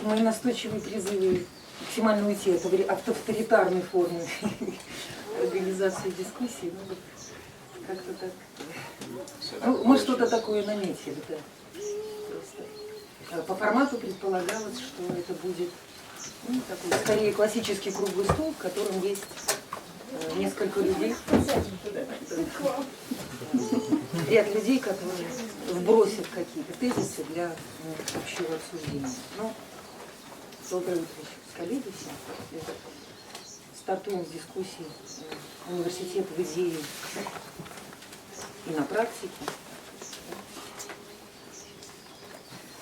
Мои настойчивые призывы максимально уйти от авторитарной формы организации дискуссий. Ну, как-то так. Ну, мы что-то такое наметили, да. Просто. По формату предполагалось, что это будет такой, скорее классический круглый стол, в котором есть несколько людей. Ряд людей, которые вбросят какие-то тезисы для общего обсуждения. Ну, доброе утро, коллеги все. Стартуем с дискуссии университет в идее и на практике.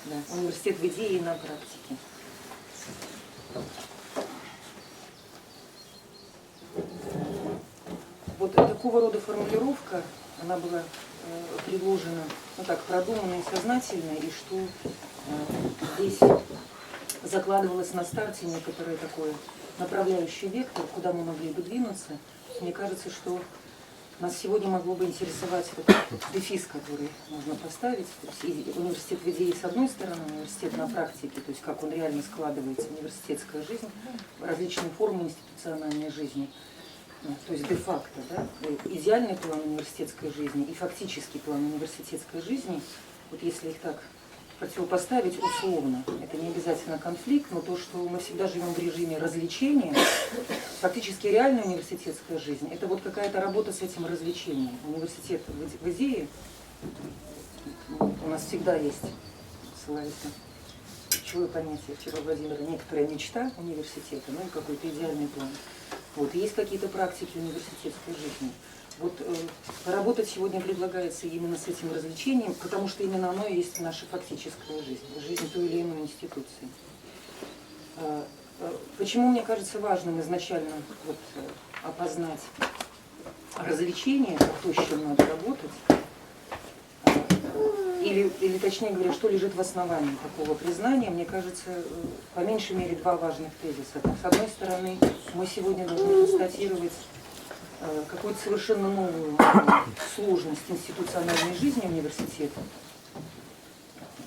Да, университет в идее и на практике. Вот такого рода формулировка, она была предложена, ну так, продуманно и сознательно, и что здесь закладывалось на старте некоторое такое направляющий вектор, куда мы могли бы двинуться. Мне кажется, что нас сегодня могло бы интересовать этот дефис, который можно поставить. То есть университет в идее с одной стороны, университет на практике, то есть как он реально складывается, университетская жизнь, различные формы институциональной жизни. То есть де-факто, да, идеальный план университетской жизни и фактический план университетской жизни, вот если их так противопоставить условно, это не обязательно конфликт, но то, что мы всегда живем в режиме развлечения, фактически реальная университетская жизнь, это вот какая-то работа с этим развлечением. Университет в идее, у нас всегда есть, ссылается ключевое понятие вчера Владимира, некоторая мечта университета, ну и какой-то идеальный план. Вот, есть какие-то практики университетской жизни. Вот поработать сегодня предлагается именно с этим развлечением, потому что именно оно и есть наша фактическая жизнь, жизнь той или иной институции. Почему мне кажется важным изначально вот, опознать развлечение, как то, с чем надо работать, или точнее говоря, что лежит в основании такого признания, мне кажется, по меньшей мере два важных тезиса. С одной стороны, мы сегодня должны констатировать какую-то совершенно новую сложность институциональной жизни университета.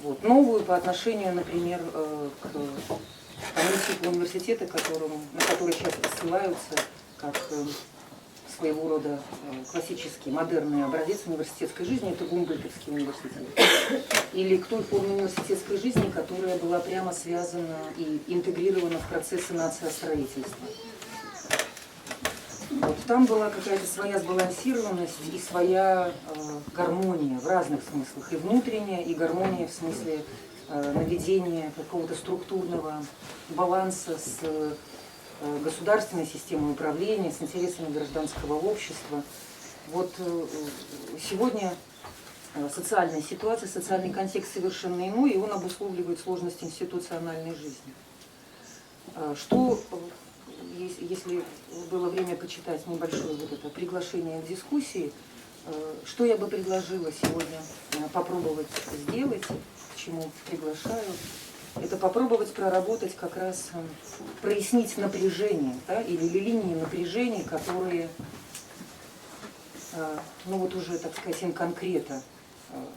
Вот, новую по отношению, например, к принципу университета, на который часто ссылаются как своего рода классический, модерный образец университетской жизни, это Гумбольдтовский университет. Или к той форме университетской жизни, которая была прямо связана и интегрирована в процессы нациостроительства. Вот, там была какая-то своя сбалансированность и своя гармония в разных смыслах. И внутренняя, и гармония в смысле наведения какого-то структурного баланса с государственной системой управления, с интересами гражданского общества. Вот сегодня социальная ситуация, социальный контекст совершенно иной, и он обусловливает сложность институциональной жизни. Что, если было время почитать небольшое вот это приглашение к дискуссии, что я бы предложила сегодня попробовать сделать, к чему приглашаю, это попробовать проработать как раз, прояснить напряжение, да, или линии напряжений, которые, ну вот уже, так сказать, им конкретно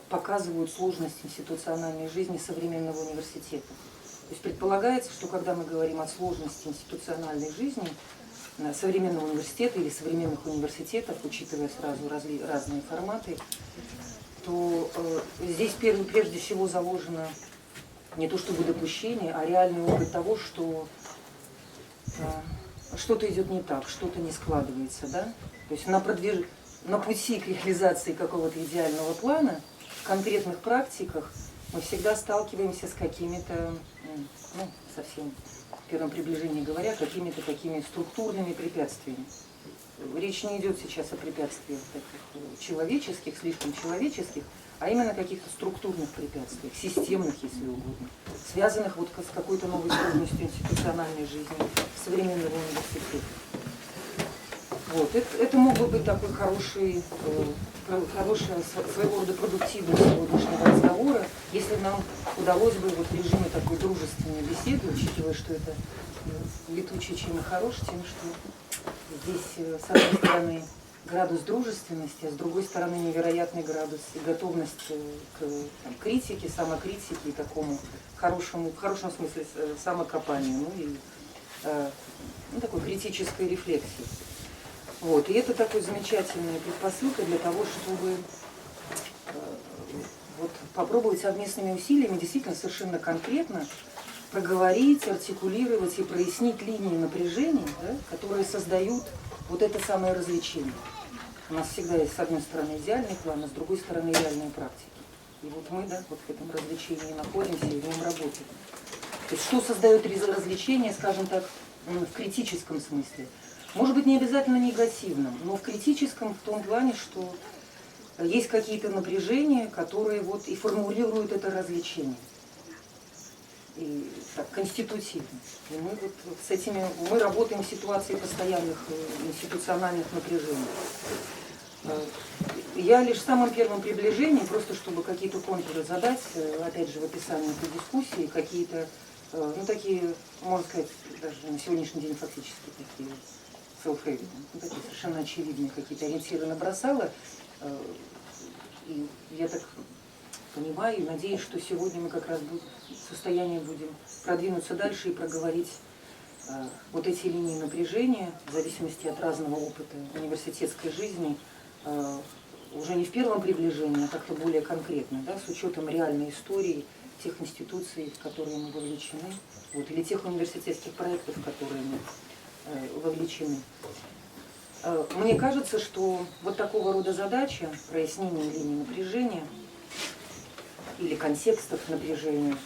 показывают сложность институциональной жизни современного университета. То есть предполагается, что когда мы говорим о сложности институциональной жизни современного университета или современных университетов, учитывая сразу разные форматы, то здесь прежде всего заложено не то чтобы допущение, а реальный опыт того, что что-то идет не так, что-то не складывается. Да? То есть на пути к реализации какого-то идеального плана, в конкретных практиках мы всегда сталкиваемся с какими-то, ну, совсем в первом приближении говоря, какими-то такими структурными препятствиями. Речь не идет сейчас о препятствиях таких человеческих, слишком человеческих, а именно каких-то структурных препятствиях, системных, если угодно, связанных вот с какой-то новой сложностью институциональной жизни современного университета. Вот. Это мог бы быть такой хороший своего рода продуктивность сегодняшнего разговора, если нам удалось бы вот в режиме такой дружественной беседы, учитывая, что это летучий чем и хорош, тем, что здесь, с одной стороны, градус дружественности, а с другой стороны невероятный градус и готовность к критике, самокритике и такому хорошему, в хорошем смысле самокопанию, ну и такой критической рефлексии. Вот. И это такой замечательная предпосылка для того, чтобы вот, попробовать совместными усилиями действительно совершенно конкретно проговорить, артикулировать и прояснить линии напряжения, да, которые создают вот это самое развлечение. У нас всегда есть, с одной стороны, идеальный план, а с другой стороны, реальные практики. И вот мы, да, вот в этом развлечении находимся и в нем работаем. То есть что создает развлечение, скажем так, в критическом смысле? Может быть, не обязательно негативном, но в критическом в том плане, что есть какие-то напряжения, которые вот и формулируют это развлечение. И так, конститутивно. И мы вот с этими, мы работаем в ситуации постоянных институциональных напряжений. Я лишь в самом первом приближении, просто чтобы какие-то контуры задать, опять же, в описании этой дискуссии, какие-то, ну, такие, можно сказать, даже на сегодняшний день фактически такие self-evident, ну, такие совершенно очевидные какие-то ориентиры набросала. И я так понимаю и надеюсь, что сегодня мы как раз в состоянии будем продвинуться дальше и проговорить вот эти линии напряжения в зависимости от разного опыта университетской жизни, уже не в первом приближении, а как-то более конкретно, да, с учетом реальной истории тех институций, в которые мы вовлечены, вот, или тех университетских проектов, в которые мы вовлечены. Мне кажется, что вот такого рода задача, прояснение линий напряжения или контекстов напряжения,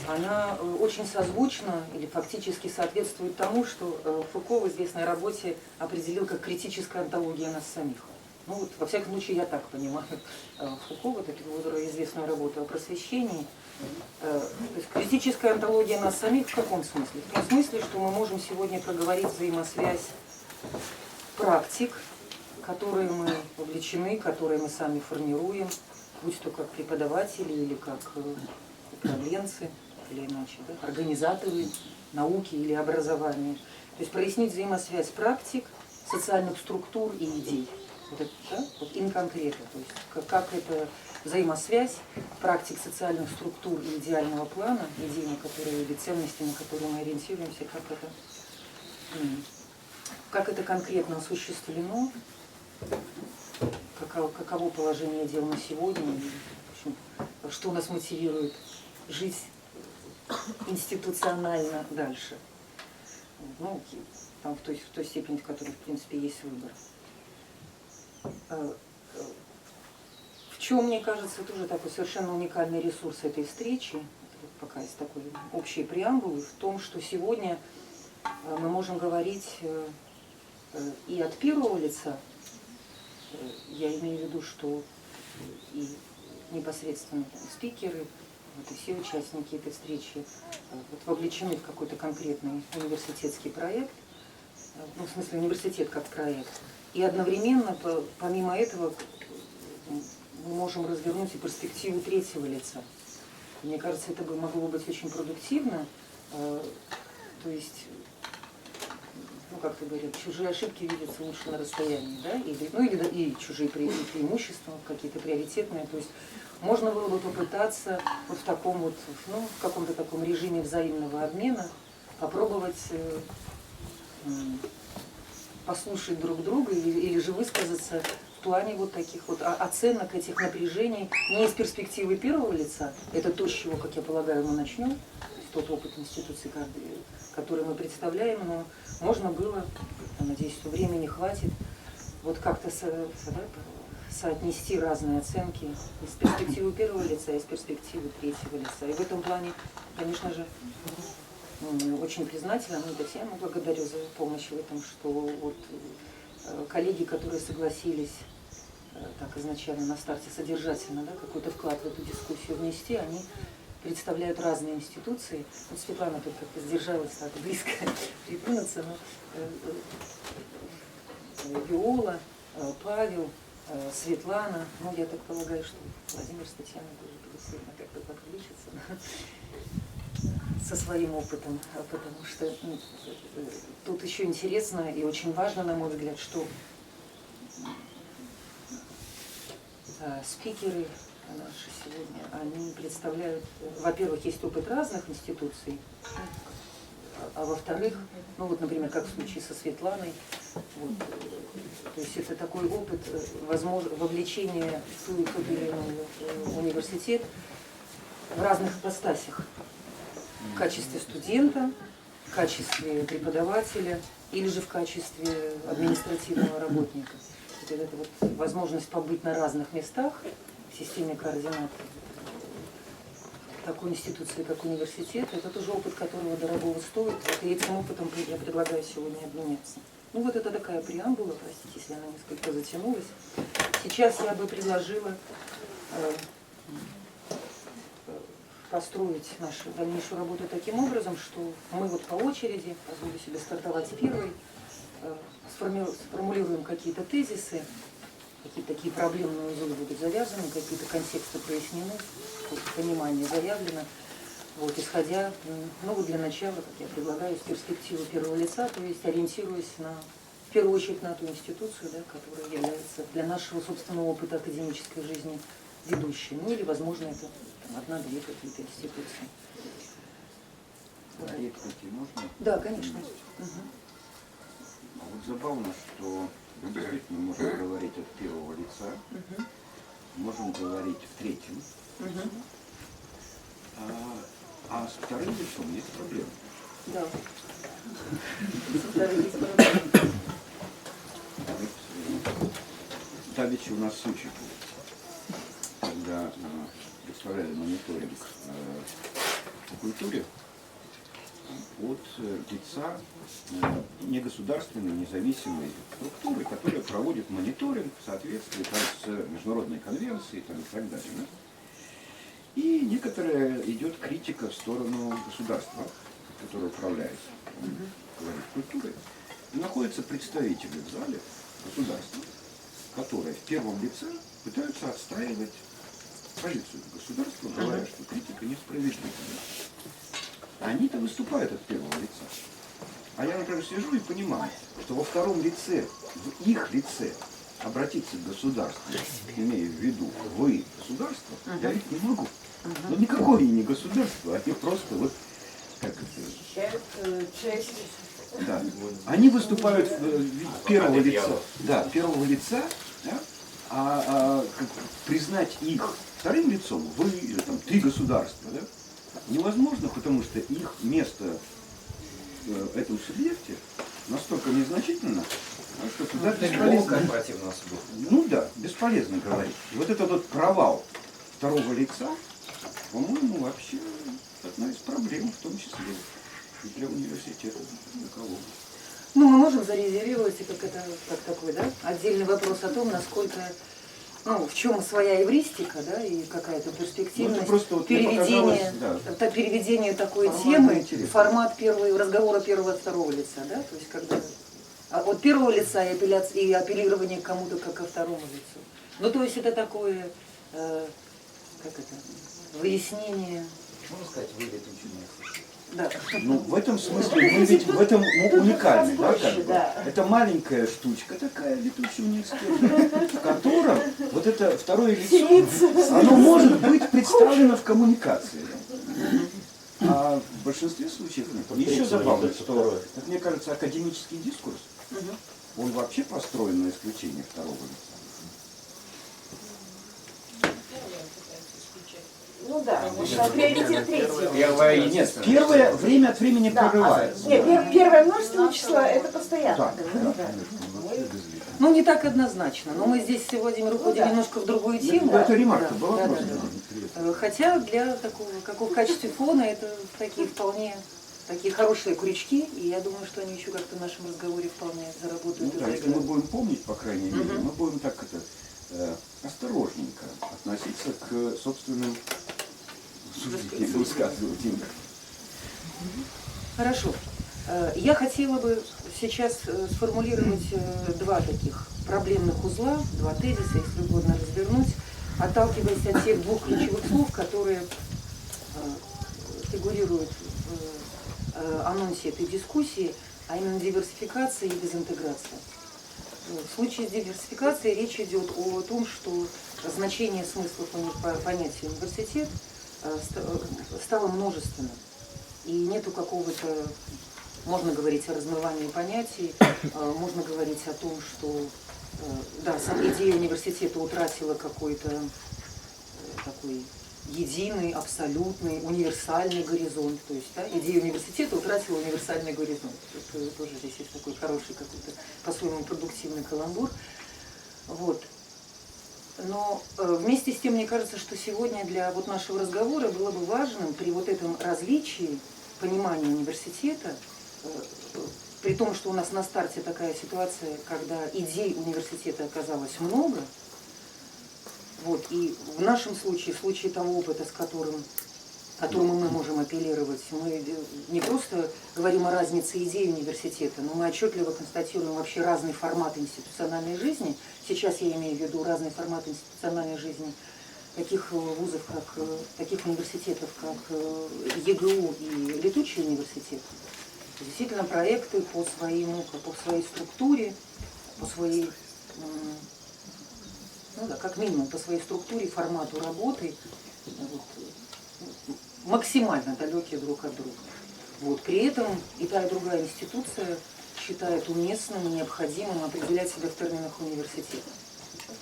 она очень созвучна или фактически соответствует тому, что Фуко в известной работе определил как критическая онтология нас самих. Ну вот, во всяком случае, я так понимаю Фуко, вот эту вот известную работу о просвещении. То есть критическая онтология нас самих в каком смысле? В том смысле, что мы можем сегодня проговорить взаимосвязь практик, которые мы вовлечены, которые мы сами формируем, будь то как преподаватели или как управленцы, или иначе, да, организаторы науки или образования. То есть прояснить взаимосвязь практик, социальных структур и идей. Вот это, да, вот in concreto, то есть как эта взаимосвязь практик социальных структур и идеального плана, идей, на которые, или ценностей, на которые мы ориентируемся, как это конкретно осуществлено, каково положение дел на сегодня, и, в общем, что нас мотивирует жить институционально дальше. Ну, там, в той степени, в которой, в принципе, есть выбор. В чем, мне кажется, тоже такой совершенно уникальный ресурс этой встречи, пока из такой общей преамбулы, в том, что сегодня мы можем говорить и от первого лица, я имею в виду, что и непосредственно там, спикеры, вот, и все участники этой встречи вот, вовлечены в какой-то конкретный университетский проект, ну, в смысле университет как проект. И одновременно, помимо этого, мы можем развернуть и перспективу третьего лица. Мне кажется, это бы могло быть очень продуктивно, то есть, ну, как-то говорят, чужие ошибки видятся лучше на расстоянии, да, и чужие преимущества, какие-то приоритетные, то есть можно было бы попытаться вот в таком вот, ну, в каком-то таком режиме взаимного обмена попробовать послушать друг друга или же высказаться в плане вот таких вот оценок этих напряжений не из перспективы первого лица, это то, с чего, как я полагаю, мы начнем, то есть тот опыт институции, который мы представляем, но можно было, я надеюсь, что времени хватит, вот как-то соотнести разные оценки из перспективы первого лица и из перспективы третьего лица. И в этом плане, конечно же, очень признательна, ну, Татьяну благодарю за помощь в этом, что вот коллеги, которые согласились так изначально на старте содержательно, да, какой-то вклад в эту дискуссию внести, они представляют разные институции. Вот Светлана тут как-то сдержалась, так близко придвинуться, но Виола, Павел, Светлана, ну я так полагаю, что Владимир с Татьяной тоже безусловно как-то подключится со своим опытом, потому что тут еще интересно и очень важно, на мой взгляд, что спикеры наши сегодня, они представляют, во-первых, есть опыт разных институций, а во-вторых, ну вот, например, как в случае со Светланой, вот, то есть это такой опыт, возможно, вовлечения в тот или иной университет в разных ипостасях, в качестве студента, в качестве преподавателя или же в качестве административного работника. Вот эта вот возможность побыть на разных местах в системе координат такой институции, как университет, это тоже опыт, которого дорогого стоит. Вот, и этим опытом я предлагаю сегодня обменяться. Ну вот это такая преамбула, простите, если она несколько затянулась. Сейчас я бы предложила построить нашу дальнейшую работу таким образом, что мы вот по очереди, позволю себе стартовать первой, сформулируем какие-то тезисы, какие-то такие проблемные узлы будут завязаны, какие-то контексты прояснены, понимание заявлено. Вот, исходя, ну вот для начала, как я предлагаю, с перспективы первого лица, то есть ориентируясь в первую очередь на ту институцию, да, которая является для нашего собственного опыта академической жизни ведущей. Ну или, возможно, это одна-две какие-то институции. Да, реплики можно? Да, конечно. А вот забавно, что мы действительно можем говорить от первого лица, можем говорить в третьем, а с вторым лицом есть проблемы. Да. Со вторым есть проблемы. Давеча у нас случай был, когда представляли мониторинг по культуре от лица негосударственной независимой структуры, которая проводит мониторинг в соответствии с международной конвенцией и так далее. Да? И некоторая идет критика в сторону государства, которое управляет культурой. И находятся представители в зале государства, которые в первом лице пытаются отстаивать позицию государства, говоря, что критика несправедлива. Они-то выступают от первого лица. А я, например, сижу и понимаю, что во втором лице, в их лице, обратиться к государству, имея в виду вы, государство, я ведь не могу. Но никакое они не государство, они просто вот, как это... Часть. Да. Они выступают первого лица. Да, первого лица, да? Признать их вторым лицом, вы или там три государства, да, невозможно, потому что их место в этом субъекте настолько незначительно, что туда бесполезно. Ну да, бесполезно говорить. И вот этот вот провал второго лица, по-моему, вообще одна из проблем, в том числе и для университета. Для кого? Ну, мы можем зарезервировать, как такой, да, отдельный вопрос о том, насколько, ну, в чем своя эвристика, да, и какая-то перспективность, вот переведение такой формат темы интересный. в формат разговора первого от второго лица, да, то есть когда от первого лица и апеллирование к кому-то как ко второму лицу. Ну, то есть это такое, выяснение. Можно сказать, вывод ученых. Да. Ну, в этом смысле мы ведь в этом уникальны, да, как бы. Это маленькая штучка такая, летучий университет, в котором вот это второе лицо, оно может быть представлено в коммуникации. А в большинстве случаев нет. Еще забавно, что, как мне кажется, академический дискурс, он вообще построен на исключение второго лица. Ну да, приоритет третьего. Нет, первое время от времени прерывается. Нет, первое множественное число это постоянно. Да. Ну, не так однозначно, но мы здесь сегодня уходим немножко в другую тему. Это ремарка была Да. просто. Хотя для такого, как в качестве фона, это такие вполне такие хорошие крючки, и я думаю, что они еще как-то в нашем разговоре вполне заработают. Ну, да, если мы будем помнить, по крайней мере, мы будем так осторожненько относиться к собственным высказываниям. Хорошо. Я хотела бы сейчас сформулировать два таких проблемных узла, два тезиса, если угодно развернуть, отталкиваясь от тех двух ключевых слов, которые фигурируют в анонсе этой дискуссии, а именно диверсификация и дезинтеграция. в случае с диверсификацией речь идет о том, что значение смысла понятия университет стало множественным. И нету какого-то, можно говорить о размывании понятий, можно говорить о том, что да, сама идея университета утратила какой-то такой единый, абсолютный, универсальный горизонт. То есть да, идея университета утратила универсальный горизонт. Это тоже здесь есть такой хороший какой-то по-своему продуктивный каламбур. Вот. Но вместе с тем, мне кажется, что сегодня для вот нашего разговора было бы важным при вот этом различии понимания университета, при том, что у нас на старте такая ситуация, когда идей университета оказалось много, вот, и в нашем случае, в случае того опыта, к которому мы можем апеллировать, мы не просто говорим о разнице идей университета, но мы отчетливо констатируем вообще разный формат институциональной жизни. Сейчас я имею в виду разный формат институциональной жизни таких вузов, таких университетов, как ЕГУ и Летучий университет. Действительно, проекты по своей структуре, по своей, ну да, как минимум, по своей структуре, формату работы, вот, максимально далекие друг от друга. Вот. При этом и та, и другая институция считает уместным и необходимым определять себя в терминах университета.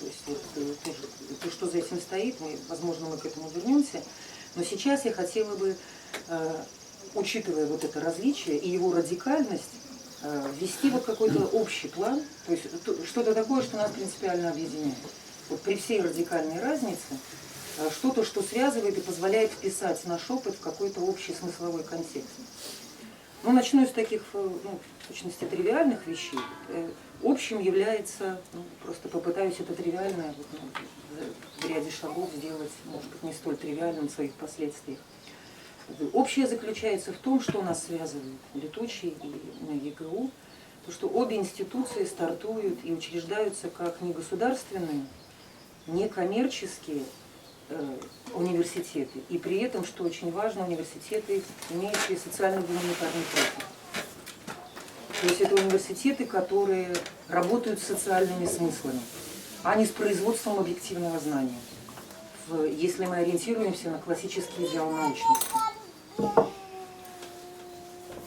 То есть вот, то, что за этим стоит, возможно, мы к этому вернемся. Но сейчас я хотела бы, учитывая вот это различие и его радикальность, ввести вот какой-то общий план, то есть что-то такое, что нас принципиально объединяет. Вот при всей радикальной разнице что-то, что связывает и позволяет вписать наш опыт в какой-то общий смысловой контекст. Ну, начну с таких, в сущности, тривиальных вещей. Общим является, просто попытаюсь это тривиальное в ряде шагов сделать, может быть, не столь тривиальным в своих последствиях. Общее заключается в том, что нас связывает Летучий и ЕГУ, то, что обе институции стартуют и учреждаются как негосударственные, некоммерческие университеты, и при этом, что очень важно, университеты, имеющие социально-гуманитарный профиль. То есть это университеты, которые работают с социальными смыслами, а не с производством объективного знания, если мы ориентируемся на классический идеал научности.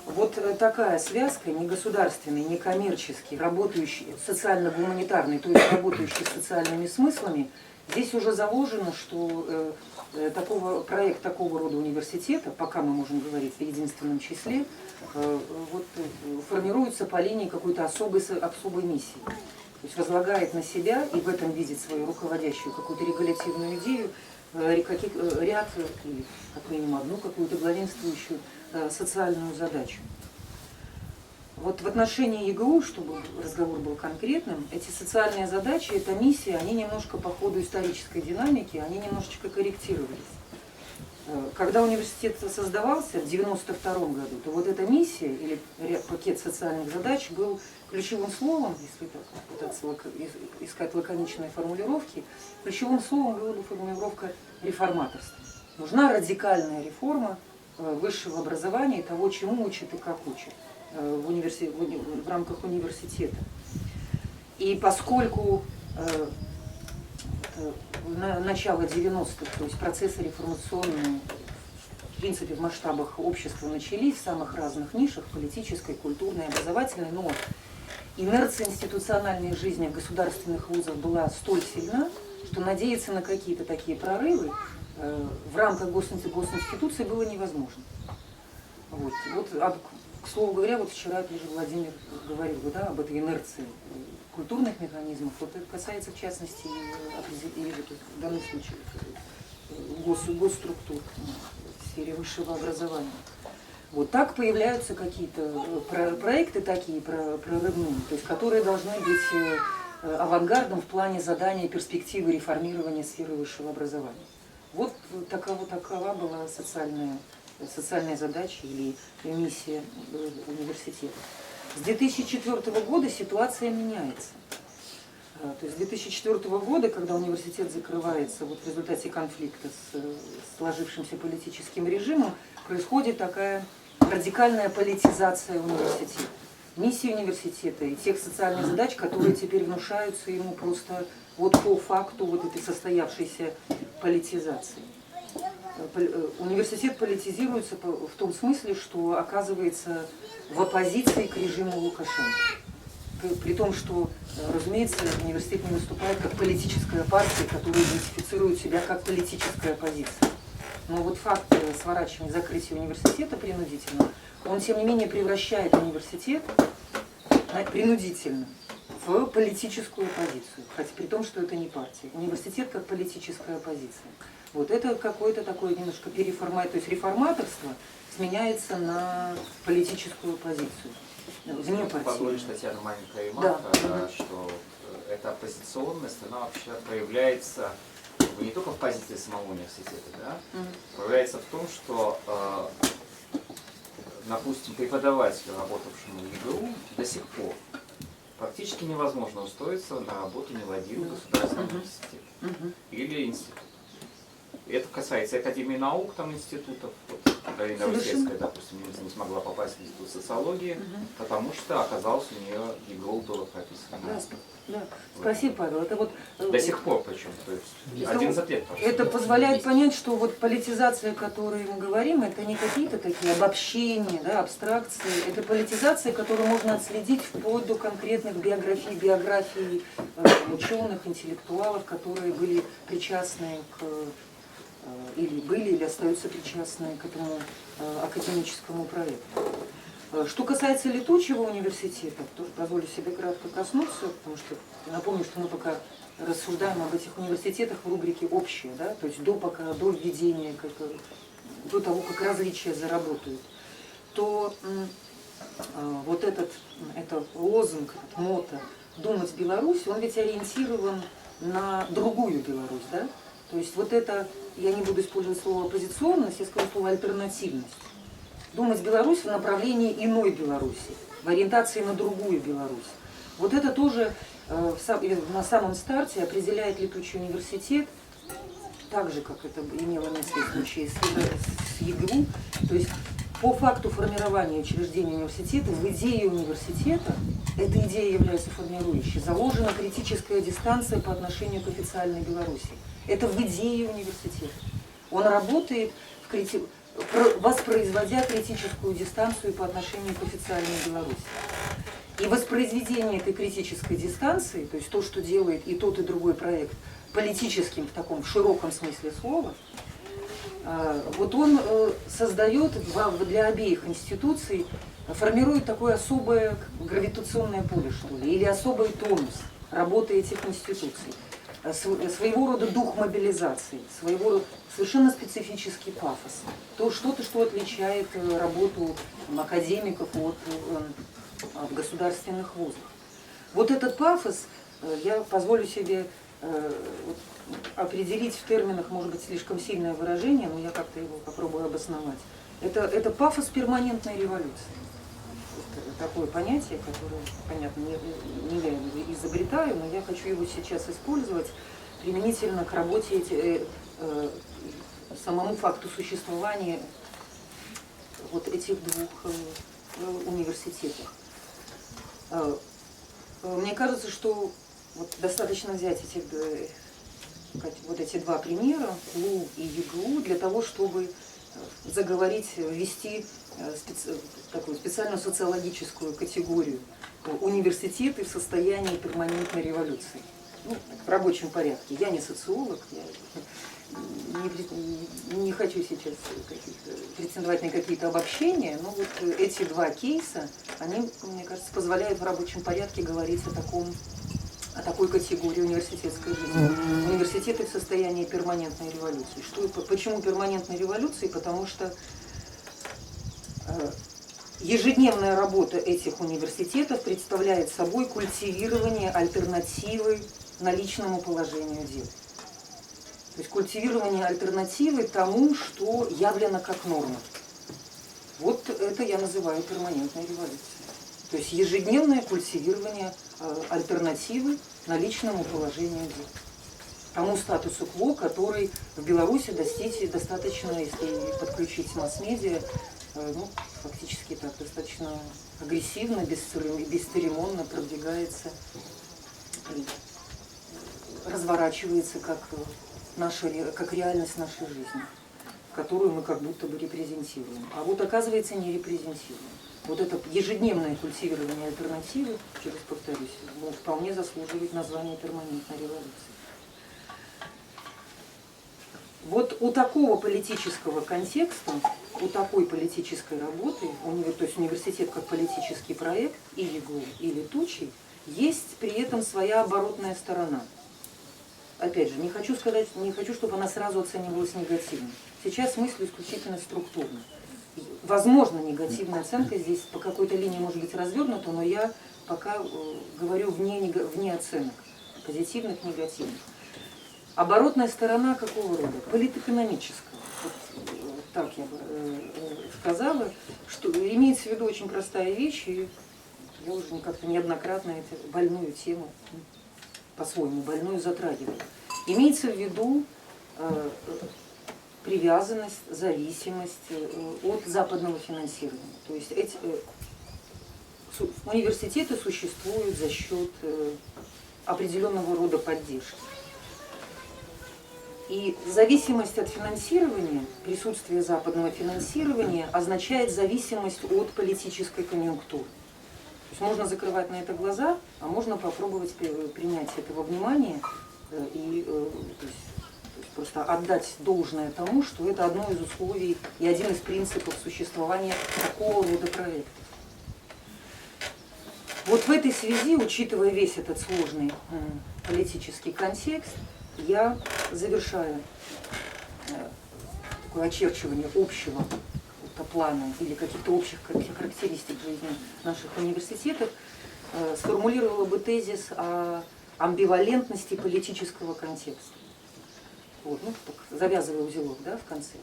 Вот такая связка, негосударственный, некоммерческий, работающий, социально-гуманитарный, то есть работающий с социальными смыслами, здесь уже заложено, что проект такого рода университета, пока мы можем говорить в единственном числе, вот, формируется по линии какой-то особой миссии. То есть возлагает на себя и в этом видит свою руководящую какую-то регулятивную идею, ряд, или как минимум одну какую-то главенствующую социальную задачу. Вот в отношении ЕГУ, чтобы разговор был конкретным, эти социальные задачи, эта миссия, они немножко по ходу исторической динамики, они немножечко корректировались. Когда университет создавался в 1992 году, то вот эта миссия или пакет социальных задач был ключевым словом, если так пытаться искать лаконичные формулировки, ключевым словом была бы формулировка реформаторства. Нужна радикальная реформа высшего образования и того, чему учат и как учат в рамках университета. И поскольку начало 90-х, то есть процессы реформационные, в принципе, в масштабах общества начались в самых разных нишах, политической, культурной, образовательной, но инерция институциональной жизни в государственных вузах была столь сильна, что надеяться на какие-то такие прорывы в рамках госинституции было невозможно. Вот, к слову говоря, вот вчера тоже Владимир говорил об этой инерции культурных механизмов. Вот это касается, в частности, и в данном случае госструктур в сфере высшего образования. Вот так появляются какие-то проекты такие прорывные, то есть, которые должны быть авангардом в плане задания перспективы реформирования сферы высшего образования. Вот такова была социальная задача или миссия университета. С 2004 года ситуация меняется. То есть с 2004 года, когда университет закрывается в результате конфликта с сложившимся политическим режимом, происходит такая радикальная политизация университета. миссии университета и тех социальных задач, которые теперь внушаются ему просто вот по факту вот этой состоявшейся политизации. Университет политизируется в том смысле, что оказывается в оппозиции к режиму Лукашенко. При том, что, разумеется, университет не выступает как политическая партия, которая идентифицирует себя как политическая оппозиция. Но вот факт сворачивания, закрытия университета принудительно, он, тем не менее, превращает университет принудительно в политическую оппозицию. Хотя при том, что это не партия. Университет как политическая оппозиция. Вот это какое-то такое немножко то есть реформаторство сменяется на политическую оппозицию. Вне партии. Позволишь, Татьяна, маленькая ремарка, Да. Что эта оппозиционность, она вообще проявляется не только в позиции самого университета, да? Проявляется в том, что, допустим, преподавателю, работавшему в ЕГУ, до сих пор практически невозможно устроиться на работу ни в один государственный университет или институт. Это касается Академии наук, там институтов. Вот, Галина Русецкая, допустим, не смогла попасть в институт социологии, потому что оказалось у нее ЕГУ было прописано. Да. Спасибо, Павел. Это вот, До сих пор причем, то есть 11 лет прошло. это позволяет понять, что вот политизация, о которой мы говорим, это не какие-то такие обобщения, да, абстракции. Это политизация, которую можно отследить вплоть до конкретных биографий ученых, интеллектуалов, которые были причастны или остаются причастны к этому академическому проекту. Что касается летучего университета, тоже позволю себе кратко коснуться, потому что напомню, что мы пока рассуждаем об этих университетах в рубрике «Общее», да, то есть до введения, до того, как различия заработают, то вот это лозунг, этот мото «Думать Беларусь», он ведь ориентирован на другую Беларусь, да? То есть вот это, я не буду использовать слово оппозиционность, я скажу слово альтернативность. Думать Беларусь в направлении иной Беларуси, в ориентации на другую Беларусь. Вот это тоже на самом старте определяет летучий университет, так же, как это имело место в случае с ЕГУ. То есть по факту формирования учреждения университета, в идее университета, эта идея является формирующей, заложена критическая дистанция по отношению к официальной Беларуси. Это в идее университета. Он работает, воспроизводя критическую дистанцию по отношению к официальной Беларуси. И воспроизведение этой критической дистанции, то есть то, что делает и тот, и другой проект политическим в таком широком смысле слова, вот он создает для обеих институций, формирует такое особое гравитационное поле, что ли, или особый тонус работы этих институций. Своего рода дух мобилизации, своего рода совершенно специфический пафос. То что-то, что отличает работу академиков в государственных вузах. Вот этот пафос я позволю себе определить в терминах, может быть, слишком сильное выражение, но я как-то его попробую обосновать. Это пафос перманентной революции. Такое понятие, которое, понятно, не я его изобретаю, но я хочу его сейчас использовать применительно к работе, самому факту существования вот этих двух университетов. Мне кажется, что вот достаточно взять эти два примера, ЛУ и ЕГУ, для того, чтобы заговорить, ввести такую специальную социологическую категорию университеты в состоянии перманентной революции. Ну, в рабочем порядке. Я не социолог, я не хочу сейчас претендовать на какие-то обобщения, но вот эти два кейса, они, мне кажется, позволяют в рабочем порядке говорить о такой категории университетской жизни. Университеты в состоянии перманентной революции. Почему перманентной революции? Потому что ежедневная работа этих университетов представляет собой культивирование альтернативы наличному положению дел. То есть культивирование альтернативы тому, что явлено как норма. Вот это я называю перманентной революцией. То есть ежедневное культивирование альтернативы наличному положению дел. тому статусу кво, который в Беларуси достаточно, если подключить масс-медиа, ну, фактически так, достаточно агрессивно, бесцеремонно продвигается и разворачивается как реальность нашей жизни, которую мы как будто бы репрезентируем. А вот оказывается не репрезентируем. Вот это ежедневное культивирование альтернативы, еще раз повторюсь, ну, вполне заслуживает названия перманентной революции. Вот у такого политического контекста, у такой политической работы, то есть университет как политический проект, или ГЛУ, или Тучи, есть при этом своя оборотная сторона. Опять же, не хочу, чтобы она сразу оценивалась негативно. Сейчас мыслю исключительно структурно. Возможно, негативная оценка здесь по какой-то линии может быть развернута, но я пока говорю вне оценок, позитивных, негативных. Оборотная сторона какого рода? Политэкономическая. Вот, так я бы сказала, что имеется в виду очень простая вещь, и я уже как-то неоднократно эту больную тему, по-своему больную, затрагиваю. Имеется в виду привязанность, зависимость от западного финансирования. То есть университеты существуют за счет определенного рода поддержки. И зависимость от финансирования, присутствие западного финансирования означает зависимость от политической конъюнктуры. То есть можно закрывать на это глаза, а можно попробовать принять это во внимание и то есть просто отдать должное тому, что это одно из условий и один из принципов существования такого рода проекта. Вот в этой связи, учитывая весь этот сложный политический контекст, я завершаю такое очерчивание общего плана или каких-то общих характеристик жизни наших университетов, сформулировала бы тезис о амбивалентности политического контекста. Вот, ну, так, завязывая узелок, да, в конце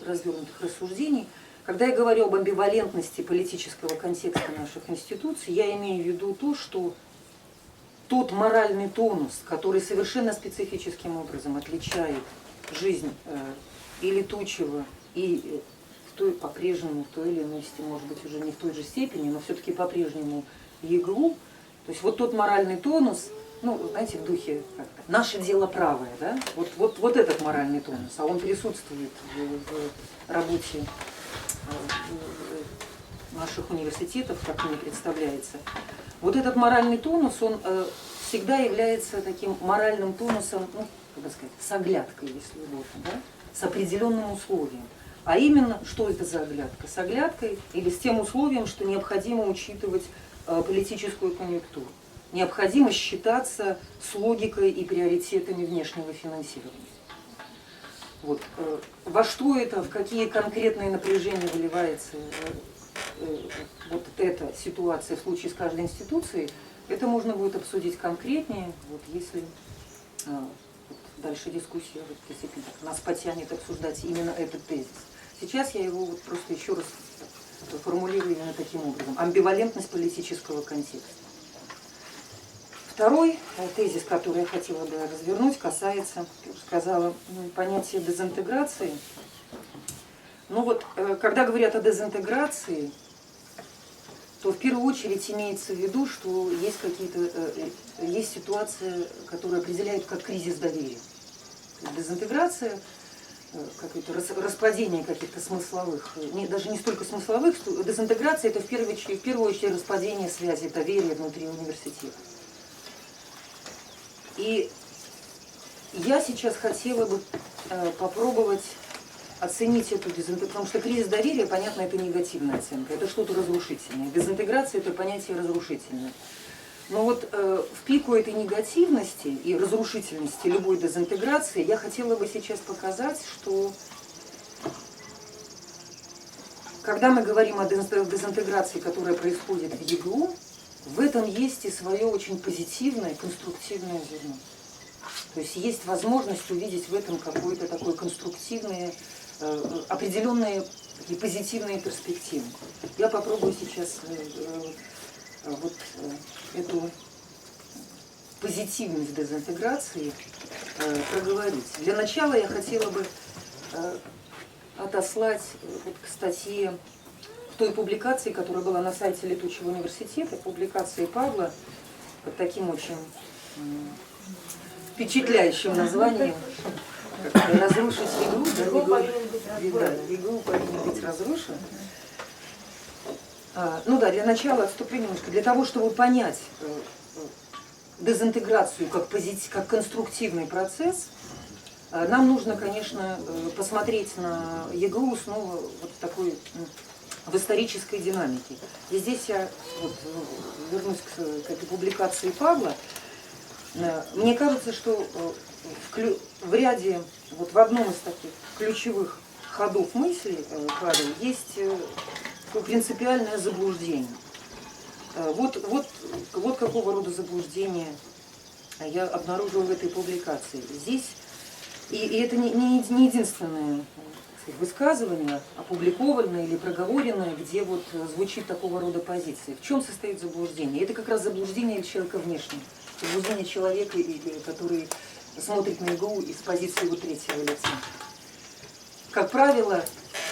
развернутых рассуждений. Когда я говорю об амбивалентности политического контекста наших институций, я имею в виду то, что тот моральный тонус, который совершенно специфическим образом отличает жизнь и Летучего, и по-прежнему в той или иной степени, может быть, уже не в той же степени, но все-таки по-прежнему ЕГУ, то есть вот тот моральный тонус, ну, знаете, в духе «наше дело правое», да? Вот этот моральный тонус, а он присутствует в работе наших университетов, как мне представляется. Вот этот моральный тонус, он всегда является таким моральным тонусом, ну, как бы сказать, с оглядкой, если угодно, да? С определенным условием. А именно, что это за оглядка? С оглядкой или с тем условием, что необходимо учитывать политическую конъюнктуру. Необходимо считаться с логикой и приоритетами внешнего финансирования. Вот. Во что это, в какие конкретные напряжения выливается вот эта ситуация в случае с каждой институцией, это можно будет обсудить конкретнее, вот, если дальше дискуссия, вот, если нас потянет обсуждать именно этот тезис. Сейчас я его вот просто еще раз формулирую именно таким образом. Амбивалентность политического контекста. Второй тезис, который я хотела бы развернуть, касается, как уже сказала, понятия дезинтеграции. Ну вот, когда говорят о дезинтеграции, то в первую очередь имеется в виду, что есть ситуация, которая определяет как кризис доверия. Дезинтеграция, какое-то распадение каких-то смысловых, даже не столько смысловых, что дезинтеграция это в первую очередь распадение связи доверия внутри университета. И я сейчас хотела бы попробовать оценить эту дезинтеграцию, потому что кризис доверия, понятно, это негативная оценка, это что-то разрушительное. Дезинтеграция – это понятие разрушительное. Но вот в пику этой негативности и разрушительности любой дезинтеграции я хотела бы сейчас показать, что когда мы говорим о дезинтеграции, которая происходит в ЕГУ, в этом есть и свое очень позитивное, конструктивное зерно. То есть есть возможность увидеть в этом какое-то такое конструктивное, определенные такие позитивные перспективы. Я попробую сейчас вот эту позитивность дезинтеграции проговорить. Для начала я хотела бы отослать вот к статье в той публикации, которая была на сайте Летучего университета, публикации Павла под таким очень впечатляющим названием «Разрушить ИГУ». ИГУ повинен быть разрушен. Ну да, для начала отступлю немножко. Для того, чтобы понять дезинтеграцию как конструктивный процесс, нам нужно, конечно, посмотреть на ЕГУ снова вот такой в исторической динамике. И здесь я вот вернусь к этой публикации Павла. Мне кажется, что в ряде, вот в одном из таких ключевых ходов мысли Павла есть принципиальное заблуждение. Вот какого рода заблуждение я обнаружила в этой публикации. Здесь, и это не единственное, так сказать, высказывание, опубликованное или проговоренное, где вот звучит такого рода позиции. В чем состоит заблуждение? Это как раз заблуждение человека внешнего. Заблуждение человека, который смотрит на ИГУ из позиции его третьего лица. Как правило,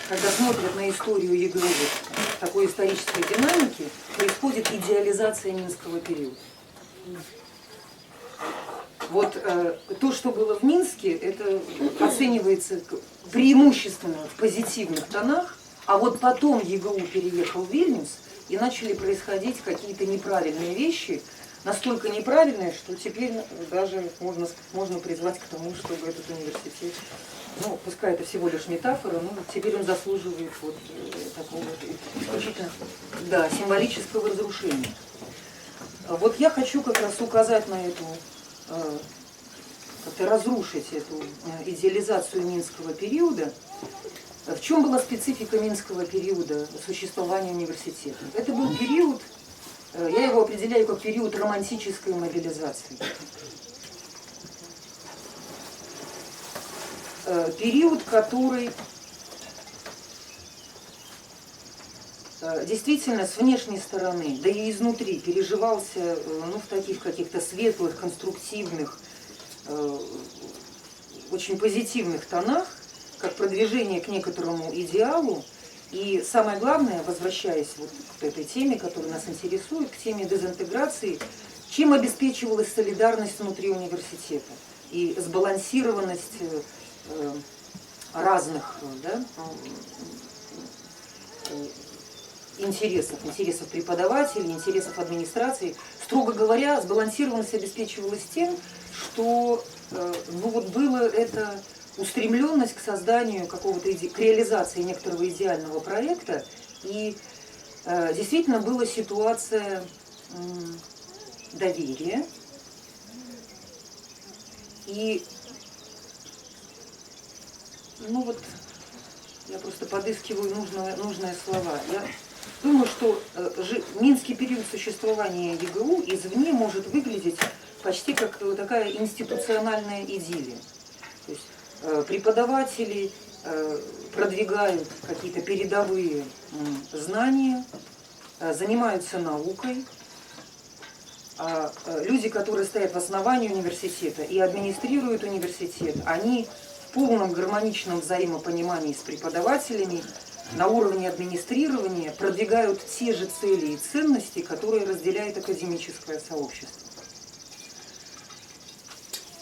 когда смотрят на историю ЕГУ в такой исторической динамике, происходит идеализация Минского периода. Вот то, что было в Минске, это оценивается преимущественно в позитивных тонах, а вот потом ЕГУ переехал в Вильнюс, и начали происходить какие-то неправильные вещи, настолько неправильные, что теперь даже можно призвать к тому, чтобы этот университет, ну, пускай это всего лишь метафора, но теперь он заслуживает вот такого исключительно, да, символического разрушения. Вот я хочу как раз указать на эту, как-то разрушить эту идеализацию Минского периода. В чем была специфика Минского периода существования университета? Это был период, я его определяю как период романтической мобилизации. Период, который действительно с внешней стороны, да и изнутри переживался в таких каких-то светлых, конструктивных, очень позитивных тонах, как продвижение к некоторому идеалу. И самое главное, возвращаясь вот к этой теме, которая нас интересует, к теме дезинтеграции, чем обеспечивалась солидарность внутри университета и сбалансированность разных, да, интересов преподавателей, интересов администрации. Строго говоря, сбалансированность обеспечивалась тем, что было это устремленность к созданию какого-то, к реализации некоторого идеального проекта. И действительно была ситуация доверия. И я просто подыскиваю нужные слова. Я думаю, что Минский период существования ЕГУ извне может выглядеть почти как такая институциональная идиллия. То есть преподаватели продвигают какие-то передовые знания, занимаются наукой, а люди, которые стоят в основании университета и администрируют университет, они в полном гармоничном взаимопонимании с преподавателями на уровне администрирования продвигают те же цели и ценности, которые разделяет академическое сообщество.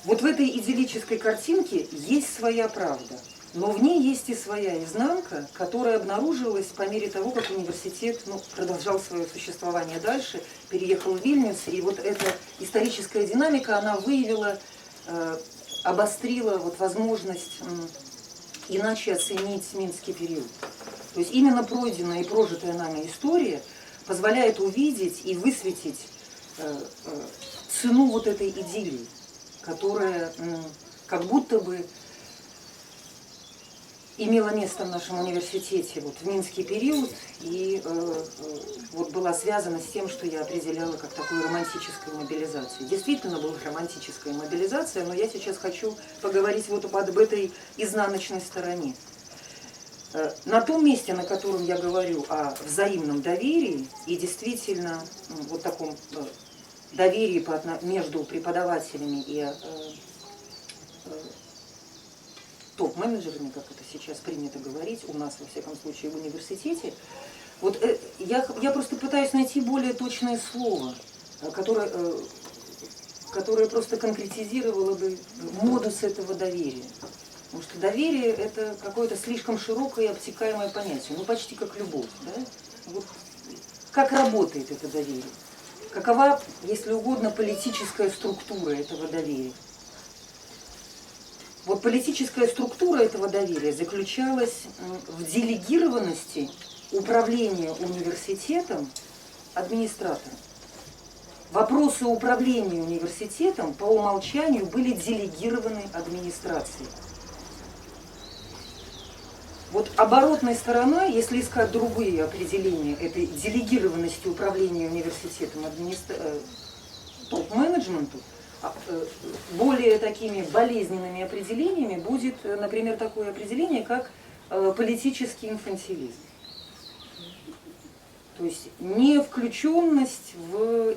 Вот в этой идиллической картинке есть своя правда, но в ней есть и своя изнанка, которая обнаружилась по мере того, как университет продолжал свое существование дальше, переехал в Вильнюс, и вот эта историческая динамика, она выявила, обострила возможность иначе оценить Минский период. То есть именно пройденная и прожитая нами история позволяет увидеть и высветить цену вот этой идиллии, которая как будто бы имела место в нашем университете в Минский период и была связана с тем, что я определяла как такую романтическую мобилизацию. Действительно была романтическая мобилизация, но я сейчас хочу поговорить об этой изнаночной стороне. На том месте, на котором я говорю о взаимном доверии и действительно таком доверии между преподавателями и топ-менеджерами, как это сейчас принято говорить, у нас, во всяком случае, в университете. Вот я просто пытаюсь найти более точное слово, которое просто конкретизировало бы модус этого доверия. Потому что доверие – это какое-то слишком широкое и обтекаемое понятие, ну почти как любовь. Да? Вот как работает это доверие? Какова, если угодно, политическая структура этого доверия? Вот политическая структура этого доверия заключалась в делегированности управления университетом администратором. Вопросы управления университетом по умолчанию были делегированы администрации. Вот оборотной стороной, если искать другие определения этой делегированности управления университетом топ-менеджменту, более такими болезненными определениями будет, например, такое определение, как политический инфантилизм. То есть не включенность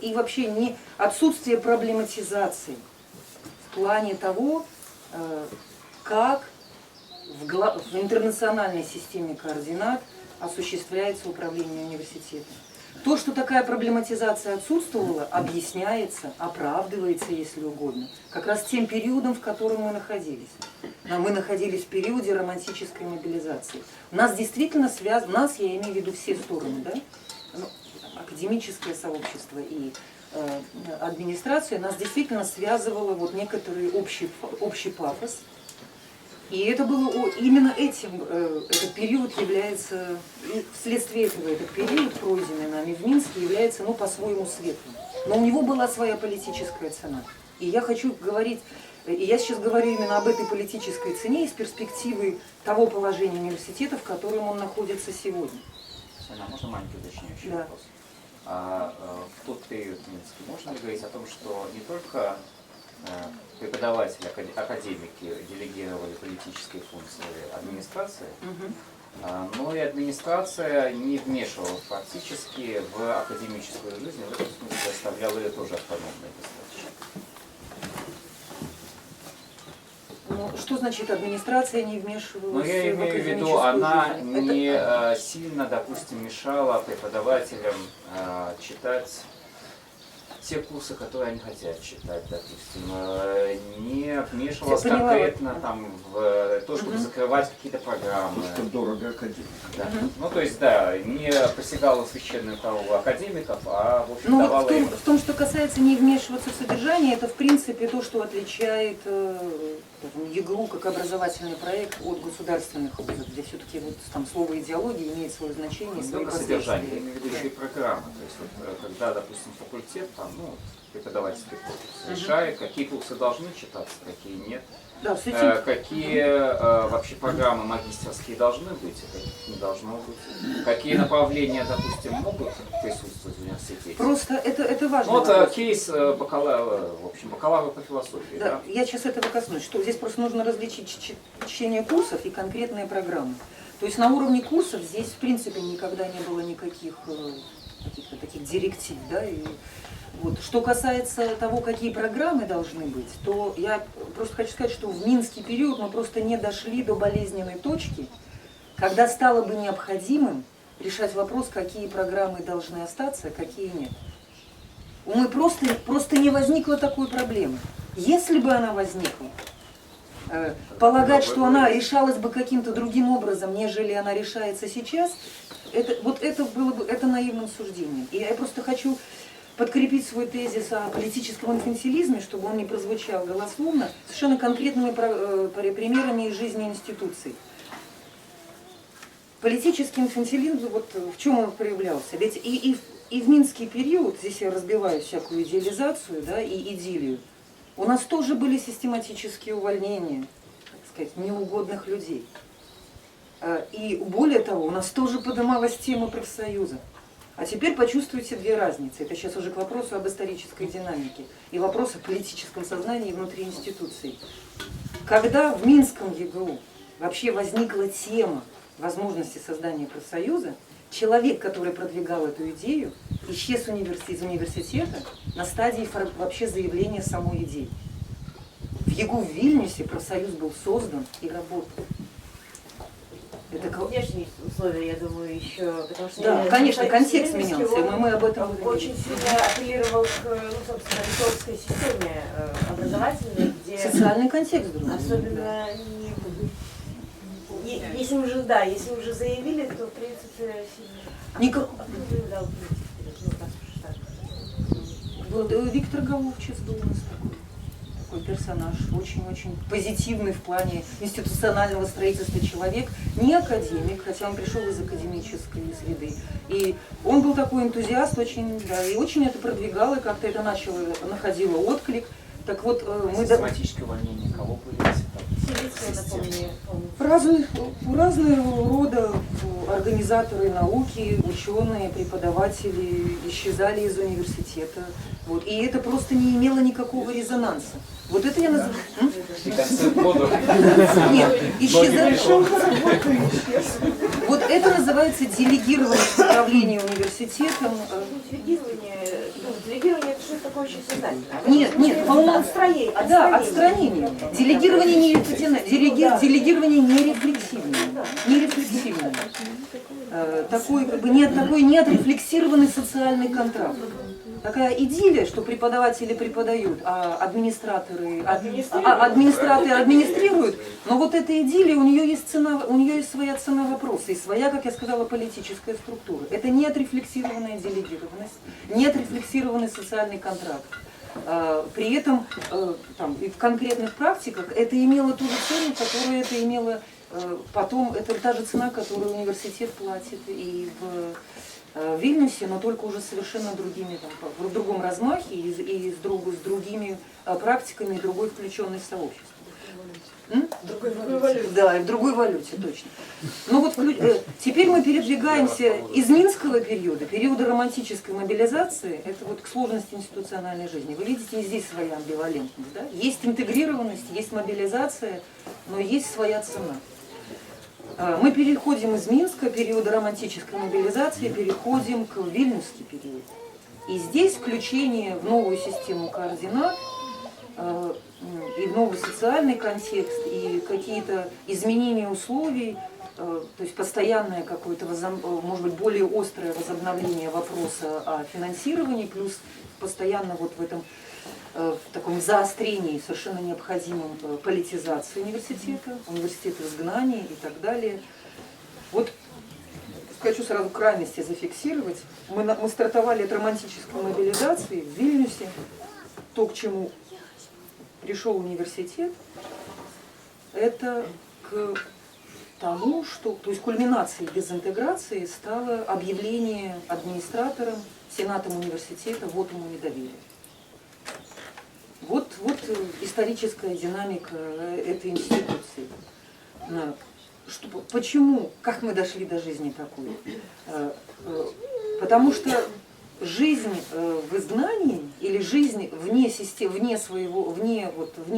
и вообще не отсутствие проблематизации в плане того, как в интернациональной системе координат осуществляется управление университетом. То, что такая проблематизация отсутствовала, объясняется, оправдывается, если угодно, как раз тем периодом, в котором мы находились. Мы находились в периоде романтической мобилизации. Нас действительно связано, нас, я имею в виду все стороны, да? Академическое сообщество и администрация, нас действительно связывало вот некоторый общий пафос. И это было именно этим, этот период является, и вследствие этого этот период, пройденный нами в Минске, является, ну, по-своему светлым. Но у него была своя политическая цена. И я хочу говорить, и я сейчас говорю именно об этой политической цене из перспективы того положения университета, в котором он находится сегодня. Светлана, можно маленький уточняющий Да. вопрос? В тот период в Минске можно ли говорить о том, что не только преподаватели, академики делегировали политические функции администрации, но и администрация не вмешивалась практически в академическую жизнь, в этом смысле оставляла ее тоже автономной достаточно. Ну, что значит администрация не вмешивалась? Ну, я имею в виду, она не сильно, допустим, мешала преподавателям читать те курсы, которые они хотят читать, допустим, не вмешивалась конкретно там, в то, чтобы закрывать какие-то программы. Что дорого академик. Да. Ну, то есть, да, не посягала священную корову академиков, а, в общем, Ну, давала вот им... в том, что касается не вмешиваться в содержание, это, в принципе, то, что отличает ЕГРУ как образовательный проект от государственных вузов, где все-таки вот, там слово идеология имеет свое значение, свои Только содержание, я последствия. имею в виду еще и программы. То есть, вот, когда, допустим, факультет, там, ну, преподавательский курс, решает, какие курсы должны читаться, какие нет. Да, с этим... Какие вообще программы магистерские должны быть, а каких не должно быть. Какие направления, допустим, могут присутствовать в университете. Просто это важно. Ну, вот кейс бакалавра по философии. Да, Да? я сейчас этого коснусь, что здесь просто нужно различить чтение курсов и конкретные программы. То есть на уровне курсов здесь, в принципе, никогда не было никаких каких-то таких директив, да, и вот. Что касается того, какие программы должны быть, то я просто хочу сказать, что в минский период мы просто не дошли до болезненной точки, когда стало бы необходимым решать вопрос, какие программы должны остаться, а какие нет. Мы просто не возникло такой проблемы. Если бы она возникла, полагать, что она решалась бы каким-то другим образом, нежели она решается сейчас, это было бы наивным суждением. И я просто хочу подкрепить свой тезис о политическом инфантилизме, чтобы он не прозвучал голословно, совершенно конкретными примерами из жизни институций. Политический инфантилизм, вот в чем он проявлялся? Ведь и в минский период, здесь я разбиваю всякую идеализацию, да, и идиллию, у нас тоже были систематические увольнения, так сказать, неугодных людей. И более того, у нас тоже поднималась тема профсоюза. А теперь почувствуйте две разницы. Это сейчас уже к вопросу об исторической динамике и вопрос о политическом сознании внутри институций. Когда в Минском ЕГУ вообще возникла тема возможности создания профсоюза, человек, который продвигал эту идею, исчез из университета на стадии вообще заявления самой идеи. В ЕГУ в Вильнюсе профсоюз был создан и работал. Это Внешние условия, я думаю, еще, потому что... да, конечно, контекст Вильнюсский, менялся, и мы об этом он очень сильно апеллировал к, ну, собственно, литовской системе образовательной, где социальный контекст другой. особенно если уже, да, если уже заявили, то, в принципе, Никак... кто заявлял, в принципе, ну, раз уж так. Вот, Виктор Головчиц был у нас такой персонаж, очень-очень позитивный в плане институционального строительства человек, не академик, хотя он пришел из академической среды. И он был такой энтузиаст, очень, да, и очень это продвигал, и как-то это находило отклик. Так вот, мы... Систематическое увольнение кого появилось? Сирийская, напомню, Разного рода организаторы науки, ученые, преподаватели исчезали из университета. Вот. И это просто не имело никакого резонанса. Вот это я называю... Нет, исчезали. Вот это называется делегирование управления университетом. Делегирование это что-то такое очень сознательное. Нет, по-моему, отстранение. Делегирование не рефлексивное. Не рефлексивное. Такой, как бы, такой неотрефлексированный социальный контракт. Такая идиллия, что преподаватели преподают, а администраторы администрируют, но вот эта идиллия, у нее есть цена, у нее есть своя цена вопроса и своя, как я сказала, политическая структура. Это не отрефлексированная делегированность, не отрефлексированный социальный контракт. При этом там, и в конкретных практиках это имело ту же цену, которую это имело потом, это та же цена, которую университет платит и в Вильнюсе, но только уже совершенно другими, там, в другом размахе и с другими практиками, и другой включенной в сообщество. Другой валюте. Да, и в другой валюте, точно. Ну вот теперь мы передвигаемся из минского периода романтической мобилизации, это вот к сложности институциональной жизни. Вы видите, и здесь своя амбивалентность. Да? Есть интегрированность, есть мобилизация, но есть своя цена. Мы переходим из Минска, периода романтической мобилизации, переходим к Вильнюсский период. И здесь включение в новую систему координат, и в новый социальный контекст, и какие-то изменения условий, то есть постоянное какое-то, может быть, более острое возобновление вопроса о финансировании, плюс постоянно вот в этом в таком заострении совершенно необходимом политизации университета в изгнании и так далее. Вот хочу сразу крайности зафиксировать. Мы стартовали от романтической мобилизации в Вильнюсе, то, к чему пришел университет, это к тому, что, то есть кульминацией дезинтеграции стало объявление администратором, сенатом университета вотума недоверия. Вот историческая динамика этой институции. Почему, как мы дошли до жизни такой? Потому что жизнь в изгнании или жизнь вне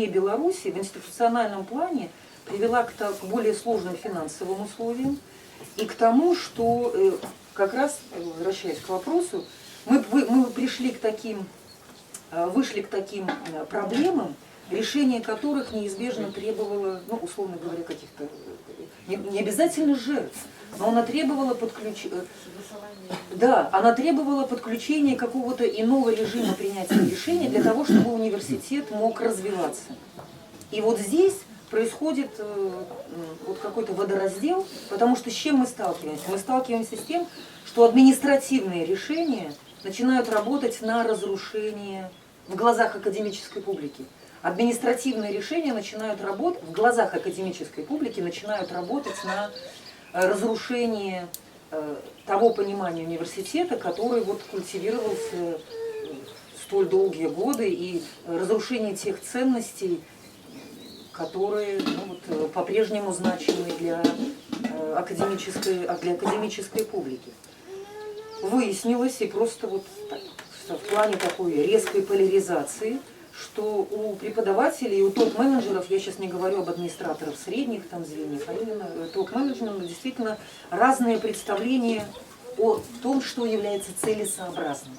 Беларуси в институциональном плане привела к более сложным финансовым условиям и к тому, что как раз, возвращаясь к вопросу, мы вышли к таким проблемам, решение которых неизбежно требовало, ну, условно говоря, каких-то, не обязательно жертв, но она требовала подключения какого-то иного режима принятия решений для того, чтобы университет мог развиваться. И вот здесь происходит вот какой-то водораздел, потому что с чем мы сталкиваемся? Мы сталкиваемся с тем, что административные решения начинают работать на разрушение в глазах академической публики. Административные решения начинают работать в глазах академической публики, начинают работать на разрушение того понимания университета, который вот культивировался столь долгие годы, и разрушение тех ценностей, которые по-прежнему значимы для академической публики. Выяснилось, и просто вот в плане такой резкой поляризации, что у преподавателей и у топ-менеджеров, я сейчас не говорю об администраторах средних там звеньев, а именно топ-менеджеров, действительно разные представления о том, что является целесообразным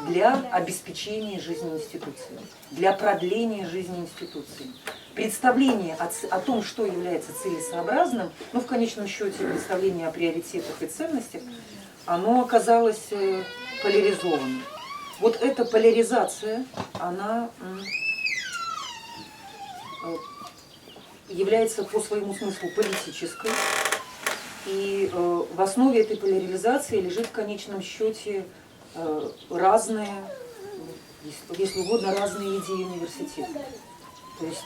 для обеспечения жизни институции, для продления жизни институции. представление о том, что является целесообразным, ну, в конечном счете, представление о приоритетах и ценностях, оно оказалось поляризованным. Вот эта поляризация, она является по своему смыслу политической, и в основе этой поляризации лежит в конечном счете разные, если угодно, разные идеи университета. То есть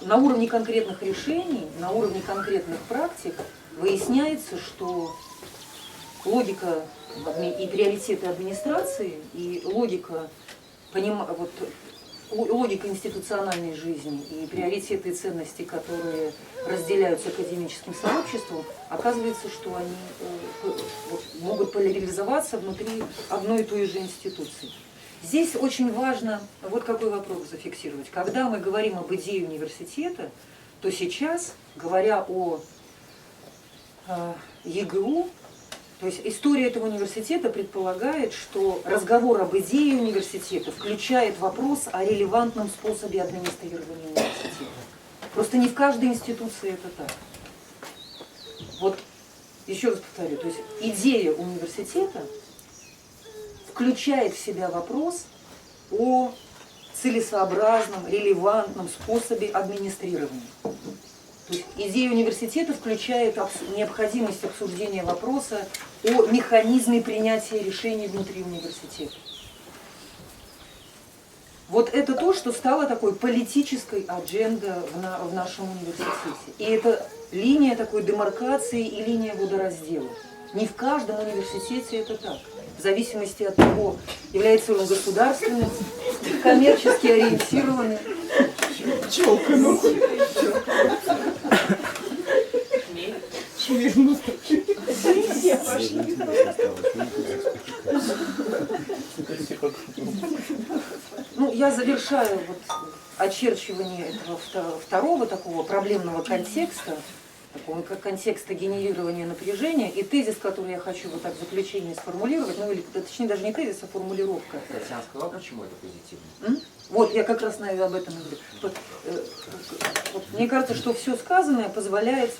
на уровне конкретных решений, на уровне конкретных практик выясняется, что логика и приоритеты администрации, и логика институциональной жизни, и приоритеты и ценности, которые разделяются академическим сообществом, оказывается, что они могут поляризоваться внутри одной и той же институции. Здесь очень важно вот какой вопрос зафиксировать. Когда мы говорим об идее университета, то сейчас, говоря о ЕГУ, то есть история этого университета предполагает, что разговор об идее университета включает вопрос о релевантном способе администрирования университета. Просто не в каждой институции это так. Вот еще раз повторю, то есть идея университета включает в себя вопрос о целесообразном, релевантном способе администрирования. То есть идея университета включает необходимость обсуждения вопроса о механизме принятия решений внутри университета. Вот это то, что стало такой политической аджендой в нашем университете. И это линия такой демаркации и линия водораздела. Не в каждом университете это так. В зависимости от того, является он государственным, коммерчески ориентированным. Пчелка, ну. Ну, я завершаю вот очерчивание этого второго такого проблемного контекста, такого контекста генерирования напряжения, и тезис, который я хочу вот так в заключении сформулировать, ну или точнее даже не тезис, а формулировка. Татьяна сказала, почему это позитивно? Вот, я как раз об этом говорю. Вот, мне кажется, что все сказанное позволяет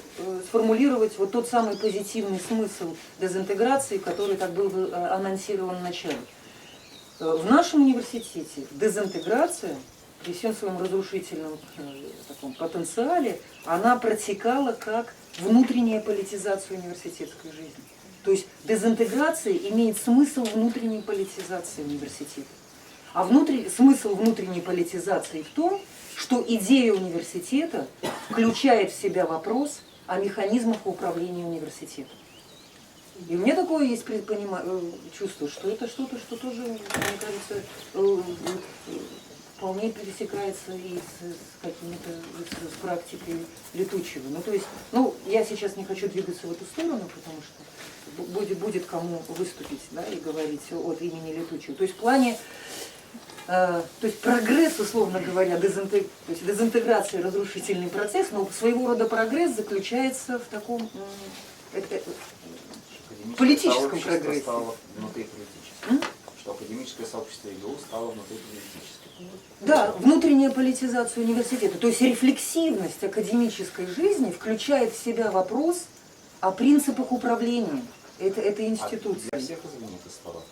сформулировать вот тот самый позитивный смысл дезинтеграции, который так был анонсирован в начале. В нашем университете дезинтеграция, при всем своем разрушительном таком потенциале, она протекала как внутренняя политизация университетской жизни. То есть дезинтеграция имеет смысл внутренней политизации университета. А смысл внутренней политизации в том, что идея университета включает в себя вопрос о механизмах управления университетом. И у меня такое есть чувство, что это что-то, что тоже, мне кажется, вполне пересекается и с какими-то с практикой Летучего. Ну, то есть, я сейчас не хочу двигаться в эту сторону, потому что будет кому выступить, да, и говорить от имени Летучего. То есть в плане, то есть прогресс, условно говоря, то есть дезинтеграция, разрушительный процесс, но своего рода прогресс заключается в таком политическом прогрессе. Стало внутриполитическим. Что академическое сообщество ЕГУ стало внутриполитическим. Да, внутренняя политизация университета, то есть рефлексивность академической жизни включает в себя вопрос о принципах управления этой институцией. Для всех, извини, это стало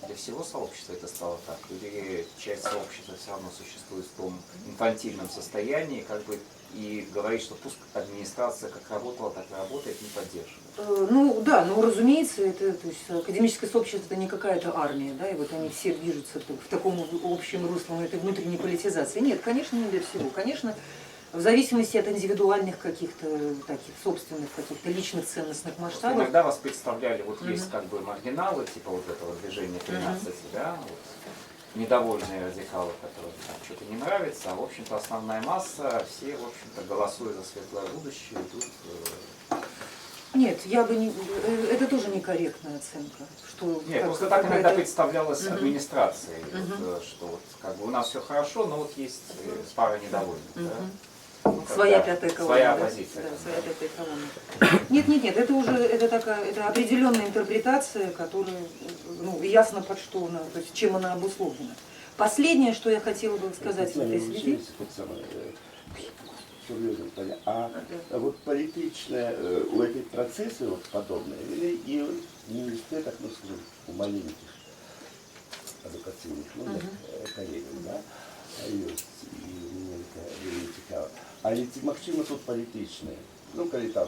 для всего сообщества это стало так? Или часть сообщества все равно существует в том инфантильном состоянии, как бы, и говорит, что пусть администрация как работала, так и работает, не поддерживает? Разумеется, то есть академическое сообщество это не какая-то армия, да, и вот они все движутся в таком общем русле этой внутренней политизации. Нет, конечно, не для всего. Конечно, в зависимости от индивидуальных каких-то таких собственных, каких-то личных ценностных масштабов. Иногда вас представляли, вот есть как бы маргиналы, типа вот этого движения 13, да, вот, недовольные радикалы, которым что-то не нравится, а в общем-то основная масса, все, в общем-то, голосуя за светлое будущее, идут. Нет, я бы не. Это тоже некорректная оценка. Что нет, просто так иногда представлялось администрацией, вот, что вот как бы у нас все хорошо, но вот есть пара недовольных. Да? Своя пятая колонна. Своя оппозиция. Да, своя пятая колонна. Нет, это уже это определенная интерпретация, которая ясно под что она, то есть чем она обусловлена. Последнее, что я хотела бы сказать в этой связи. серьезном плане. А вот политичные у этих процессов вот подобные, или и в университетах, ну, скажем, у маленьких адукаційних, ну, як колегів, да? І мені вельми цікаво. Але ці, можливо, тут політичні, ну, коли там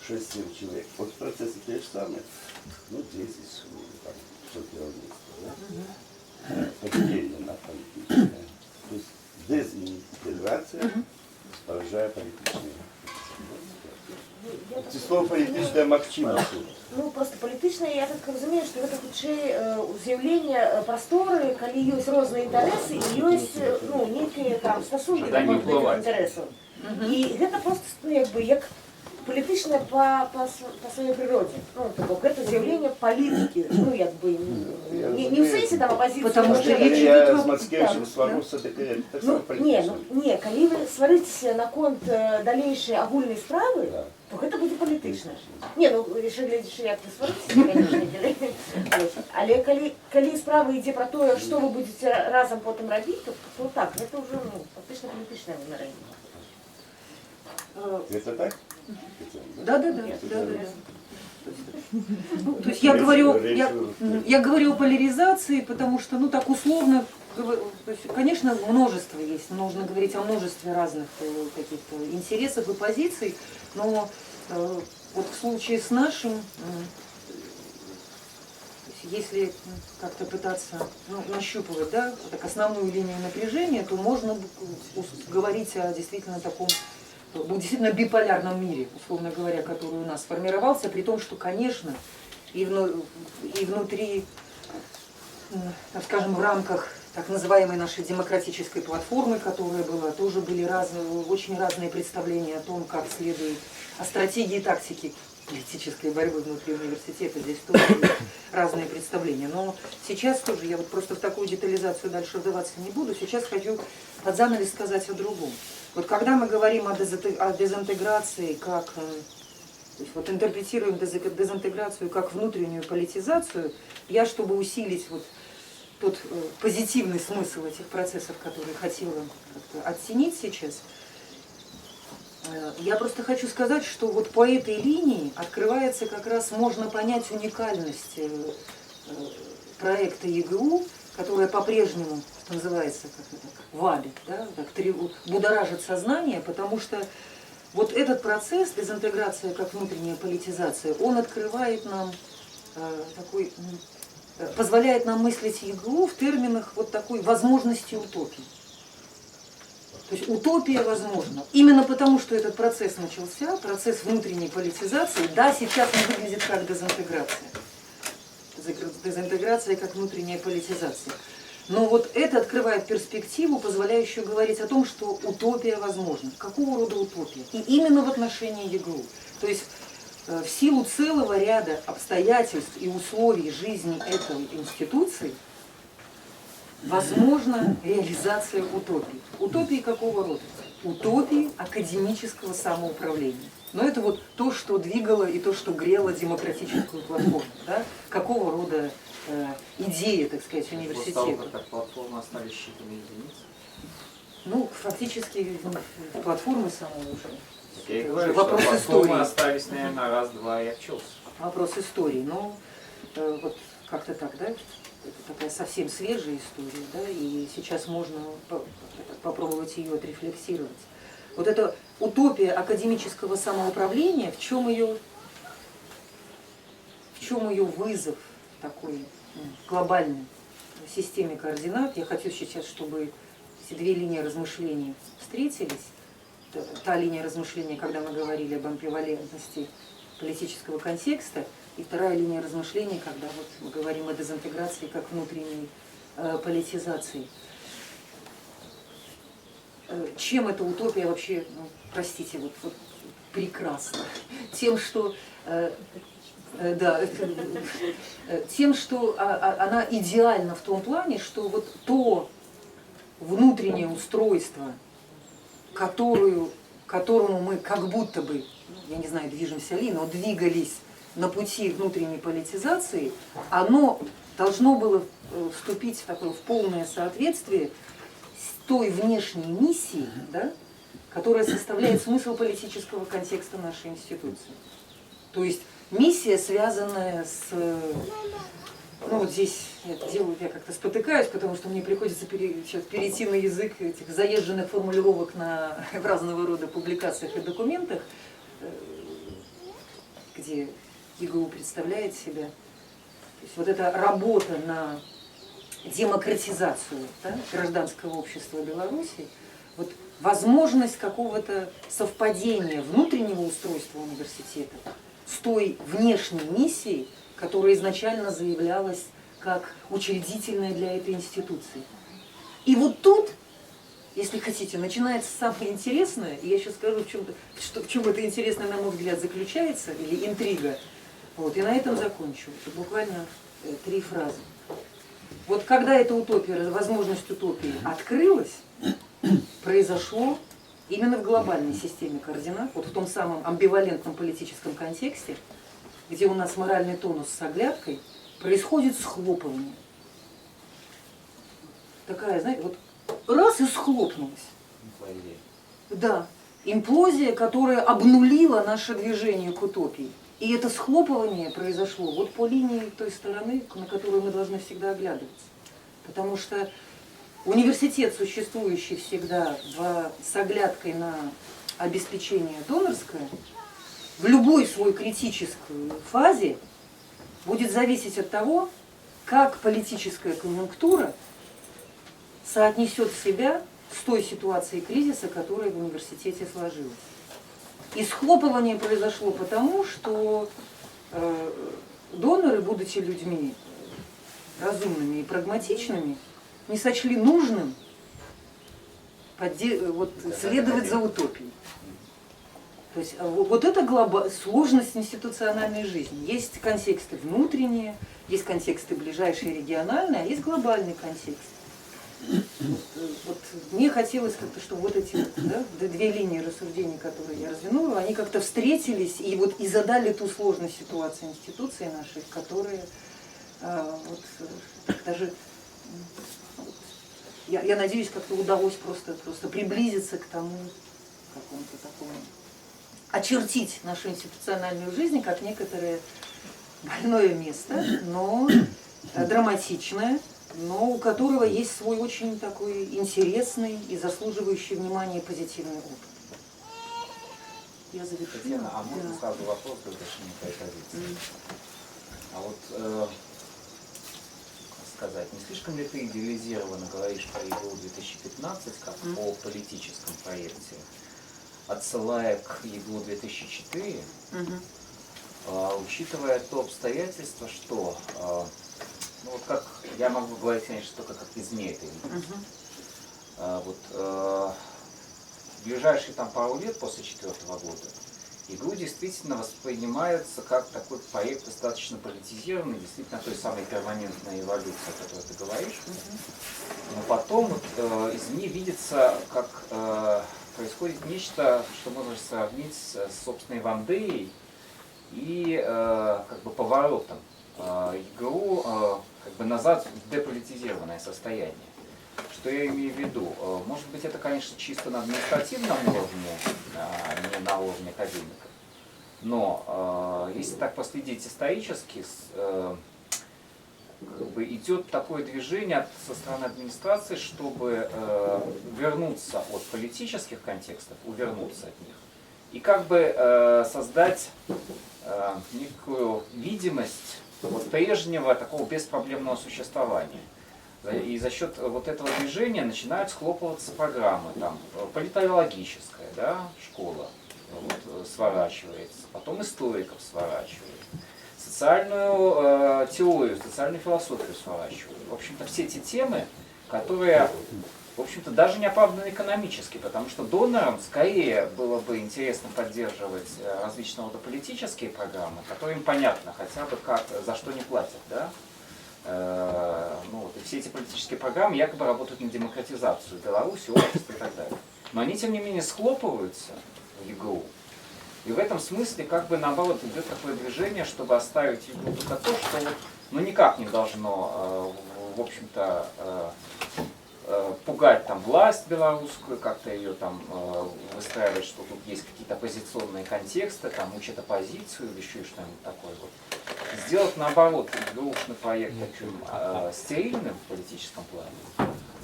6-7 чоловік. От процеси те ж саме, ну, 10, там, все керівництво, да? Поділення на політичне. Тобто дезінтеграція поражає політичні. Це слово політичне максимум тут. Ну, просто політичне, я так розумію, що це хутчэй з'явлення простори, коли є різні інтереси і є, ну, некие там стосунки до цих інтересів. І це просто, ну, якби, як політичне по своїй природі. Ну, тобто, це з'явлення політики, ну, якби, не в сенсі там опозиції. Потому що Коли річ я йде з Мацкевичем сварюся, так само політично. Ні, коли ви сваритеся на конт дальнейшей агульної справи, то це буде політично. Ні, ну, ще глядиш, як ви сваритеся, звісно, але коли справа йде про те, що ви будете разом потім робити, то так, це вже, ну, фактично політичне вимирання. Это так? Да. Ну, то есть я говорю о поляризации, потому что, ну, так условно, то есть, конечно, множество есть, нужно говорить о множестве разных каких-то интересов и позиций, но вот в случае с нашим, если как-то пытаться, ну, нащупывать, да, так, основную линию напряжения, то можно говорить о действительно таком, действительно биполярном мире, условно говоря, который у нас сформировался, при том, что, конечно, и внутри, так скажем, в рамках так называемой нашей демократической платформы, которая была, тоже были очень разные представления о том, как следует, о стратегии и тактике политической борьбы внутри университета. Здесь тоже были разные представления. Но сейчас тоже, я вот просто в такую детализацию дальше вдаваться не буду, сейчас хочу под занавес сказать о другом. Вот когда мы говорим о дезинтеграции, как, то есть вот интерпретируем дезинтеграцию как внутреннюю политизацию, я, чтобы усилить вот тот позитивный смысл этих процессов, который хотела оттенить сейчас, я просто хочу сказать, что вот по этой линии открывается как раз, можно понять уникальность проекта ЕГУ, которая по-прежнему, что называется, как это, вабит, да, так, будоражит сознание, потому что вот этот процесс, дезинтеграция как внутренняя политизация, он открывает нам такой, позволяет нам мыслить ЕГУ в терминах вот такой возможности утопии. То есть утопия возможна. Именно потому, что этот процесс начался, процесс внутренней политизации, да, сейчас он выглядит как дезинтеграция. Дезинтеграция как внутренняя политизация. Но вот это открывает перспективу, позволяющую говорить о том, что утопия возможна. Какого рода утопия? И именно в отношении ЕГУ. То есть в силу целого ряда обстоятельств и условий жизни этой институции возможна реализация утопии. Утопии какого рода? Утопии академического самоуправления. Но это вот то, что двигало и то, что грело демократическую платформу. Да? Какого рода идеи, так сказать, университета. Как платформа остались считанные единицы? Ну, фактически платформы самой уже. Я и говорю, Вопрос что платформы истории. остались, наверное, раз-два и обчелся. Вопрос истории. Но вот как-то так, да? Это такая совсем свежая история, да? И сейчас можно попробовать ее отрефлексировать. Вот эта утопия академического самоуправления, в чем ее вызов такой глобальной системе координат? Я хочу сейчас, чтобы эти две линии размышлений встретились. Та линия размышления, когда мы говорили об амбивалентности политического контекста, и вторая линия размышлений, когда вот мы говорим о дезинтеграции как внутренней политизации. Чем эта утопия вообще, ну, простите, вот прекрасна? Тем, что тем, что она идеальна в том плане, что вот то внутреннее устройство, которому мы как будто бы, я не знаю, движемся ли, но двигались на пути внутренней политизации, оно должно было вступить в полное соответствие с той внешней миссией, да, которая составляет смысл политического контекста нашей институции. То есть миссия, связанная с... Ну вот здесь я это делаю, я как-то спотыкаюсь, потому что мне приходится сейчас перейти на язык этих заезженных формулировок в разного рода публикациях и документах, где ЕГУ представляет себя. То есть вот эта работа на демократизацию, да, гражданского общества Беларуси, вот возможность какого-то совпадения внутреннего устройства университета с той внешней миссией, которая изначально заявлялась как учредительная для этой институции. И вот тут, если хотите, начинается самое интересное, и я сейчас скажу, в чем это интересное, на мой взгляд, заключается, или интрига. Вот, и на этом закончу. Это буквально 3 фразы. Вот когда эта утопия, возможность утопии открылась, произошло именно в глобальной системе координат, вот в том самом амбивалентном политическом контексте, где у нас моральный тонус с оглядкой, происходит схлопывание. Такая, знаете, вот раз и схлопнулась. Да, имплозия, которая обнулила наше движение к утопии. И это схлопывание произошло вот по линии той стороны, на которую мы должны всегда оглядываться. Потому что университет, существующий всегда с оглядкой на обеспечение донорское, в любой свой критической фазе будет зависеть от того, как политическая конъюнктура соотнесет себя с той ситуацией кризиса, которая в университете сложилась. И схлопывание произошло потому, что доноры, будучи людьми разумными и прагматичными, не сочли нужным следовать за утопией. То есть вот это сложность институциональной жизни. Есть контексты внутренние, есть контексты ближайшие региональные, а есть глобальный контекст. Вот мне хотелось как-то, чтобы вот эти две линии рассуждений, которые я развернула, они как-то встретились и задали ту сложность ситуации институции нашей, которые даже, я надеюсь, как-то удалось просто приблизиться к тому какому-то такому, очертить нашу институциональную жизнь как некоторое больное место, но драматичное, но у которого есть свой очень такой интересный и заслуживающий внимания позитивный опыт. Я завершила. Татьяна, а можно сразу вопрос к разрешению твоей позиции? А вот, сказать, не слишком ли ты идеализированно говоришь про ЕГУ 2015 как о политическом проекте, отсылая к ЕГУ 2004, учитывая то обстоятельство, что ну вот как я могу говорить, конечно, только как извне это видеть. В ближайшие пару лет после 4-го года ЕГУ действительно воспринимается как такой проект достаточно политизированный, действительно той самой перманентной эволюции, о которой ты говоришь. Но потом извне видится, как происходит нечто, что можно сравнить с собственной Вандеей и поворотом ЕГУ назад в деполитизированное состояние. Что я имею в виду? Может быть, это, конечно, чисто на административном уровне, а не на уровне академиков. Но если так последить исторически, идет такое движение со стороны администрации, чтобы вернуться от политических контекстов, увернуться от них, и создать некую видимость прежнего такого беспроблемного существования. И за счет вот этого движения начинают схлопываться программы, политологическая, школа сворачивается, потом историков сворачивает, социальную теорию, социальную философию сворачивают. В общем-то, все эти темы, которые, в общем-то, даже не оправданы экономически, потому что донорам скорее было бы интересно поддерживать различного рода политические программы, которые им понятно хотя бы за что не платят, и все эти политические программы якобы работают на демократизацию Беларуси, общества и так далее. Но они, тем не менее, схлопываются в ЕГУ. И в этом смысле, наоборот, идет такое движение, чтобы оставить ЕГУ только то, что никак не должно, в общем-то, пугать там власть белорусскую, как-то ее там выстраивать, что тут есть какие-то оппозиционные контексты, там учат оппозицию или еще что-нибудь такое. Вот. Сделать наоборот ГРУшный проект таким стерильным в политическом плане,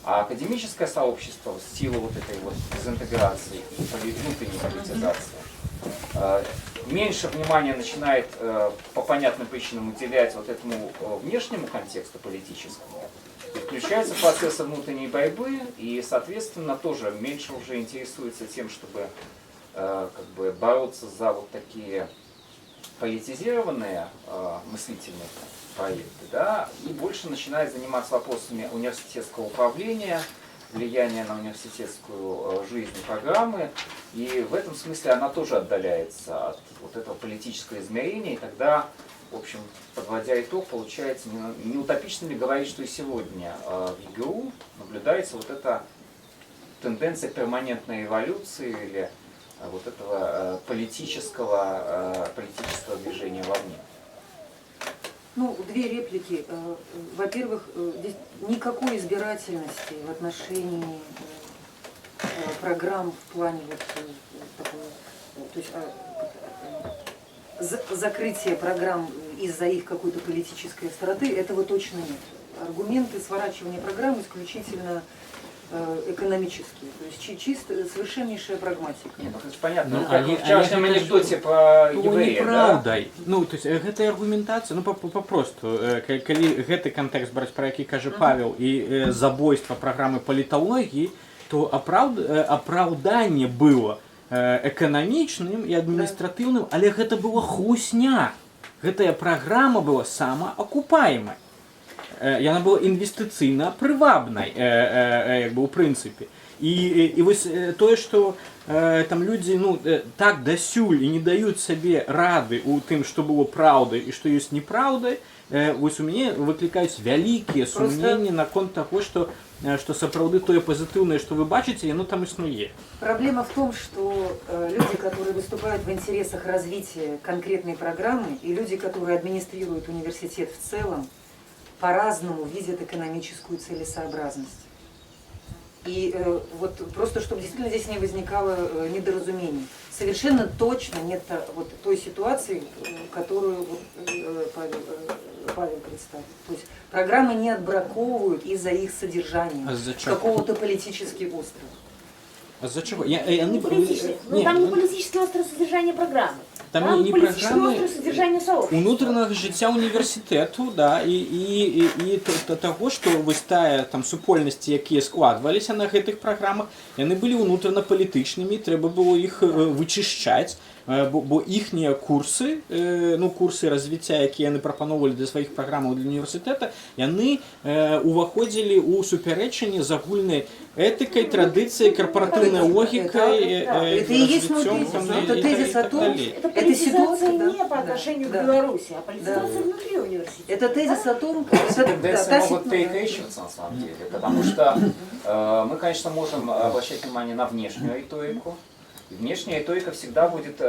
а академическое сообщество в силу вот этой вот дезинтеграции и внутренней политизации меньше внимания начинает по понятным причинам уделять вот этому внешнему контексту политическому, и включаются процессы внутренней борьбы, и, соответственно, тоже меньше уже интересуется тем, чтобы как бы бороться за вот такие политизированные мыслительные проекты, да, и больше начинает заниматься вопросами университетского управления, влияния на университетскую жизнь программы, и в этом смысле она тоже отдаляется от вот этого политического измерения, и тогда, в общем, подводя итог, получается, не утопично ли говорить, что и сегодня в ЕГУ наблюдается вот эта тенденция перманентной эволюции или вот этого политического движения вовне? Ну, две реплики. Во-первых, здесь никакой избирательности в отношении программ в плане вот такой, то есть закрытия программ из-за их какой-то политической остроты, этого точно нет. Аргументы сворачивания программ исключительно экономические, то есть чисто совершеннейшая прагматика. Нет, ну, это понятно. Ну, Как в вчерашнем анекдоте про еврея, неправда. Да? Ну, то есть гэтая аргументацыя, ну попросту, калі гэты кантэкст браць, пра які кажа Павел, і забойства праграмы паліталогіі, то апраўданне было эканамічным і адміністратыўным, але гэта была хлусня. Гэтая праграма была самаакупаемай. Яна была інвестыцыйна прывабнай, як бы, у прынцыпе. І вось тое, што там людзі, ну, так дасюль і не даюць сабе рады ў тым, што было праўдай і што ёсць неправдай, вось у мяне выклікаюць вялікія сумненні наконт таго, што сапраўды тое пазітыўнае, што вы бачыце, яно там існуе. Проблема в том, что люди, которые выступают в интересах развития конкретной программы, и люди, которые администрируют университет в целом, по-разному видят экономическую целесообразность. И вот просто, чтобы действительно здесь не возникало недоразумений. Совершенно точно нет вот той ситуации, которую Павел представил. То есть программы не отбраковывают из-за их содержания какого-то политически острова. А за чего? Ну, там не политическое острое содержание программы. Там не политическое программы, острое содержание сообщества. Унутранага жыцця універсітэту, да, і таго, што вось тая там супольнасці, якія складваліся на гэтых праграмах, яны былі ўнутрана палітычнымі, трэба было іх вычышчаць, бо іхнія курсы, ну, курсы развіцця, якія яны прапаноўвалі для сваіх праграмаў для універсітэта, яны уваходзілі ў супярэчанне з агульнай этыкай, традыцыяй, корпоративной логикой. Это и есть мой тезис. Это тезис о том, это политизация не по отношению к Беларуси, а политизация внутри университета. Это тезис о том, эти тенденции могут перекрещиваться на самом деле, потому что мы, конечно, можем обращать внимание на внешнюю риторику. И внешняя риторика всегда будет,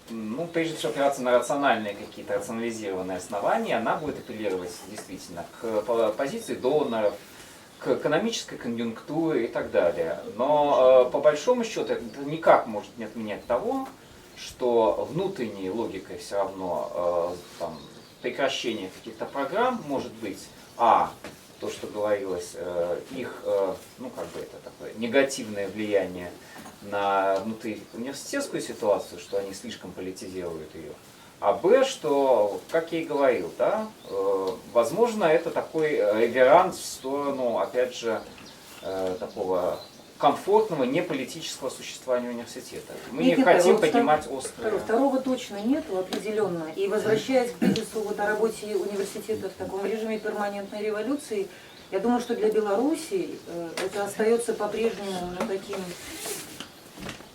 ну, прежде всего, опираться на рациональные какие-то, рационализированные основания. Она будет апеллировать действительно к позиции доноров, к экономической конъюнктуре и так далее. Но по большому счету это никак может не отменять того, что внутренней логикой все равно там, прекращение каких-то программ может быть то, что говорилось, их, ну, как бы это такое негативное влияние на внутриуниверситетскую ситуацию, что они слишком политизируют ее. А Б, что, как я и говорил, да, возможно, это такой реверанс в сторону, опять же, такого комфортного, неполитического существования университета. Мы не хотим поднимать острые. Второго точно нету, определенно. И возвращаясь к тезису вот о работе университета в таком режиме перманентной революции, я думаю, что для Беларуси это остается по-прежнему таким,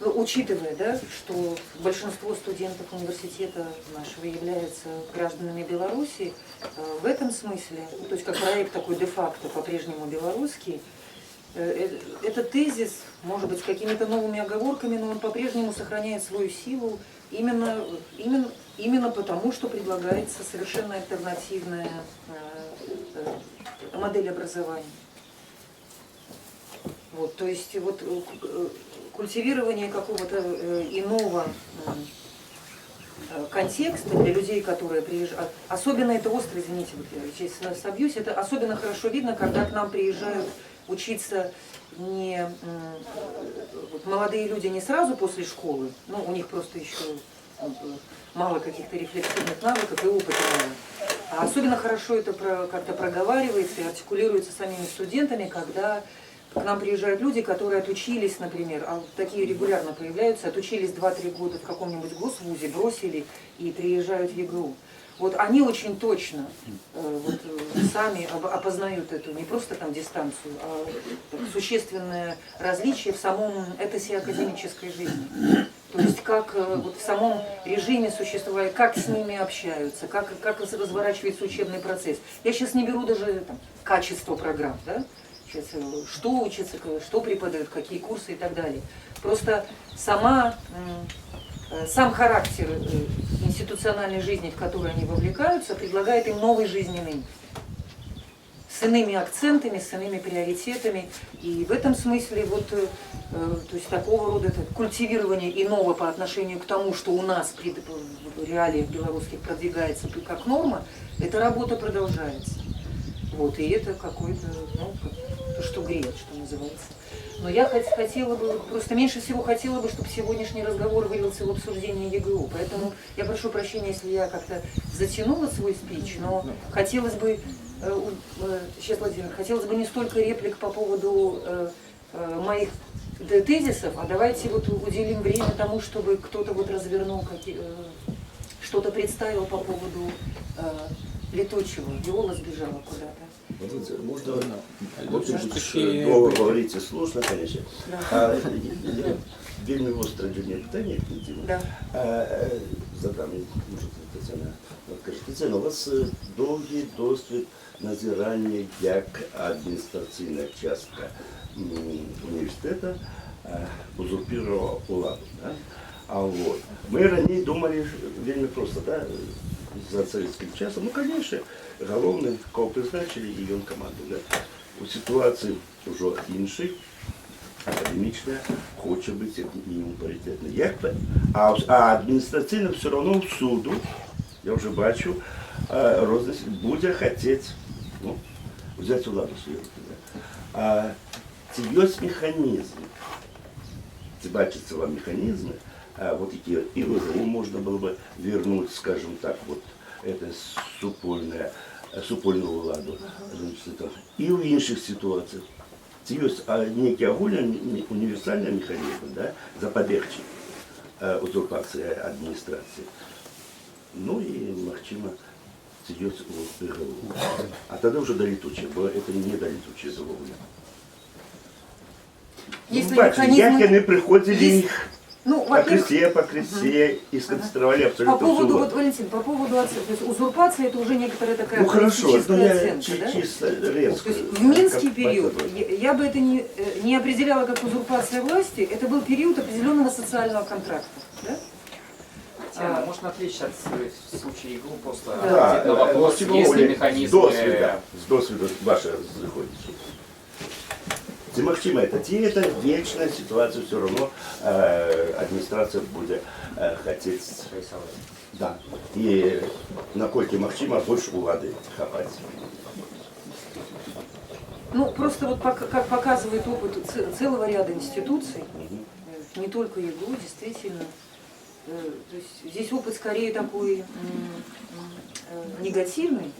учитывая, да, что большинство студентов университета нашего являются гражданами Беларуси, в этом смысле, то есть как проект такой де-факто по-прежнему белорусский, этот тезис, может быть, с какими-то новыми оговорками, но он по-прежнему сохраняет свою силу именно потому, что предлагается совершенно альтернативная модель образования. Вот, то есть вот культивирование какого-то иного контекста для людей, которые приезжают, особенно это остро, извините, вот я сейчас собьюсь, это особенно хорошо видно, когда к нам приезжают учиться не вот, молодые люди не сразу после школы, ну, у них просто еще мало каких-то рефлексивных навыков и опыта мало. А особенно хорошо это как-то проговаривается и артикулируется самими студентами, когда к нам приезжают люди, которые отучились, например, а такие регулярно появляются, отучились 2-3 года в каком-нибудь госвузе, бросили и приезжают в ЕГУ. Вот они очень точно сами опознают эту не просто там дистанцию, а существенное различие в самом этосе академической жизни. То есть как вот в самом режиме существования, как с ними общаются, как разворачивается учебный процесс. Я сейчас не беру даже там, качество программ, да? Сейчас, что учатся, что преподают, какие курсы и так далее. Просто сам характер институциональной жизни, в которой они вовлекаются, предлагает им новый жизненный мир. С иными акцентами, с иными приоритетами. И в этом смысле вот, то есть такого рода культивирование иного по отношению к тому, что у нас в реалиях белорусских продвигается как норма, эта работа продолжается. Вот, и это какой-то, ну, то, что греет, что называется. Но я хотела бы, просто меньше всего хотела бы, чтобы сегодняшний разговор вылился в обсуждение ЕГУ. Поэтому я прошу прощения, если я как-то затянула свой спич, но хотелось бы, сейчас, Владимир, хотелось бы не столько реплик по поводу моих тезисов, а давайте вот уделим время тому, чтобы кто-то вот развернул, что-то представил по поводу летучего. Виола сбежала куда-то. Можно, долго говорить сложно, конечно. Да. А я вельми остро для меня питання к Да. задам, може, Тетяна каже, Тетяна, у вас довгий досвід назирання як адміністраційна частка університету узурпировала владу. Да? А вот. Мы ранее думали вельми просто, да, за советским часом, ну, конечно, головне, кого призначили, і він команду. Да? У ситуації вже іншій, академічна, хоче бути як мінімум паритетна. Як то? А адміністраційно все одно всюду, я вже бачу, буде хотіти, ну, взяти владу свою. Да? Ці є механізми, ці бачаться вам механізми, вот эти и в ИГУ можно было бы вернуть, скажем так, вот это супольную владу. И в інших ситуациях. Це є некий огульний універсальний механізм, да, запобігчий узурпації адміністрації. Ну и, можливо, це є в ИГУ. А тогда уже до летучих, бо это не до летучих зловлення. Если Бачите, як вони приходили, ну, по кресе и сконцентровали абсолютно по поводу, всю вот, Валентин, по поводу то есть узурпация, это уже некоторая такая ну хорошо, но политическая я оценка, да? чисто резко. То есть в Минский период, я бы это не определяла как узурпация власти, это был период определенного социального контракта, да? Татьяна, можно отвлечься от случая ИГУ, просто Да. ответить на вопрос, есть ли механизмы... З досвіду ваше заходить. Це можливо, это вечная ситуация, все равно администрация будет хотеть, да, и накольки можливо больше улады хапать. Ну, просто вот как показывает опыт целого ряда институций, не только ЕГУ, действительно, то есть здесь опыт скорее такой негативный,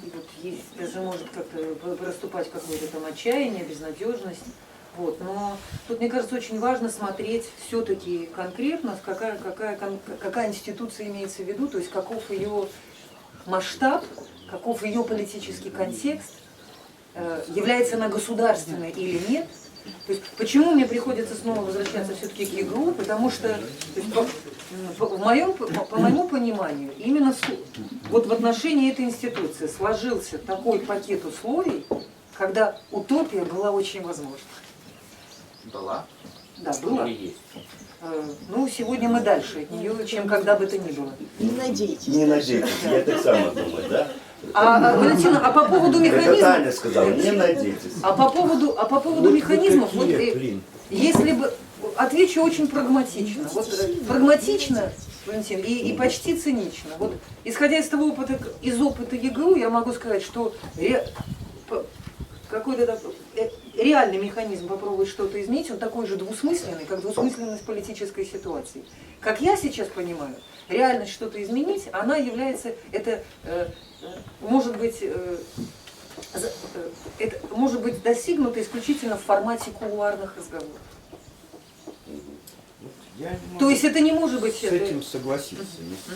и вот есть, даже может как-то проступать какое-то там отчаяние, безнадежность. Вот. Но тут, мне кажется, очень важно смотреть все-таки конкретно, какая институция имеется в виду, то есть каков ее масштаб, каков ее политический контекст, является она государственной или нет. То есть, почему мне приходится снова возвращаться все-таки к ЕГУ? Потому что, то есть, по моему пониманию, именно вот в отношении этой институции сложился такой пакет условий, когда утопия была очень возможна. Была? Да, была. Или есть? Ну, сегодня мы дальше от нее, чем когда бы то ни было. Не надейтесь. Не надейтесь, я так само думаю, да? Валентина, а по поводу Это механизма... Таня сказала, не надейтесь. А по поводу механизмов, вот, если бы... Отвечу очень прагматично. Вот, прагматично, Валентин, и почти цинично. Вот, исходя из того опыта, из опыта ЕГУ, я могу сказать, что какой-то реальный механизм попробовать что-то изменить, он такой же двусмысленный, как двусмысленность политической ситуации. Как я сейчас понимаю, реальность что-то изменить, она является, это может быть достигнуто исключительно в формате кулуарных разговоров. Я не могу То есть это не может быть... с этим согласиться.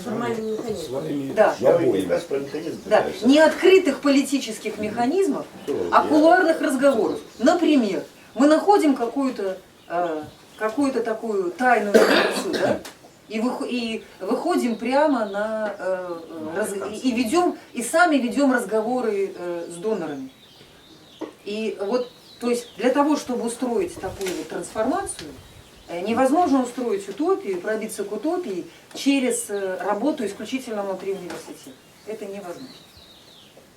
Нормальный механизм. С вами Да. Я обоими. как раз про механизм Да, пытаюсь. не открытых политических механизмов, а кулуарных разговоров. Например, мы находим какую-то такую тайную информацию, да, и выходим прямо на и сами ведем разговоры с донорами. И вот, то есть для того, чтобы устроить такую вот трансформацию, невозможно устроить утопию, пробиться к утопии через работу исключительно внутри университета. Это невозможно.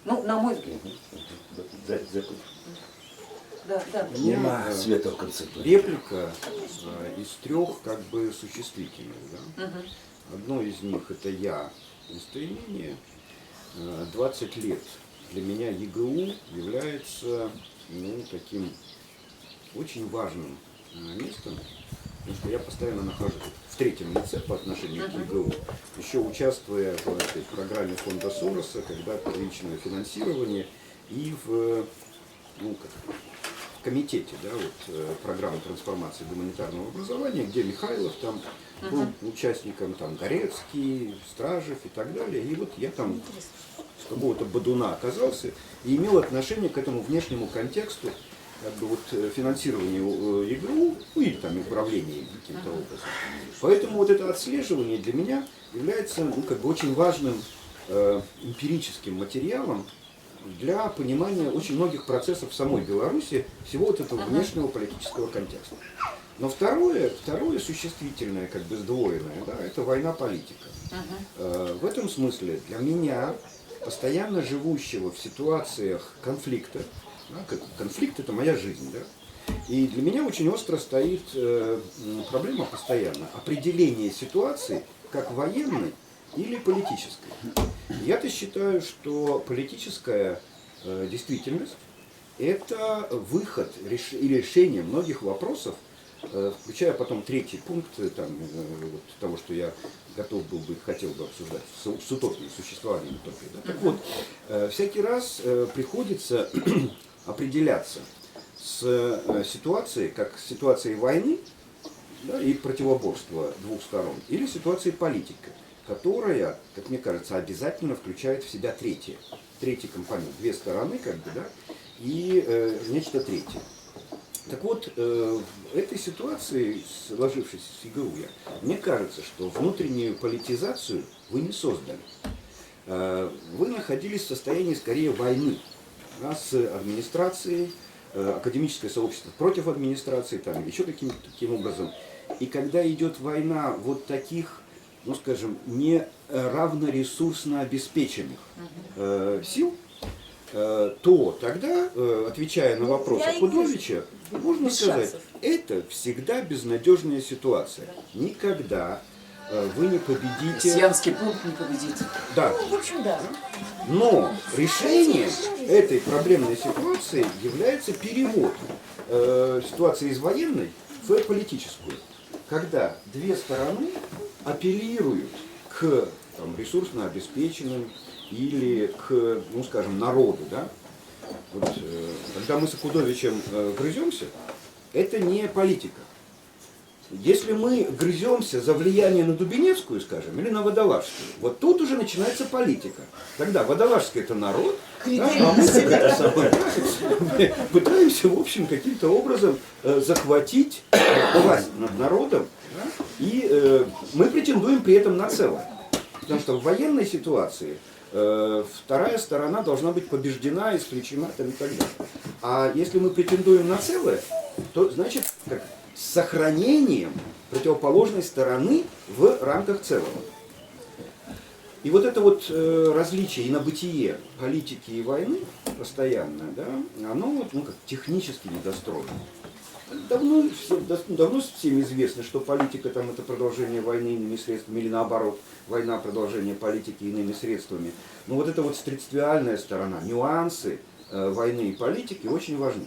Ну, на мой взгляд. Да. Нема света в конце. Реплика из трех как бы существительных. Да? Одно из них это я, местоимение. 20 лет для меня ЕГУ является таким очень важным местом, потому что я постоянно нахожусь в третьем лице по отношению к ЕГУ, еще участвуя в этой программе фонда Сороса, когда первичное финансирование, и в комитете, да, вот, программы трансформации гуманитарного образования, где Михайлов там был участником, там Горецкий, Стражев и так далее. И вот я там с какого-то бодуна оказался и имел отношение к этому внешнему контексту, как бы вот финансированию ЕГУ, или там управления каким-то образом. Поэтому вот это отслеживание для меня является как бы очень важным эмпирическим материалом для понимания очень многих процессов в самой Беларуси, всего вот этого внешнего политического контекста. Но второе существительное, как бы сдвоенное, да, это война-политика. В этом смысле для меня, постоянно живущего в ситуациях конфликта, да, конфликт это моя жизнь, да, и для меня очень остро стоит проблема постоянно определения ситуации как военной или политической. Я-то считаю, что политическая действительность – это выход и решение многих вопросов, включая потом третий пункт там, вот, того, что я готов был бы, хотел бы обсуждать с утопией, существованием утопии. Да? Так вот, всякий раз приходится определяться с ситуацией, как с ситуацией войны, да, и противоборства двух сторон, или ситуацией политики, которая, как мне кажется, обязательно включает в себя третий компонент. Две стороны, как бы, да, и нечто третье. Так вот, в этой ситуации, сложившейся с ЕГУ, мне кажется, что внутреннюю политизацию вы не создали. Вы находились в состоянии скорее войны, да, с администрацией, академическое сообщество против администрации, там, еще каким-то таким образом. И когда идет война вот таких, ну скажем, не равноресурсно обеспеченных сил, то тогда, отвечая на вопрос Худовича, можно сказать, это всегда безнадежная ситуация. Никогда вы не победите... Сианский пункт не победит. Да. Ну, в общем, да. Но решение этой проблемной ситуации является перевод ситуации из военной в политическую. Когда две стороны апеллируют к там, ресурсно обеспеченным или к, ну скажем, народу, да? Вот, когда мы с Акудовичем грыземся, это не политика. Если мы грыземся за влияние на Дубинецкую, скажем, или на Водолажскую, вот тут уже начинается политика. Тогда Водолажская это народ, да, а мы пытаемся, в общем, каким-то образом захватить власть над народом, да, и мы претендуем при этом на целое. Потому что в военной ситуации вторая сторона должна быть побеждена, исключена там, и так далее. А если мы претендуем на целое, то значит как, с сохранением противоположной стороны в рамках целого. И вот это вот различие и на бытие политики и войны постоянное, да, оно вот, ну, как технически недостроено. Давно всем известно, что политика там это продолжение войны иными средствами, или наоборот, война продолжение политики иными средствами. Но вот эта вот средствиальная сторона, нюансы войны и политики очень важны.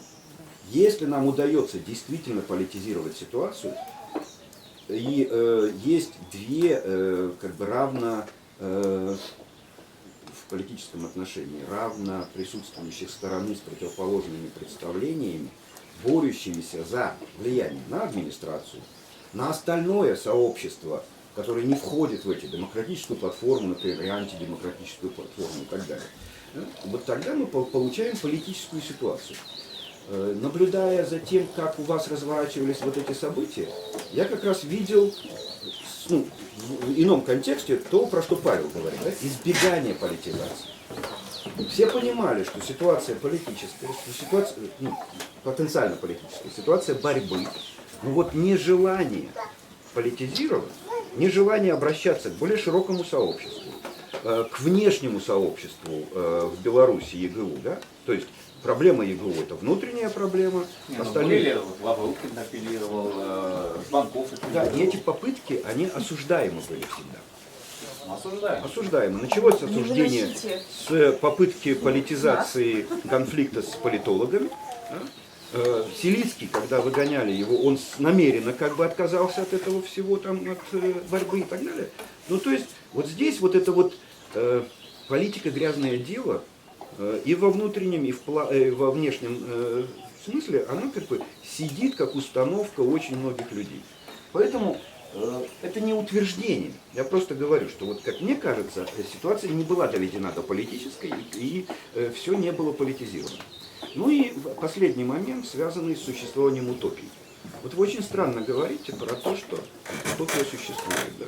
Если нам удается действительно политизировать ситуацию, и есть две как бы равно в политическом отношении равно присутствующих стороны с противоположными представлениями, борющимися за влияние на администрацию, на остальное сообщество, которое не входит в эти демократическую платформу, например, и антидемократическую платформу и так далее. Вот тогда мы получаем политическую ситуацию. Наблюдая за тем, как у вас разворачивались вот эти события, я как раз видел, ну, в ином контексте то, про что Павел говорит, да? Избегание политизации. Все понимали, что ситуация политическая, что ситуация, ну, потенциально политическая, ситуация борьбы, но вот нежелание политизировать, нежелание обращаться к более широкому сообществу, к внешнему сообществу в Беларуси ЕГУ, да, то есть проблема ЕГУ – это внутренняя проблема. Остальные... Вот Лаврухин апеллировал, Жбанков апеллировал. Да, и эти попытки, они осуждаемы были всегда. Осуждаем. Началось осуждение с попытки политизации конфликта с политологами. Да? Силицкий, когда выгоняли его, он намеренно как бы отказался от этого всего, там, от борьбы и так далее. Ну, то есть, вот здесь вот это вот политика грязное дело, и во внутреннем, и во внешнем смысле, она как бы сидит как установка очень многих людей. Поэтому это не утверждение. Я просто говорю, что вот как мне кажется, ситуация не была доведена до политической, и все не было политизировано. Ну и последний момент, связанный с существованием утопии. Вот вы очень странно говорите про то, что утопия существует. Да?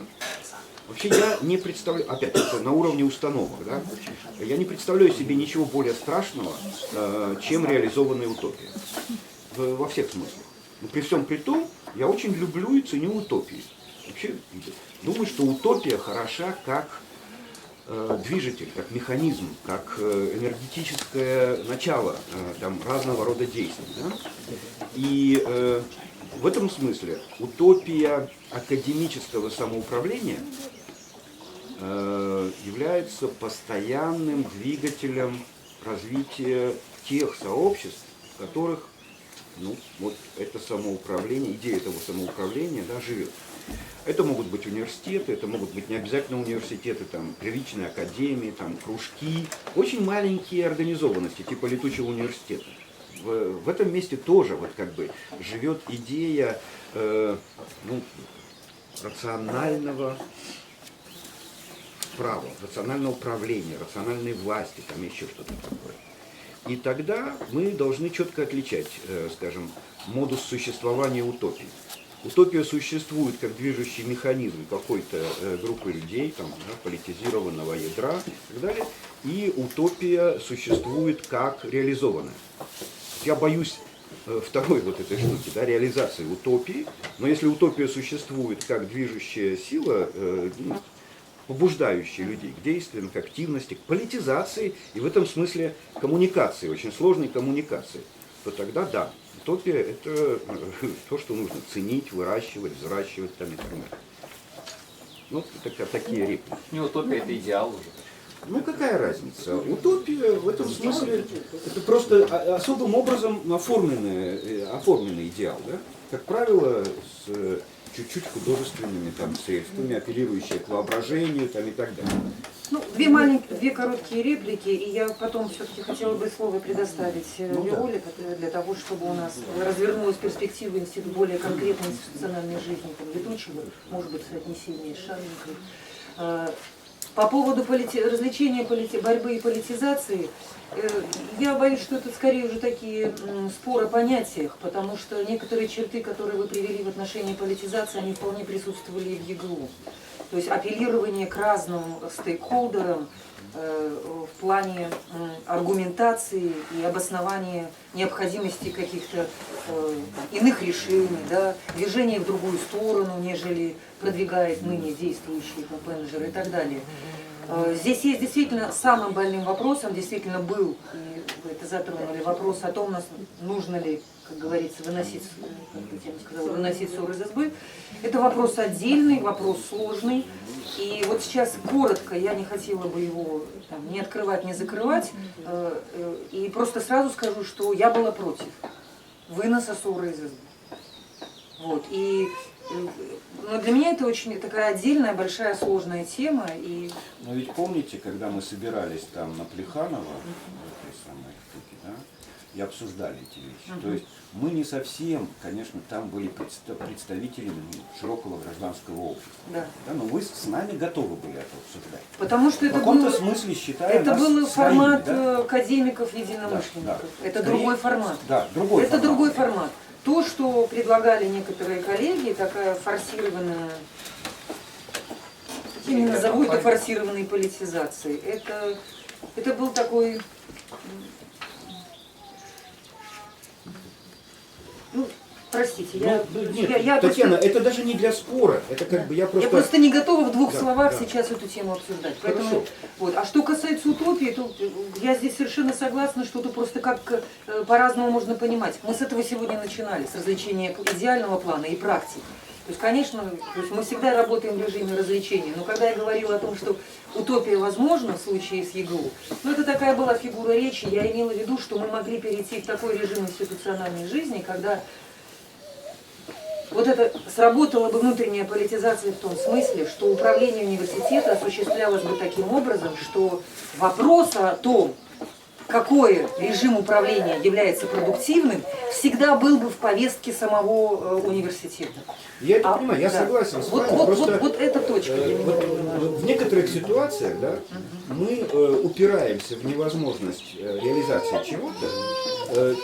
Вообще я не представляю, опять это на уровне установок, да? Я не представляю себе ничего более страшного, чем реализованная утопия. Во всех смыслах. Но при всем при том, я очень люблю и ценю утопии. Вообще думаю, что утопия хороша как движитель, как механизм, как энергетическое начало там, разного рода действий. Да? И в этом смысле утопия академического самоуправления является постоянным двигателем развития тех сообществ, в которых ну, вот это самоуправление, идея этого самоуправления да, живет. Это могут быть университеты, это могут быть не обязательно университеты, там, первичные академии, там, кружки, очень маленькие организованности, типа летучего университета. В этом месте тоже вот, как бы, живет идея ну, рационального права, рационального управления, рациональной власти, там еще что-то такое. И тогда мы должны четко отличать, скажем, модус существования утопии. Утопия существует как движущий механизм какой-то группы людей, там, да, политизированного ядра и так далее, и утопия существует как реализованная. Я боюсь второй вот этой штуки, да, реализации утопии, но если утопия существует как движущая сила, побуждающая людей к действиям, к активности, к политизации и в этом смысле коммуникации, очень сложной коммуникации, то тогда да, утопия – это то, что нужно ценить, выращивать, взращивать там и так далее. Ну, такие реплики. Не утопия, это идеал уже. Ну, какая разница? Утопия в этом смысле это просто особым образом оформленный идеал, да? Как правило, с чуть-чуть художественными там, средствами, апеллирующие к воображению там, и так далее. Ну, две короткие реплики, и я потом все-таки хотела бы слово предоставить Виоле, для того, чтобы у нас развернулась перспектива института более конкретной институциональной жизни, там, летучего, может быть, соотнесения с Шаленкой. По поводу развлечения борьбы и политизации, я боюсь, что это скорее уже такие споры о понятиях, потому что некоторые черты, которые вы привели в отношении политизации, они вполне присутствовали и в ЕГУ. То есть апеллирование к разным стейкхолдерам в плане аргументации и обоснования необходимости каких-то иных решений, да, движения в другую сторону, нежели продвигает ныне действующие менеджеры и так далее. Здесь есть действительно самым больным вопросом, действительно был, и вы это затронули, вопрос о том, нужно ли, как говорится, выносить, как Татьяна сказала, выносить ссор из избы. Это вопрос отдельный, вопрос сложный. И вот сейчас коротко, я не хотела бы его там, не открывать, не закрывать, и просто сразу скажу, что я была против выноса ссора из избы. Вот. Но для меня это очень такая отдельная, большая, сложная тема. И... Но ведь помните, когда мы собирались там на Плеханово, в этой самой штуке, да, и обсуждали эти вещи. То есть мы не совсем, конечно, там были представителями широкого гражданского общества. Да. Да, но вы с нами готовы были это обсуждать. Потому что в это каком-то было, смысле считаю это нас был своими, формат да? академиков, единомышленников. Да, да. Это Скорее, другой формат. Да, другой Это формат. другой формат. То, что предлагали некоторые коллеги, такая форсированная, я не назову это форсированной политизацией. Это был такой, ну, простите, я Татьяна, просто, это даже не для спора. Это как бы я просто... не готова в двух Да, словах да. сейчас эту тему обсуждать. Хорошо. Поэтому, вот. А что касается утопии, то я здесь совершенно согласна, что это просто как по-разному можно понимать. Мы с этого сегодня начинали, с развлечения идеального плана и практики. То есть, конечно, мы всегда работаем в режиме развлечения, но когда я говорила о том, что утопия возможна в случае с ЕГУ, ну это такая была фигура речи, я имела в виду, что мы могли перейти в такой режим институциональной жизни, когда вот это сработала бы внутренняя политизация в том смысле, что управление университета осуществлялось бы таким образом, что вопрос о том, какой режим управления является продуктивным, всегда был бы в повестке самого университета. Я это понимаю, я да. согласен с Вот, вами. вот, Просто вот эта точка для меня вот, была важна. в некоторых ситуациях, да, мы упираемся в невозможность реализации чего-то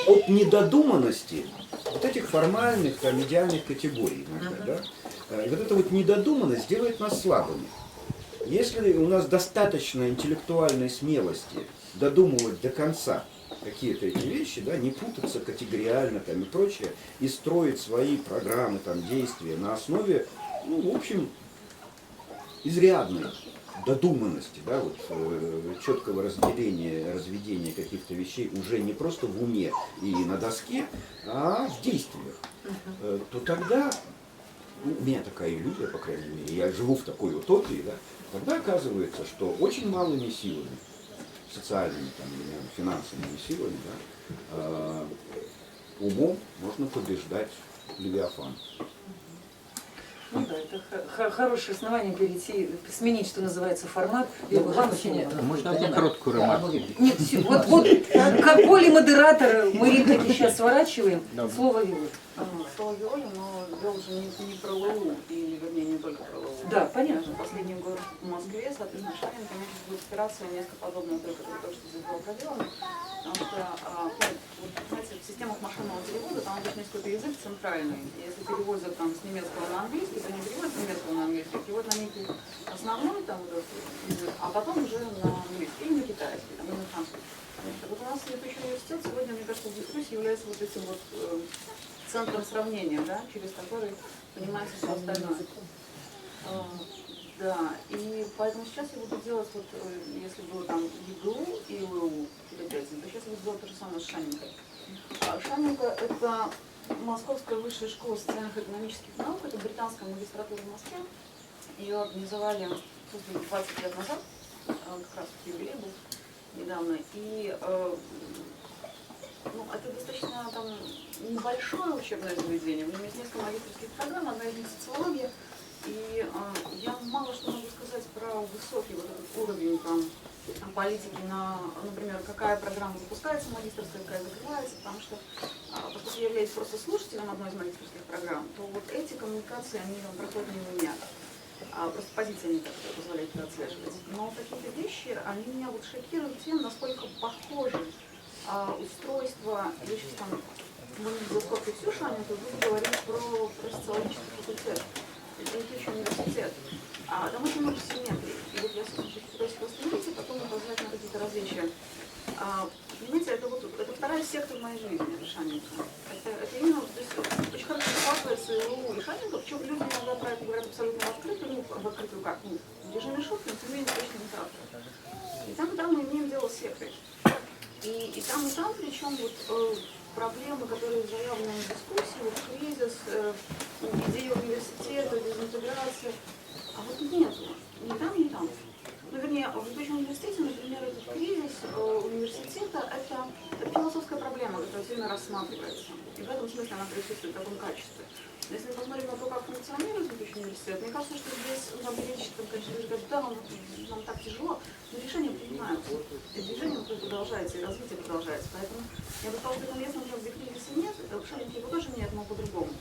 от недодуманности вот этих формальных, там, идеальных категорий. Иногда, да? И вот эта вот недодуманность делает нас слабыми. Если у нас достаточно интеллектуальной смелости додумывать до конца какие-то эти вещи, да, не путаться категориально там, и прочее, и строить свои программы, там, действия на основе, ну, в общем, изрядной додуманности, да, вот, четкого разведения каких-то вещей уже не просто в уме и на доске, а в действиях, то тогда, ну, у меня такая иллюзия, по крайней мере, я живу в такой утопии, да, тогда оказывается, что очень малыми силами, социальными там, или финансовыми силами, да, умом можно побеждать Левиафан. Ну да, это хорошее основание перейти, сменить, что называется, формат. Вам слово. Можно одну короткую ремарку? Нет, вот как полимодератор мы реплики сейчас сворачиваем. Слово Вилы. Слово Виоли, но дело же не про ЛУ, и вернее не только про ЛУ. Да, понятно. Последний год в Москве, соответственно, Шанин, конечно, будет опираться несколько подобно только то, что здесь было проделано. Потому что, вот, знаете, в системах машинного перевода там обычно есть какой-то язык центральный. Если переводят там с немецкого на английский, то не переводят с немецкого на английский, переводят на некий основной там, вот, язык, а потом уже на английский или на китайский, там, или на французский. Вот у нас летучий университет сегодня, мне кажется, в дискуссии является вот этим вот центром сравнения, да, через который понимается все остальное. Да, и поэтому сейчас я буду делать, вот, если было там ЕГУ и ЛУ, то сейчас я буду делать то же самое с Шаненко. Шаненко – это Московская высшая школа социальных и экономических наук, это британская магистратура в Москве. Ее организовали 20 лет назад, как раз в юбилей был недавно. И ну, это достаточно там небольшое учебное заведение, в нем есть несколько магистерских программ, одна из них социология. И я мало что могу сказать про высокий вот этот уровень там, политики на, например, какая программа запускается магистерская, какая закрывается, потому что, поскольку я являюсь просто слушателем одной из магистерских программ, то вот эти коммуникации, они проходят мимо меня. Просто позиция не так позволяет это отслеживать. Но какие-то вещи, они меня вот шокируют тем, насколько похожи устройство, я сейчас там, мы не засколько всю Шаню, то буду говорить про социологический факультет. Это летучий университет. Там очень много симметрий. И вот я пытаюсь их восстановить, и потом указать на какие-то различия. Понимаете, это вторая вторая секта в моей жизни, это Шаненко. Это именно, то есть, очень хорошо складывается и Лулу, и Шаненко, причем люди иногда про это говорят абсолютно в открытую, ну, в открытую как, ну, в режиме шутки, но тем не менее точно не так. И там мы имеем дело с сектой. И там, причем вот проблемы, которые заявлены в дискуссии, вот кризис, идея университета, дезинтеграция, а вот нету, ни там, ни там. Ну, вернее, в Летучем университете, например, этот кризис университета – это философская проблема, которая сильно рассматривается. И в этом смысле она присутствует в таком качестве. Но если мы посмотрим на то, как функционирует Летучий университет, мне кажется, что здесь надо речь, конечно, люди говорят, да, нам так тяжело, но решения принимаются. И движение продолжается, и развитие продолжается. Поэтому я бы сказала, что это место, где кризиса нет, Шаненко его тоже нет, но по-другому.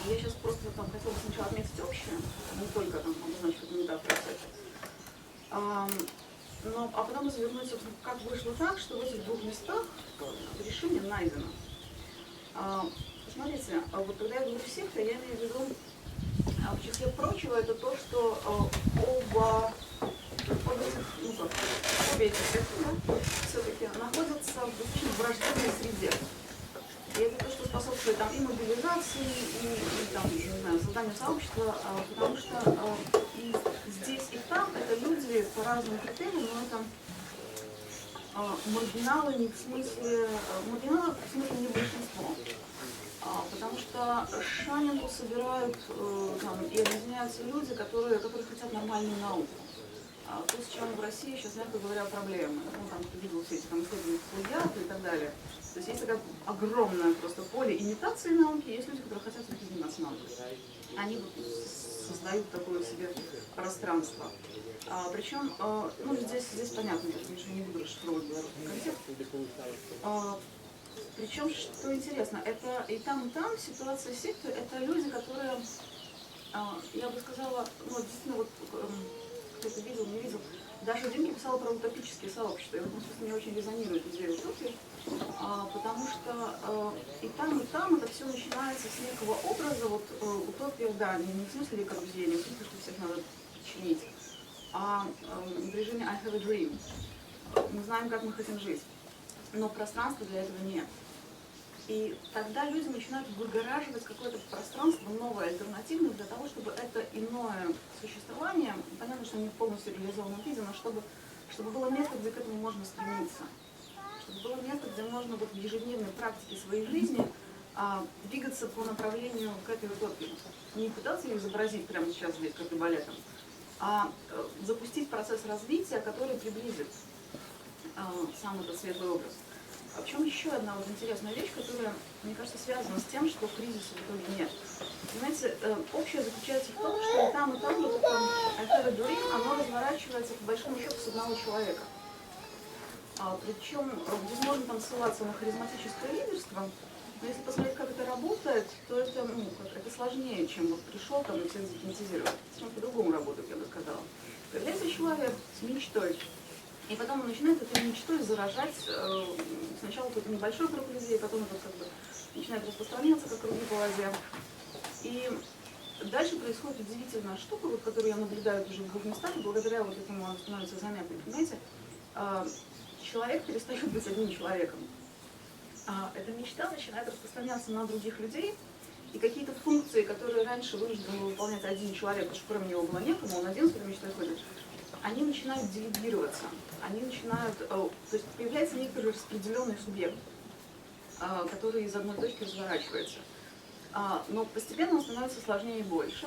И я сейчас просто там хотела бы сначала отметить общее, не только там обозначить какую-то метафору. А потом развернуть, собственно, как вышло так, что в этих двух местах решение найдено. Смотрите, вот когда я говорю секта, я имею в виду, в числе прочего, это то, что обе эти секты все-таки находятся в достаточно враждебной среде. И это то, что способствует там и мобилизации, и там, не знаю, созданию сообщества, потому что и здесь, и там это люди по разным критериям, но это маргиналы не в смысле, маргиналы в смысле не большинство. Потому что Шаненко собирают там, и объединяются люди, которые хотят нормальную науку. То, с чем в России сейчас, мягко говоря, проблемы. Ну, там, кто видел все эти там, исследования плагиата и так далее. То есть есть такое огромное просто поле имитации науки, есть люди, которые хотят заниматься наукой. Они вот создают такое себе пространство. Причем, ну, здесь понятно, я, конечно, не буду расшифровывать белорусский контекст. Причем, что интересно, это и там ситуация секты, это люди, которые, я бы сказала, ну, действительно, вот кто-то видел, не видел, даже Дюмин писал про утопические сообщества, и в этом смысле мне очень резонирует идея утопии, потому что и там это все начинается с некого образа, вот утопия, да, не в смысле коррузии, не в смысле, что всех надо чинить, а в режиме I have a dream. Мы знаем, как мы хотим жить, но пространства для этого нет. И тогда люди начинают выгораживать какое-то пространство новое, альтернативное, для того, чтобы это иное существование, понятно, что не в полностью реализованном виде, но чтобы было место, где к этому можно стремиться. Чтобы было место, где можно вот в ежедневной практике своей жизни двигаться по направлению к этой утопии. Не пытаться ее изобразить прямо сейчас здесь, как и балетом, а запустить процесс развития, который приблизит сам этот светлый образ. А в чем еще одна вот интересная вещь, которая, мне кажется, связана с тем, что кризиса в итоге нет. Понимаете, общее заключается в том, что и там, вот это I have a dream, оно разворачивается по большому счету с одного человека. Причем здесь можно там ссылаться на харизматическое лидерство, но если посмотреть, как это работает, то это, это сложнее, чем вот пришел там и всех загипнотизировал. Совсем по-другому работает, я бы сказала. Появляется человек с мечтой, и потом он начинает этой мечтой заражать сначала какой-то небольшой круг людей, потом это как бы начинает распространяться, как круги по воде. И дальше происходит удивительная штука, вот, которую я наблюдаю уже в двух местах, и благодаря вот этому она становится заметной. Понимаете, человек перестает быть одним человеком. Эта мечта начинает распространяться на других людей, и какие-то функции, которые раньше вынужден был выполнять один человек, потому что кроме него было некому, он один с этой мечтой ходит, они начинают делегироваться, они начинают, то есть появляется некоторый распределенный субъект, который из одной точки разворачивается. Но постепенно он становится сложнее и больше,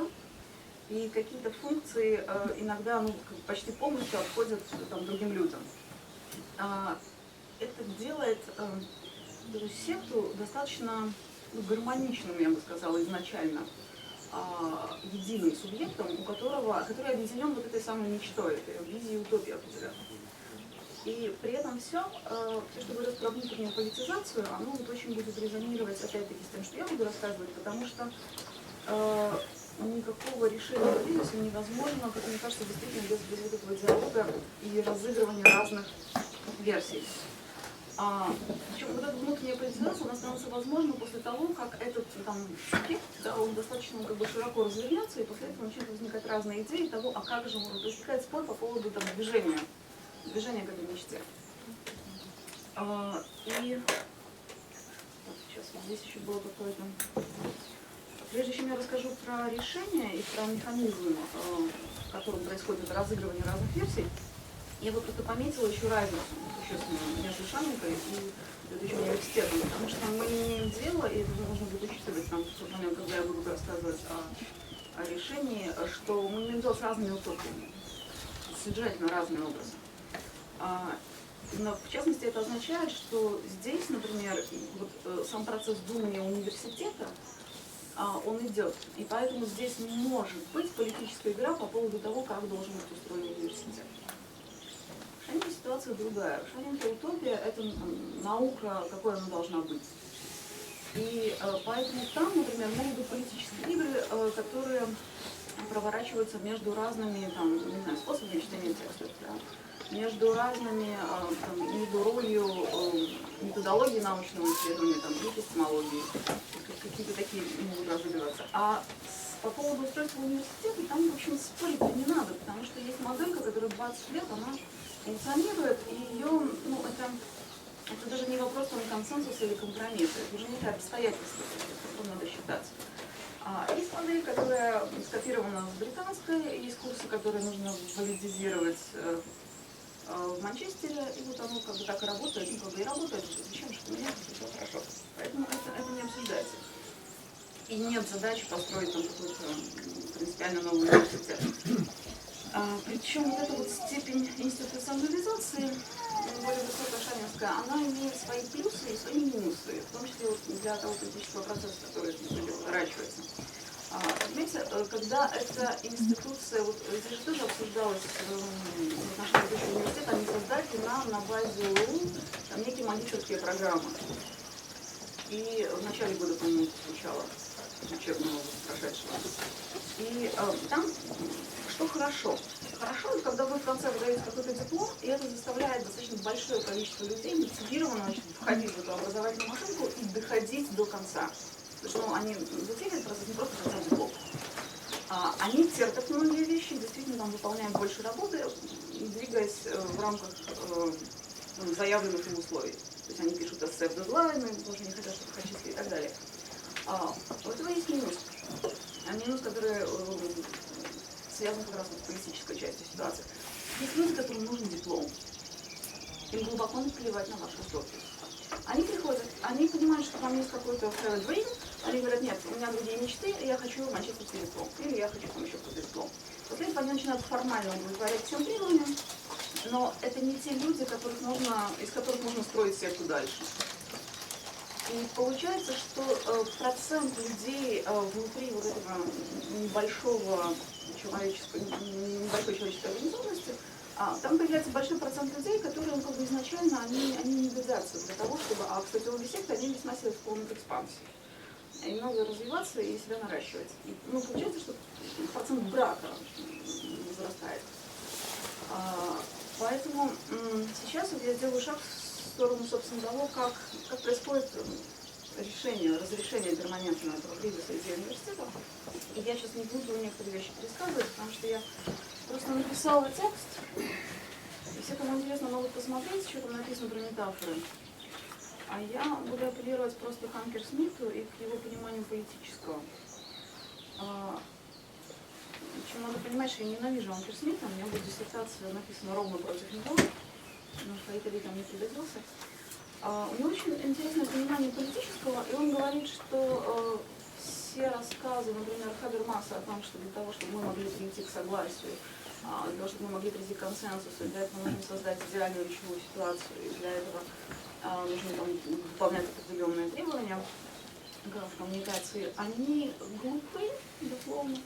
и какие-то функции иногда почти полностью отходят там, другим людям. Это делает эту секту достаточно гармоничным, я бы сказала, изначально. Единым субъектом, который объединен вот этой самой мечтой, этой визией утопии определенной. И при этом все, что говорят про внутреннюю политизацию, оно вот очень будет резонировать опять-таки с тем, что я буду рассказывать, потому что никакого решения кризиса невозможно, как мне кажется, действительно без вот этого диалога и разыгрывания разных версий. Причем вот эта внутренняя политизация, она становится возможна после того, как этот там субъект, да, он достаточно как бы широко развернется, и после этого начинают возникать разные идеи того, а как же может возникать спор по поводу там, движения к этой мечте. И Так, сейчас вот здесь еще было какое-то... Прежде чем я расскажу про решение и про механизм, в котором происходит это разыгрывание разных версий, я бы просто пометила еще разницу существенную между Шаменкой и ведущим университетом, потому что мы не имеем дела, и это нужно будет учитывать там, в тот момент, когда я буду рассказывать о решении, что мы имеем дело с разными утопиями, содержательно разные образы. Но в частности это означает, что здесь, например, вот, сам процесс думания университета, он идет. И поэтому здесь не может быть политическая игра по поводу того, как должен быть устроен университет. В Шаменке ситуация другая. В Шаменке утопия – это наука, какой она должна быть. И поэтому там, например, могут быть политические игры, которые проворачиваются между разными там, не знаю, способами чтения текстов, да, между разными, там, между ролью методологии научного исследования, там, эпистемологии, какие-то такие могут разыгрываться. А по поводу устройства университета там, в общем, спорить не надо, потому что есть моделька, которая 20 лет, она функционирует, и ее, ну, это даже не вопрос там, консенсуса или компромисса, это уже некое обстоятельство, которое надо считаться. Есть модель, которая скопирована с британской, есть курсы, которые нужно валидизировать в Манчестере, и вот оно как бы так и работает, ну как бы и работает, зачем что меняется, все хорошо. Поэтому это не обсуждается. И нет задачи построить там какой-то принципиально новый университет. Причем вот эта вот степень институционализации, более высокая шаменская, она имеет свои плюсы и свои минусы, в том числе вот для того политического процесса, который разворачивается. Понимаете, когда эта институция, вот здесь же тоже обсуждалось в отношении высшего университета, они создали нам на базе ЛУ там некие магистерские программы. И в начале года, по-моему, звучало учебного прошедшего. И там что хорошо? Хорошо, когда вы в конце выдаете какой-то диплом, и это заставляет достаточно большое количество людей мотивированно входить в эту образовательную машинку и доходить до конца. Потому что они затеяли этот процесс не просто взять диплом. Они терпят многие вещи, действительно там выполняют больше работы, двигаясь в рамках заявленных им условий. То есть они пишут эссе в дедлайны, тоже не хотят, чтобы их отчислили и так далее. У этого есть минус. Минус, который связан как раз с политической частью ситуации. Есть люди, которым нужен диплом. Им глубоко наплевать на вашу утопию. Они приходят, они понимают, что там есть какой-то private dream, они говорят, нет, у меня другие мечты, я хочу манчестерский диплом, или я хочу там еще какой-то диплом. После этого они начинают формально удовлетворять всем требованиям, но это не те люди, из которых можно строить секту дальше. И получается, что процент людей внутри вот этого небольшой человеческой организованности, там появляется большой процент людей, которые как бы изначально они не годятся для того, чтобы... кстати, обе секты, они весьма сильно склонны к экспансии. Им надо развиваться и себя наращивать. И, получается, что процент брака возрастает. Поэтому сейчас вот я делаю шаг в сторону, собственно, того, как происходит разрешение перманентного этого кризиса идеи университета. И я сейчас не буду некоторые вещи пересказывать, потому что я просто написала текст, и все, кому интересно, могут посмотреть, что там написано про метафоры. А я буду апеллировать просто к Анкерсмиту и к его пониманию политического. Причем надо понимать, что я ненавижу Анкерсмита, у меня будет диссертация написана ровно против него, но Фаид там не пригодился. У него очень интересное понимание политического, и он говорит, что все рассказы, например, Хабермаса о том, что для того, чтобы мы могли прийти к согласию, для того, чтобы мы могли прийти к консенсусу, для этого нужно создать идеальную речевую ситуацию, и для этого нужно выполнять определенные требования в коммуникации, они глупы, безусловно,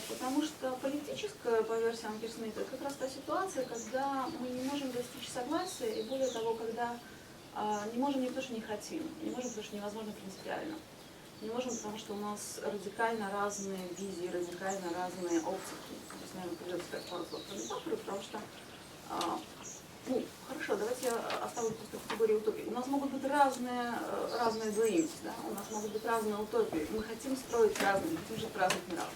потому что политическая, по версии Анкерсмита, это как раз та ситуация, когда мы не можем достичь согласия, и более того, когда не можем не потому, что не хотим, не можем, потому что невозможно принципиально. Не можем, потому что у нас радикально разные визии, радикально разные оптики. То есть, наверное, придется сказать пару слов про метафоры, потому что, хорошо, давайте я оставлю просто категорию утопии. У нас могут быть разные dreams, да? У нас могут быть разные утопии. Мы хотим строить разные, хотим жить в разных мирах.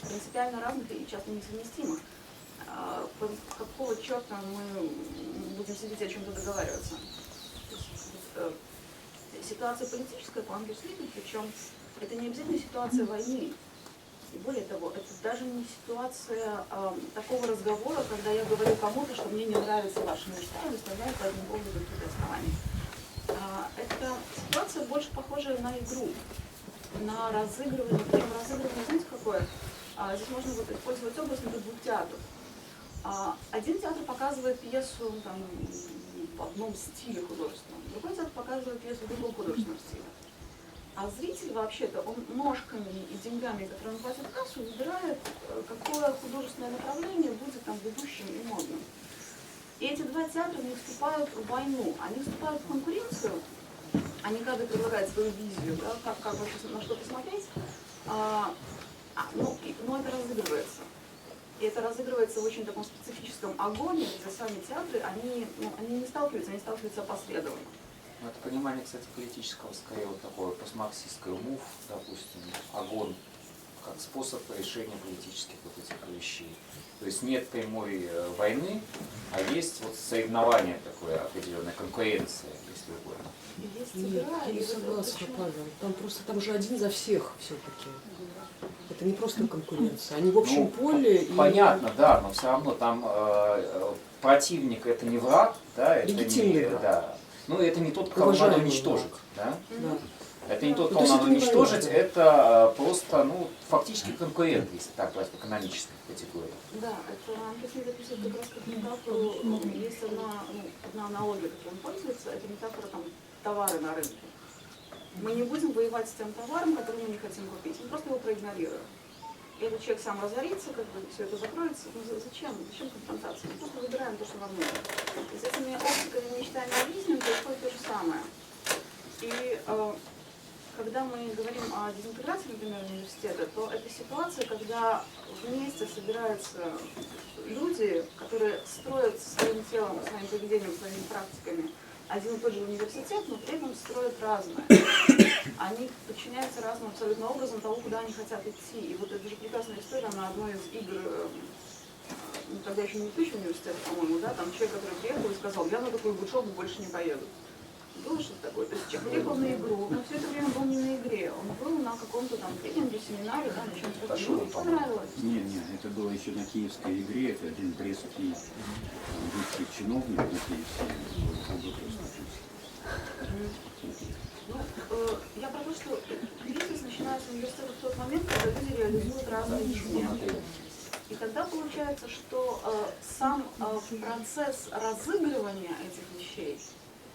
Принципиально разных и часто несовместимых. Какого черта мы будем сидеть и о чем-то договариваться? ситуация политическая по Ангерсмиту, причем это не обязательно ситуация войны. И более того, это даже не ситуация такого разговора, когда я говорю кому-то, что мне не нравится ваша мечта, и выставляю по этому поводу какие-то основания. Это ситуация больше похожая на игру, на разыгрывание. Причем разыгрывание, знаете, какое? Здесь можно вот использовать образ для двух театров. Один театр показывает пьесу там, в одном стиле художественном, другой театр показывает пьесу в другом художественном стиле. А зритель вообще-то, он ножками и деньгами, которые он платит в кассу, выбирает, какое художественное направление будет там ведущим и модным. И эти два театра не вступают в войну, они вступают в конкуренцию, они каждый предлагает свою визию, да, как вообще на что посмотреть, но это разыгрывается. И это разыгрывается в очень таком специфическом агоне, где сами театры, они не сталкиваются, они сталкиваются опосредованно. Ну, это понимание, кстати, политического, скорее, вот такое постмарксистское мув, допустим, огонь, как способ решения политических вот этих вещей. То есть нет прямой войны, а есть вот соревнование такое, определенная конкуренция, если угодно. Есть игра, Я не согласна, Павел. Там же один за всех все-таки. Это не просто конкуренция. Они в общем поле. Понятно, да, но все равно там противник это не враг, да, это легитимный враг. Да. Ну, это не тот, кого надо уничтожить. Да? Да. Это не тот, Ну, кого то есть надо это уничтожить, непонятно. это просто, фактически конкурент, если так брать, по экономической категории. Да, это Ангерсмит описывает как раз как метафору, есть одна аналогия, которой он пользуется, это метафора там, товары на рынке. Мы не будем воевать с тем товаром, который мы не хотим купить, мы просто его проигнорируем. И этот человек сам разорится, как бы все это закроется. Ну, зачем? Зачем конфронтация? Мы просто выбираем то, что нам нужно. И с этими оптиками, мечтами о жизни происходит то же самое. И когда мы говорим о дезинтеграции, например, университета, то это ситуация, когда вместе собираются люди, которые строят своим телом, своим поведением, своими практиками один и тот же университет, но при этом строят разное. Они подчиняются разным абсолютно образом того, куда они хотят идти. И вот это же прекрасная история на одной из игр, тогда еще не тысяча университета, по-моему, да, там человек, который приехал и сказал, я на такую учебу больше не поеду. Было что-то такое? То есть человек приехал на игру, но все это время был не на игре, он был на каком-то там тренинге, семинаре, да, на чем-то таком. Ему понравилось. Нет, это было еще на Киевской игре, это один брестский бывший чиновник на Киевской Я про то, что кризис начинается в университете в тот момент, когда люди реализуют разные видения. И тогда получается, что сам процесс разыгрывания этих вещей,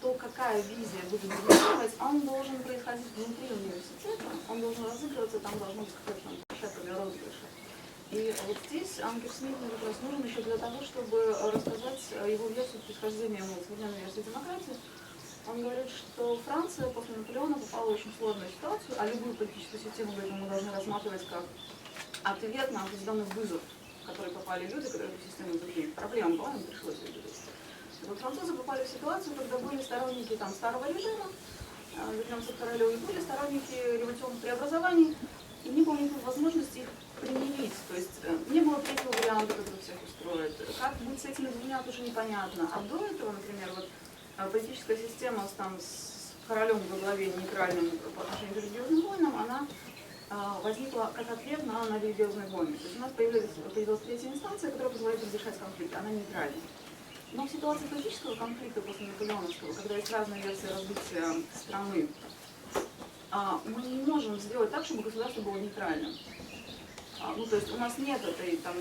то, какая визия будет доминировать, он должен происходить внутри университета, он должен разыгрываться, там должно быть какая-то площадка для розыгрыша. И вот здесь Ангерсмит как раз нужен еще для того, чтобы рассказать его версию происхождения современной версии демократии. Он говорит, что Франция после Наполеона попала в очень сложную ситуацию, а любую политическую систему мы должны рассматривать как ответ на определенный вызов, в который попали люди, которые эту систему изучили. Проблема была, им пришлось ее решить. Вот французы попали в ситуацию, когда были сторонники там, старого режима, вернемся к Королеву, и были сторонники революционных преобразований, и не было никакой возможности их примирить. То есть не было третьего варианта, который всех устроит. Как быть с этими двумя, тоже непонятно. А до этого, например, вот политическая система с королем во главе нейтральным по отношению к религиозным войнам, она возникла как ответ на религиозные войны. То есть у нас появилась третья инстанция, которая позволяет разрешать конфликты. Она нейтральна. Но в ситуации политического конфликта после Наполеоновского, когда есть разные версии развития страны, мы не можем сделать так, чтобы государство было нейтральным. То есть у нас нет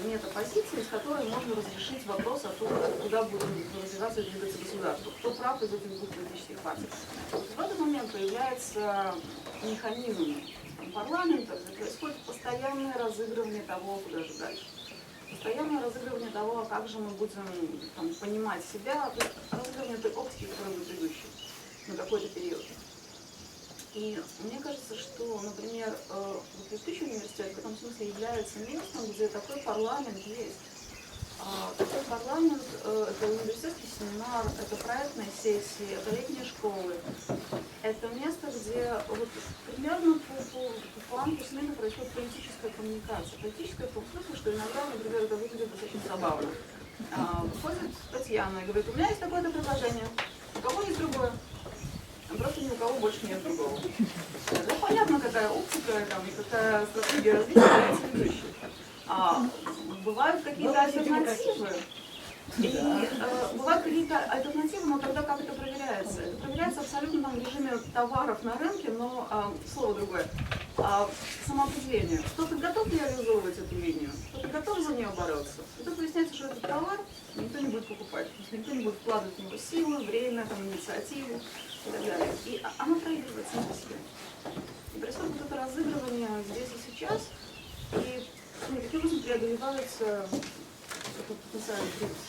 нет оппозиции, с которой можно разрешить вопрос о том, куда будет развиваться и двигаться государство. Кто прав из этих двух политических партий. В этот момент появляется механизм парламента, где происходит постоянное разыгрывание того, куда же дальше. Постоянное разыгрывание того, как же мы будем понимать себя, то есть разыгрывание той оптики, которая будет идущей на какой-то период. И мне кажется, что, например, Литвский университет в этом смысле является местом, где такой парламент есть. Такой парламент – это университетский семинар, это проектные сессии, это летние школы. Это место, где вот, примерно по Ангерсмиту происходит политическая коммуникация. Политическая в том смысле, что иногда, например, это выглядит достаточно забавно. Выходит Татьяна и говорит, у меня есть такое-то предложение, у кого есть другое? просто ни у кого больше нет другого. Ну, понятно, какая оптика там, и какая стратегия развития является ведущей. Бывают какие-то альтернативы. И бывают какие-то альтернативы, но тогда как это проверяется? Это проверяется абсолютно там, в режиме товаров на рынке, но слово другое. Самоопределение. Кто-то готов реализовывать эту линию, кто-то готов за нее бороться. И тут выясняется, что этот товар никто не будет покупать, никто не будет вкладывать в него силы, время, там, инициативу и так далее. И оно проигрывает само по себе. И происходит вот это разыгрывание здесь и сейчас, и таким образом преодолевается потенциальный кризис.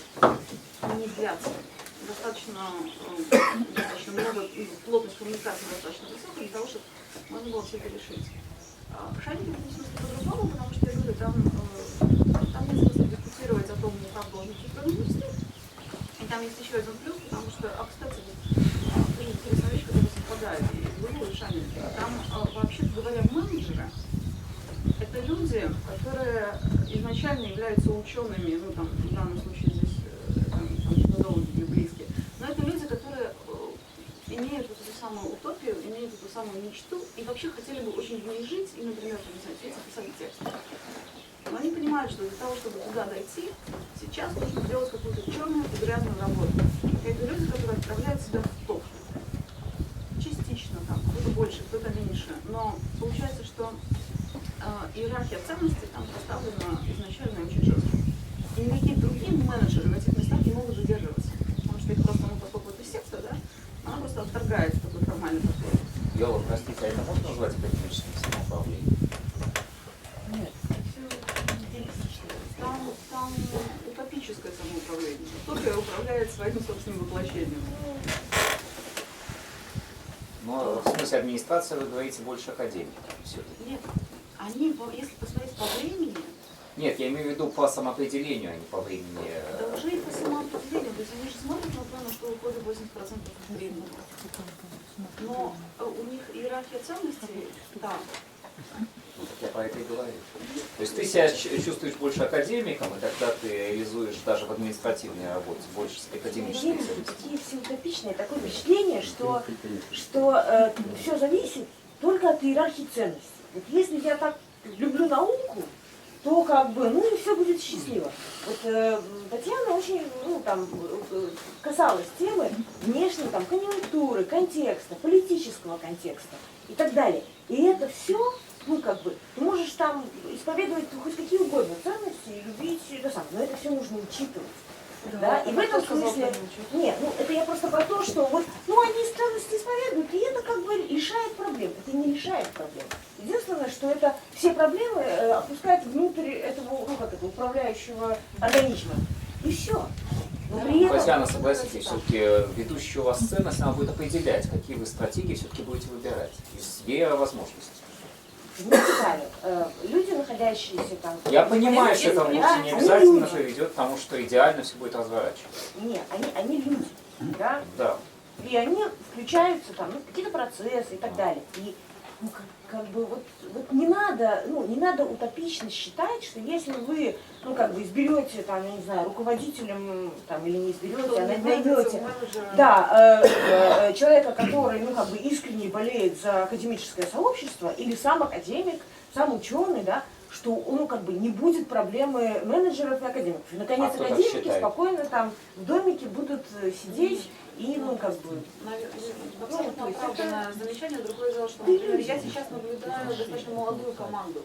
Медиация. Достаточно много, и плотность коммуникации достаточно высокая для того, чтобы можно было все это решить. Шарики в этом смысле по-другому, потому что, я говорю, там нет смысла дискутировать о том, как должен быть университет. И там есть еще один плюс, потому что, кстати, интересная вещь, которая совпадает, и было решение. Там, вообще говоря, менеджеры — это люди, которые изначально являются учеными, ну там в данном случае здесь методологи или близкие, но это люди, которые имеют вот эту самую утопию, имеют эту самую мечту и вообще хотели бы очень в ней жить и, например, не знаю, сидеть и писать текст. Но они понимают, что для того, чтобы туда дойти, сейчас нужно делать какую-то черную и грязную работу. И это люди, которые отправляют себя в топ. Частично там, кто-то больше, кто-то меньше. Но получается, что иерархия ценностей там поставлена изначально очень жестко. И никакие другие менеджеры в этих местах не могут задерживаться. Потому что их просто, поскольку это секта, да, она просто отторгает такой формальный подход. Йола, простите, а это можно назвать академическим самоуправлением? Нет. Там утопическое самоуправление. Утопия управляет своим собственным воплощением. Но в смысле администрация, вы говорите, больше академиков все-таки. Нет. Они, если посмотреть по времени... Нет, я имею в виду по самоопределению, а не по времени. Да уже и по самоопределению. То есть они же смотрят на то, на что уходит 80% времени. Но у них иерархия ценностей там. Ну, так я про это и говорю. То есть ты себя чувствуешь больше академиком, и тогда ты реализуешь даже в административной работе больше академических ценностей. Такие все утопичные, такое впечатление, что все зависит только от иерархии ценностей. Вот если я так люблю науку, то как бы, и все будет счастливо. Вот Татьяна очень, касалась темы внешней конъюнктуры, контекста, политического контекста и так далее. И это все, ты можешь там исповедовать хоть какие угодно ценности и любить это самое, но это все нужно учитывать. Да? И в этом смысле, нет, это я просто про то, что они ценности исповедуют, и это как бы решает проблемы. Это не решает проблем. Единственное, что это все проблемы опускает внутрь этого, управляющего организма. И все. Татьяна, согласитесь, все-таки ведущая у вас ценность, она будет определять, какие вы стратегии все-таки будете выбирать из ее возможностей. Люди, находящиеся там... Я понимаю, что это вовсе не обязательно приведет к тому, что идеально все будет разворачиваться. Нет, они люди, да? Да. И они включаются там, какие-то процессы и так далее. И не надо утопично считать, что если вы, изберете там, я не знаю, руководителем там, или не изберете, а найдете человека, который, искренне болеет за академическое сообщество, или сам академик, сам ученый, да, что не будет проблемы менеджеров и академиков. И, наконец, академики спокойно там в домике будут сидеть и, Абсолютно оправданное замечание. Другое дело, что, например, я сейчас наблюдаю достаточно молодую команду,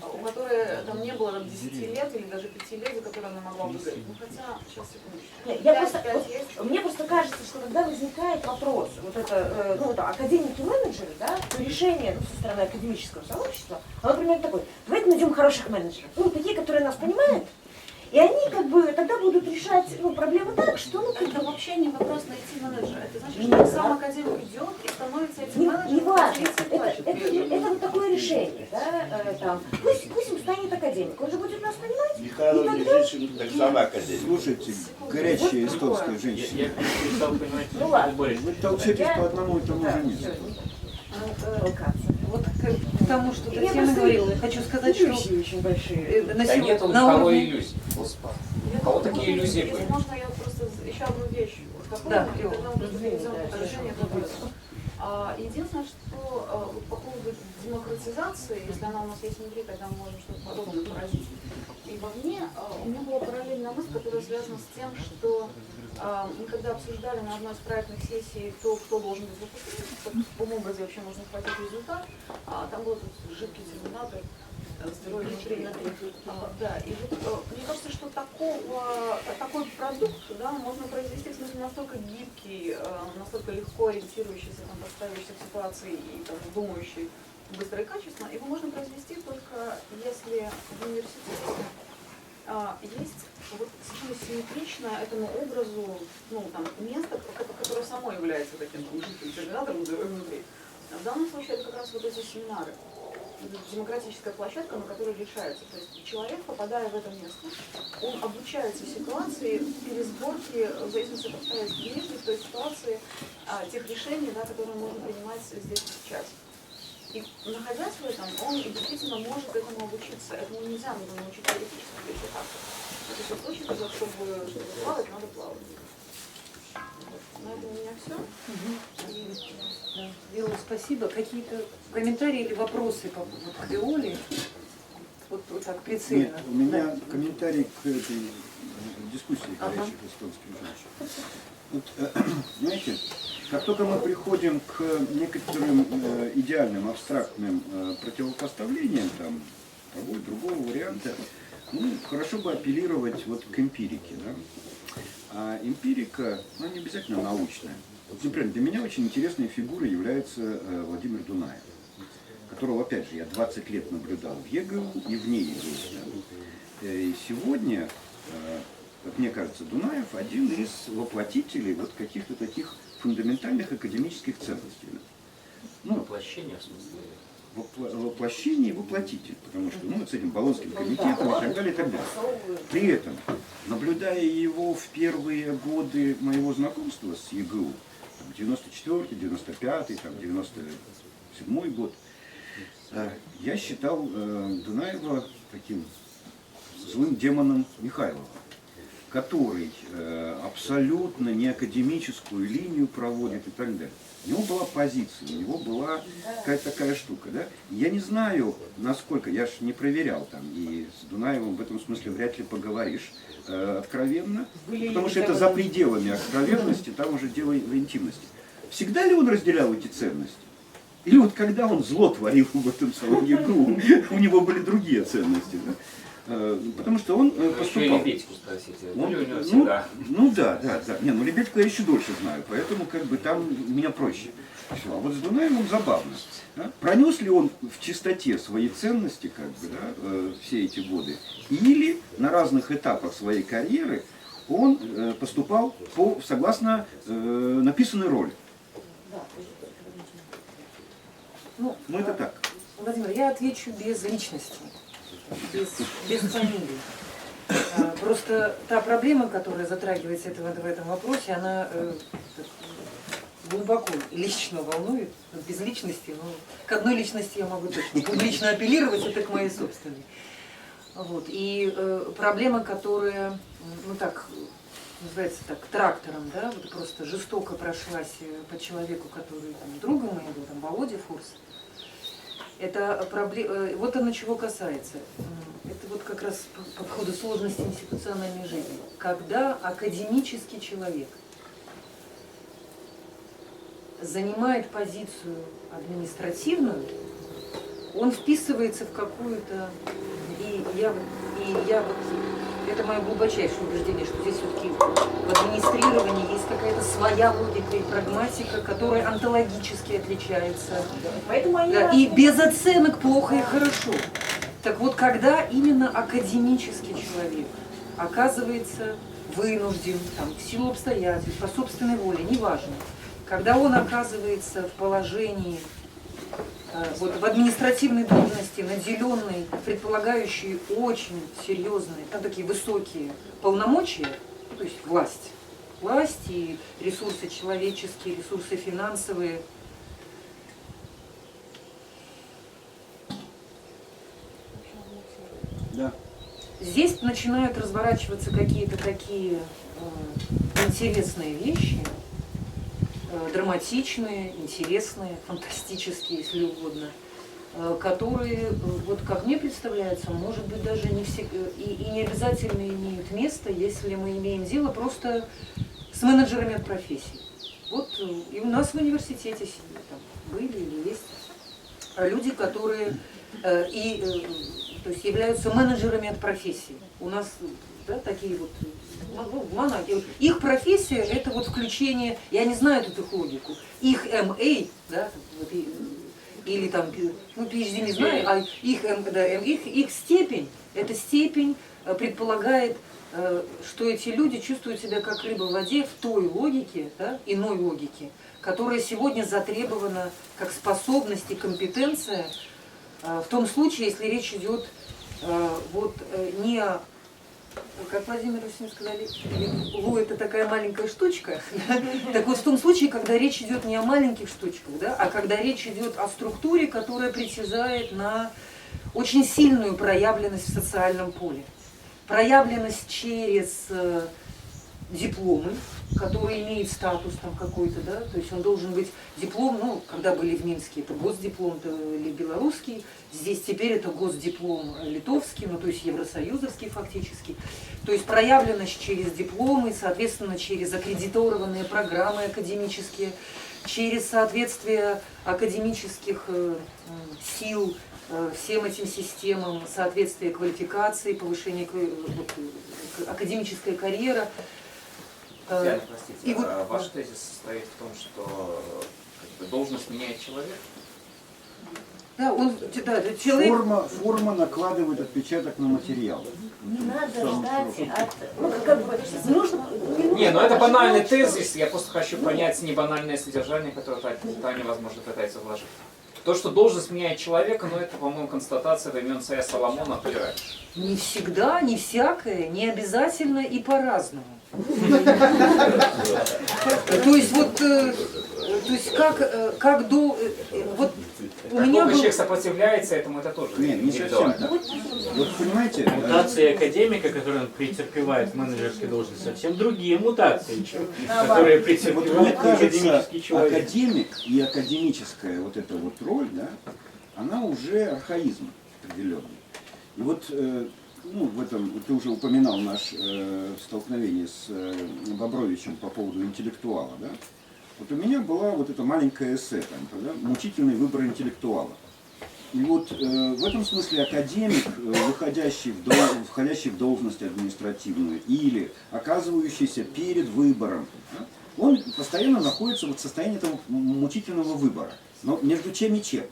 у которой там не было 10 лет или даже 5 лет, за которые она могла выиграть. Хотя, сейчас, секундочку. Мне просто кажется, что когда возникает вопрос, академики-менеджеры, да, то решение со стороны академического сообщества, оно примерно такое: давайте найдем хороших менеджеров, такие, которые нас понимают. И они тогда будут решать проблемы так, что это вообще не вопрос найти менеджера. Это значит, что сам академик идет и становится этим менеджером. Не важно. Это такое решение. Да? Пусть он станет академик. Он же будет нас понимать. Михаил Ильич, так сам академик. Слушайте, горячая эстонская женщина. Я перестал понимать, Вы толчетесь по одному и тому же месту. Вот к тому, что Татьяна говорила, я хочу сказать, что очень большие. Да нет у кого иллюзий. Господи. У кого такие иллюзии были? Можно я просто еще одну вещь? Да, Единственное, что по поводу демократизации, если она у нас есть внутри, тогда мы можем что-то подобное поразить. И вовне у меня была параллельная мысль, которая связана с тем, что мы когда обсуждали на одной из проектных сессий то, кто должен быть выпускником, в каком образе вообще можно хватить результат, там был этот жидкий терминатор, стероид внутри. Да, и вот мне кажется, что такой продукт, да, можно произвести, в смысле, настолько гибкий, настолько легко ориентирующийся, там, подставившийся в ситуации и там, думающий быстро и качественно, его можно произвести только если в университете есть вот совершенно симметричное этому образу, ну, там, место, которое само является таким жидким терминатором внутри. В данном случае это как раз вот эти семинары. Демократическая площадка, на которой решается. То есть человек, попадая в это место, он обучается ситуации пересборки, в зависимости от обстоятельств внешних, то есть ситуации тех решений, да, которые можно принимать здесь и сейчас. И находясь в этом, он действительно может этому обучиться. Этому нельзя нужно научить теоретически, если так. Это тот случай, когда чтобы плавать, надо плавать. На этом у меня все. Да. Виола, спасибо. Какие-то комментарии или вопросы по Виоле? Вот так прицельно. Нет, у меня комментарий к этой дискуссии горячих эстонских женщин. Вот, знаете, как только мы приходим к некоторым идеальным, абстрактным противопоставлениям, там, того и другого варианта, ну, хорошо бы апеллировать вот к эмпирике. Да? А эмпирика, ну, не обязательно научная. Вот, например, для меня очень интересной фигурой является Владимир Дунаев, которого, опять же, я 20 лет наблюдал в ЕГУ и вне ЕГУ. И сегодня, как мне кажется, Дунаев один из воплотителей вот каких-то таких фундаментальных академических ценностей. Ну, Воплощение, в смысле? Воплощение и воплотитель, потому что, ну, с этим Болонским комитетом и так далее, и так далее. При этом, наблюдая его в первые годы моего знакомства с ЕГУ, 94-й, 95-й, 97-й год, я считал Дунаева таким злым демоном Михайлова, который абсолютно не академическую линию проводит и так далее. У него была позиция, у него была какая-то такая штука. Да? Я не знаю, насколько, я же не проверял там, и с Дунаевым в этом смысле вряд ли поговоришь откровенно, потому что это за пределами откровенности, там уже дело в интимности. Всегда ли он разделял эти ценности? Или вот когда он зло творил в этом самом ЕГУ, у него были другие ценности? Да? Потому что он поступал. Еще и Лебедьку спросите, были у него всегда? Ну да. Не, ну Лебедьку я еще дольше знаю, поэтому как бы там у меня проще. Все. А вот с Дунаевым забавно. Да? Пронес ли он в чистоте свои ценности, как бы, да, все эти годы, или на разных этапах своей карьеры он поступал согласно написанной роли? Ну, это так. Владимир, я отвечу без личности, без фамилии. Просто та проблема, которая затрагивается в этом вопросе, она глубоко лично волнует, без личности, но к одной личности я могу точно публично апеллировать, это к моей собственной. Вот. И проблема, которая, ну так, называется так, трактором, да, вот просто жестоко прошлась по человеку, который там, друга моего, там, Володя Фурс. Это проблема, вот оно чего касается. Это вот как раз по поводу сложности институциональной жизни. Когда академический человек занимает позицию административную, он вписывается в какую-то... Это мое глубочайшее убеждение, что здесь все-таки в администрировании есть какая-то своя логика и прагматика, которая онтологически отличается. Да, и без оценок плохо и хорошо. Так вот, когда именно академический человек оказывается вынужден, там, в силу обстоятельств, по собственной воле, неважно, когда он оказывается в положении, вот, в административной должности, наделенной, предполагающей очень серьезные, там такие высокие полномочия, то есть власть и ресурсы человеческие, ресурсы финансовые. Да. Здесь начинают разворачиваться какие-то такие интересные вещи, драматичные, интересные, фантастические, если угодно, которые, вот как мне представляется, может быть, даже не и не обязательно имеют место, если мы имеем дело просто с менеджерами от профессии. Вот и у нас в университете там были или есть люди, которые то есть являются менеджерами от профессии. У нас, да, такие вот монахи. Их профессия – это вот включение, я не знаю тут их логику, их MA, да, вот, или там, ну, PhD не знаю, а их степень, эта степень предполагает, что эти люди чувствуют себя как рыба в воде в той логике, да, иной логике, которая сегодня затребована как способность и компетенция в том случае, если речь идет вот не о, как Владимир Васильевич сказали, Лу это такая маленькая штучка, так вот в том случае, когда речь идет не о маленьких штучках, да, а когда речь идет о структуре, которая притязает на очень сильную проявленность в социальном поле. Проявленность через дипломы, который имеет статус там какой-то, да, то есть он должен быть диплом, ну, когда были в Минске, это госдиплом или белорусский, здесь теперь это госдиплом литовский, ну, то есть евросоюзовский фактически, то есть проявленность через дипломы, соответственно, через аккредитованные программы академические, через соответствие академических сил всем этим системам, соответствие квалификации, повышение академическая карьера. Татьяна, простите, И вот, ваш тезис состоит в том, что как бы, должность меняет человек? Да, человек... Форма накладывает отпечаток на материал. Не надо ждать от... Ну, как бы, нужно... Не, ну это банальный тезис, я просто хочу понять небанальное содержание, которое Таня, возможно, пытается вложить. То, что должность меняет человека, ну это, по-моему, констатация времен царя Соломона, то и раньше. Не всегда, не всякое, не обязательно и по-разному. То есть вот, как до... Вот у Как меня долго был... человек сопротивляется этому, это тоже Нет, не совсем индивидуально. так. Вот понимаете, Мутации академика, которые он претерпевает в менеджерской должности, совсем другие мутации, которые вот претерпевает мне кажется, академический человек. академик и академическая вот эта вот роль, да, она уже архаизм определенный. И вот, ну, в этом, ты уже упоминал наше столкновение с Бобровичем по поводу интеллектуала, да? Вот у меня была вот эта маленькая эссе, там, да, «Мучительный выбор интеллектуала». И вот в этом смысле академик, входящий в должность административную или оказывающийся перед выбором, да, он постоянно находится вот в состоянии этого мучительного выбора. Но между чем и чем?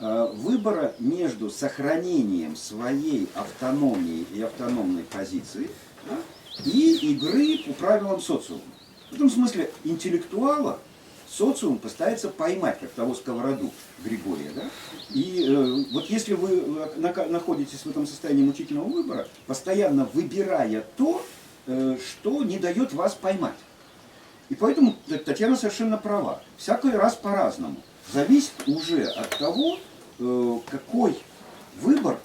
Выбора между сохранением своей автономии и автономной позиции, да, и игры по правилам социума. В этом смысле интеллектуала социум постарается поймать, как того сковороду Григория. Да? И вот если вы находитесь в этом состоянии мучительного выбора, постоянно выбирая то, что не дает вас поймать. И поэтому Татьяна совершенно права. Всякий раз по-разному. Зависит уже от того, какой выбор,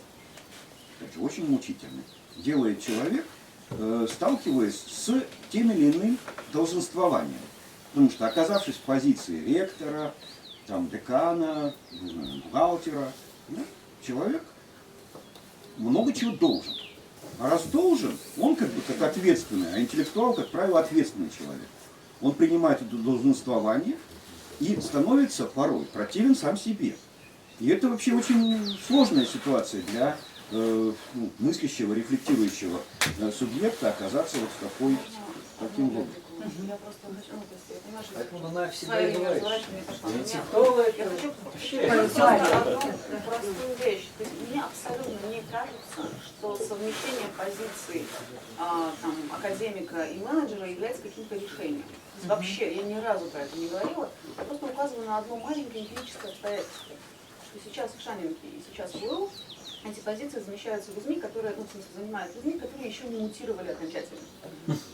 кстати, очень мучительный, делает человек, сталкиваясь с тем или иным долженствованием. Потому что, оказавшись в позиции ректора, там, декана, бухгалтера, да, человек много чего должен. А раз должен, он как бы как ответственный, а интеллектуал, как правило, ответственный человек. Он принимает это долженствование и становится порой противен сам себе. И это вообще очень сложная ситуация для мыслящего, рефлектирующего субъекта оказаться вот в таким логом. Я просто начну, то есть я понимаю, что Поэтому она всегда своими и говорит, разворачиваниями пошла. что Я интеллектуалы хочу вообще просто одну простую вещь. То есть мне абсолютно не кажется, что совмещение позиций там, академика и менеджера является каким-то решением. Вообще, я ни разу про это не говорила. Я просто указываю на одно маленькое эмпирическое обстоятельство. Что сейчас в Шанинке и сейчас в УЛ эти позиции замещаются людьми, которые, ну, в смысле, занимают людьми, которые еще не мутировали окончательно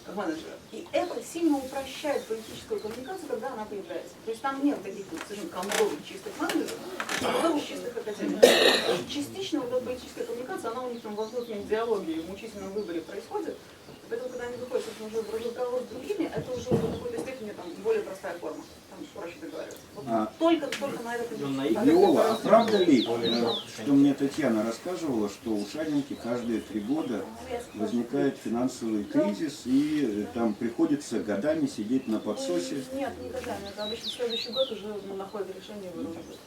как менеджеры. И это сильно упрощает политическую коммуникацию, когда она появляется. То есть там нет таких вот совершенно комбовых чистых менеджеров, комбовых чистых академиков. Частично вот эта политическая коммуникация, она у них там во внутреннем диалоге, в мучительном выборе происходит. Поэтому, когда они выходят уже в разговор с другими, это уже в какой-то степени там, более простая форма. проще договариваться. Вот А. только на это Виола, а правда ли, что мне Татьяна рассказывала, что у Шанинки каждые 3 года возникает финансовый кризис, и там приходится годами сидеть на подсосе? Нет, никогда. Это обычно следующий год уже находит решение и выруливает.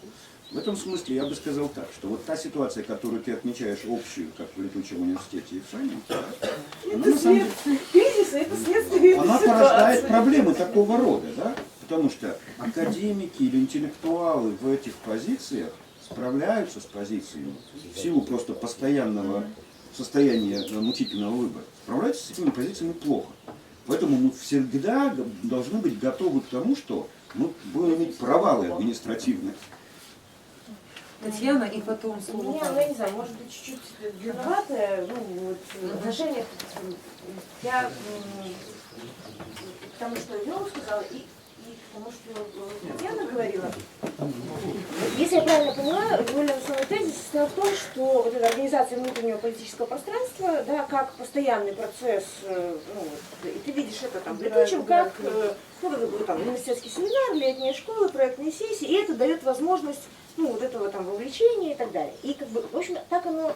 В этом смысле я бы сказал так, что вот та ситуация, которую ты отмечаешь общую, как в Летучем университете и в Шанинке, да, она, на самом деле, Кризис — это следствие она этой порождает ситуации. проблемы такого рода, да? Потому что академики или интеллектуалы в этих позициях справляются с позициями в силу просто постоянного состояния мучительного выбора. Справляются с этими позициями плохо. Поэтому мы всегда должны быть готовы к тому, что мы будем иметь провалы административные. Татьяна и потом слово. Не, ну я не знаю, может быть, чуть-чуть длинноватое, ну, вот, отношение, я к тому, что Виола сказала, и к тому, что Татьяна говорила. Если я правильно поняла, более основной тезис состоял в том, что вот эта организация внутреннего политического пространства, да, как постоянный процесс, ну, вот, и ты видишь это там в Летучем, как ну, там, университетский семинар, летняя школа, проектные сессии, и это дает возможность ну, вот этого там вовлечения и так далее. И как бы, в общем, так оно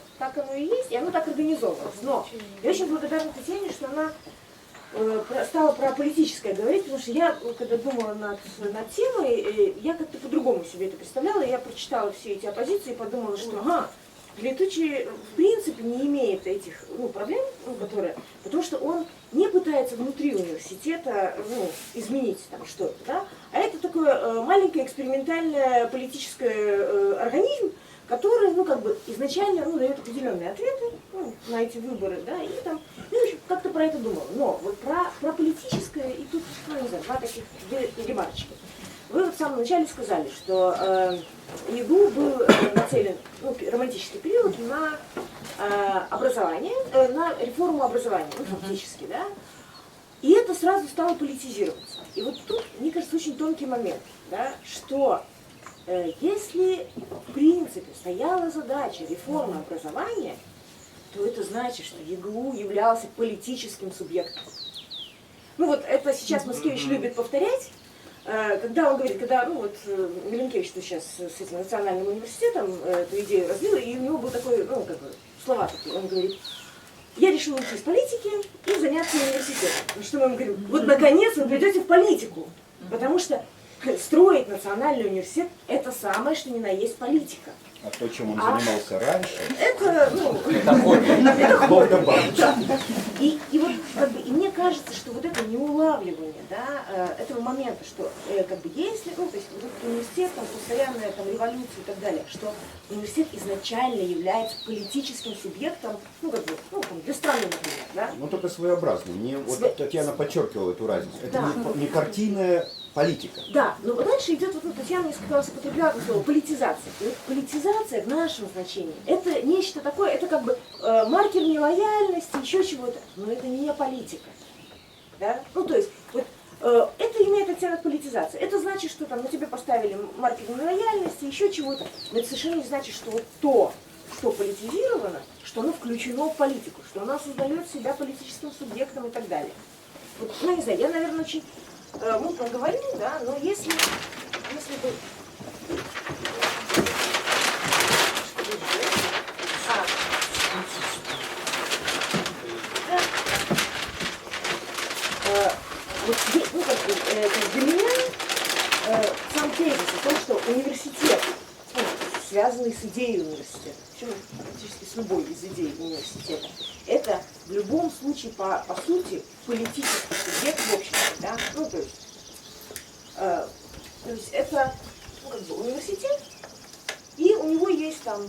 и есть, и оно так организовано. Но я очень благодарна Татьяне, что она стала про политическое говорить, потому что я, когда думала над темой, я как-то по-другому себе это представляла, я прочитала все эти оппозиции и подумала, что ага, Летучий в принципе не имеет этих проблем, которые, потому что он не пытается внутри университета изменить там что-то, да? А это такое маленькое экспериментальное политическое организм, который как бы изначально дает определенные ответы на эти выборы, да, и там, как-то про это думала. Но вот про политическое, и тут, не знаю, две ремарочки. Вы вот в самом начале сказали, что ЕГУ был нацелен, романтический период, на образование, на реформу образования, фактически, да, и это сразу стало политизироваться. И вот тут, мне кажется, очень тонкий момент, да, что если в принципе стояла задача реформы образования, то это значит, что ЕГУ являлся политическим субъектом. Ну вот это сейчас Маскевич любит повторять, когда он говорит, когда, Миленкевич сейчас с этим национальным университетом эту идею развил, и у него был такой, слова такие, он говорит, я решил уйти из политики и заняться университетом. Ну что мы ему говорим, вот наконец вы придете в политику, потому что строить национальный университет – это самое, что ни на есть политика. А то, чем он занимался раньше, это хобби. да. И вот как бы, и мне кажется, что вот это неулавливание, да, этого момента, что как бы если, то есть вот университет, там, постоянная там, революция и так далее, что университет изначально является политическим субъектом, для страны, например, да? Ну только своеобразный. Вот Татьяна подчеркивала эту разницу. Это не картинная политика. Да, но дальше идет, Татьяна несколько раз употребляла слово политизация. И вот политизация в нашем значении это нечто такое, это как бы маркер нелояльности, еще чего-то, но это не политика. Да? То есть, вот, это имеет оттенок политизации. Это значит, что там на тебе поставили маркер нелояльности, еще чего-то. Но это совершенно не значит, что вот то, что политизировано, что оно включено в политику, что оно создает себя политическим субъектом и так далее. Вот, не знаю, я, наверное, очень мутно говорю, да, но если бы... Для меня сам тезис о том, что университет, связанный с идеей университета, причем практически с любой из идей университета, это в любом случае, по сути, политический субъект в обществе. Да? То есть это университет, и у него есть там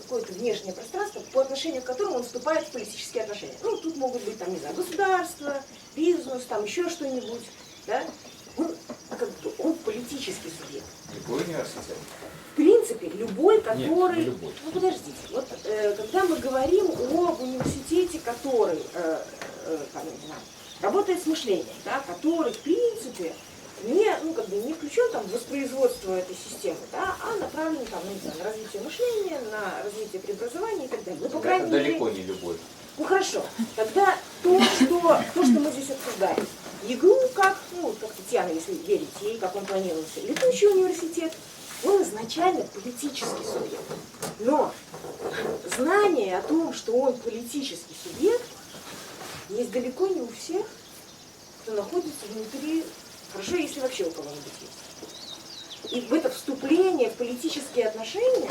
какое-то внешнее пространство, по отношению к которому он вступает в политические отношения. Тут могут быть, там, не знаю, государство, бизнес, там еще что-нибудь. Да? Он политический субъект. Любой университет. В принципе, любой, который... Нет, не любой. Подождите. Вот когда мы говорим об университете, который работает с мышлением, да, который, в принципе, не включен там, в воспроизводство этой системы, да, а направлен там, на развитие мышления, на развитие преобразования и так далее. По крайней мере, далеко не любой. хорошо. Тогда то, что мы здесь обсуждаем, ЕГУ, как Татьяна, если верить ей, как он планировался, летучий университет, он изначально политический субъект. Но знание о том, что он политический субъект, есть далеко не у всех, кто находится внутри, хорошо, если вообще у кого-нибудь есть. И в это вступление в политические отношения,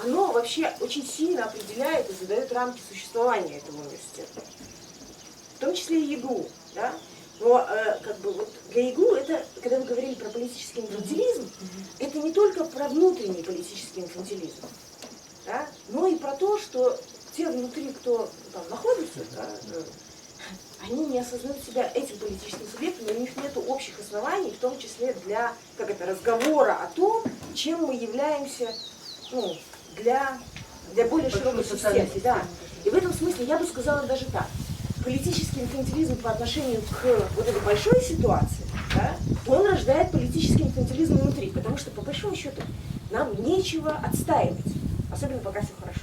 оно вообще очень сильно определяет и задает рамки существования этого университета. В том числе и ЕГУ, да? Но для ЕГУ это, когда вы говорили про политический инфантилизм, это не только про внутренний политический инфантилизм, да? Но и про то, что те внутри, кто там находится, да, они не осознают себя этим политическим субъектом, и у них нет общих оснований, в том числе для разговора о том, чем мы являемся для более широкой системы. Да. И в этом смысле я бы сказала даже так. Политический инфантилизм по отношению к вот этой большой ситуации, да, он рождает политический инфантилизм внутри, потому что, по большому счету, нам нечего отстаивать, особенно пока все хорошо.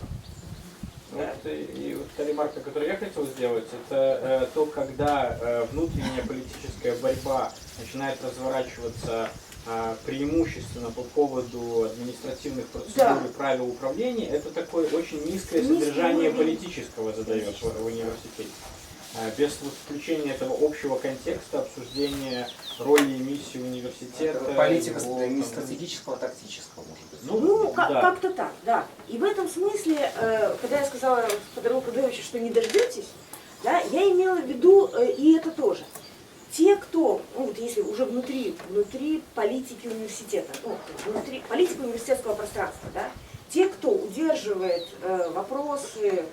Вот, и вот та ремарка, которую я хотел сделать, это то, когда внутренняя политическая борьба начинает разворачиваться преимущественно по поводу административных процедур и правил управления, это такое очень низкое содержание политического задает в университете. Без включения этого общего контекста, обсуждения роли и миссии университета. Политика не стратегического, а тактического, может быть. Как-то так, да. И в этом смысле, когда я сказала Федору Кадровичу, что не дождетесь, да, я имела в виду и это тоже. Те, кто, если уже внутри политики университета, внутри политики университетского пространства, да, те, кто удерживает вопросы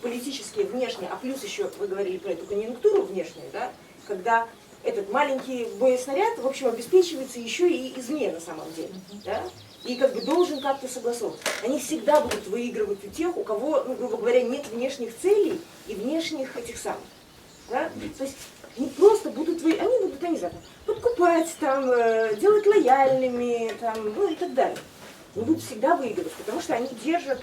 политические внешние, а плюс еще вы говорили про эту конъюнктуру внешнюю, да, когда этот маленький боеснаряд, в общем, обеспечивается еще и извне на самом деле, да, и должен как-то согласовываться. Они всегда будут выигрывать у тех, у кого, грубо говоря, нет внешних целей и внешних этих самых, да, то есть они просто будут, они будут, я не знаю, подкупать, делать лояльными, и так далее. Они будут всегда выигрывать, потому что они держат,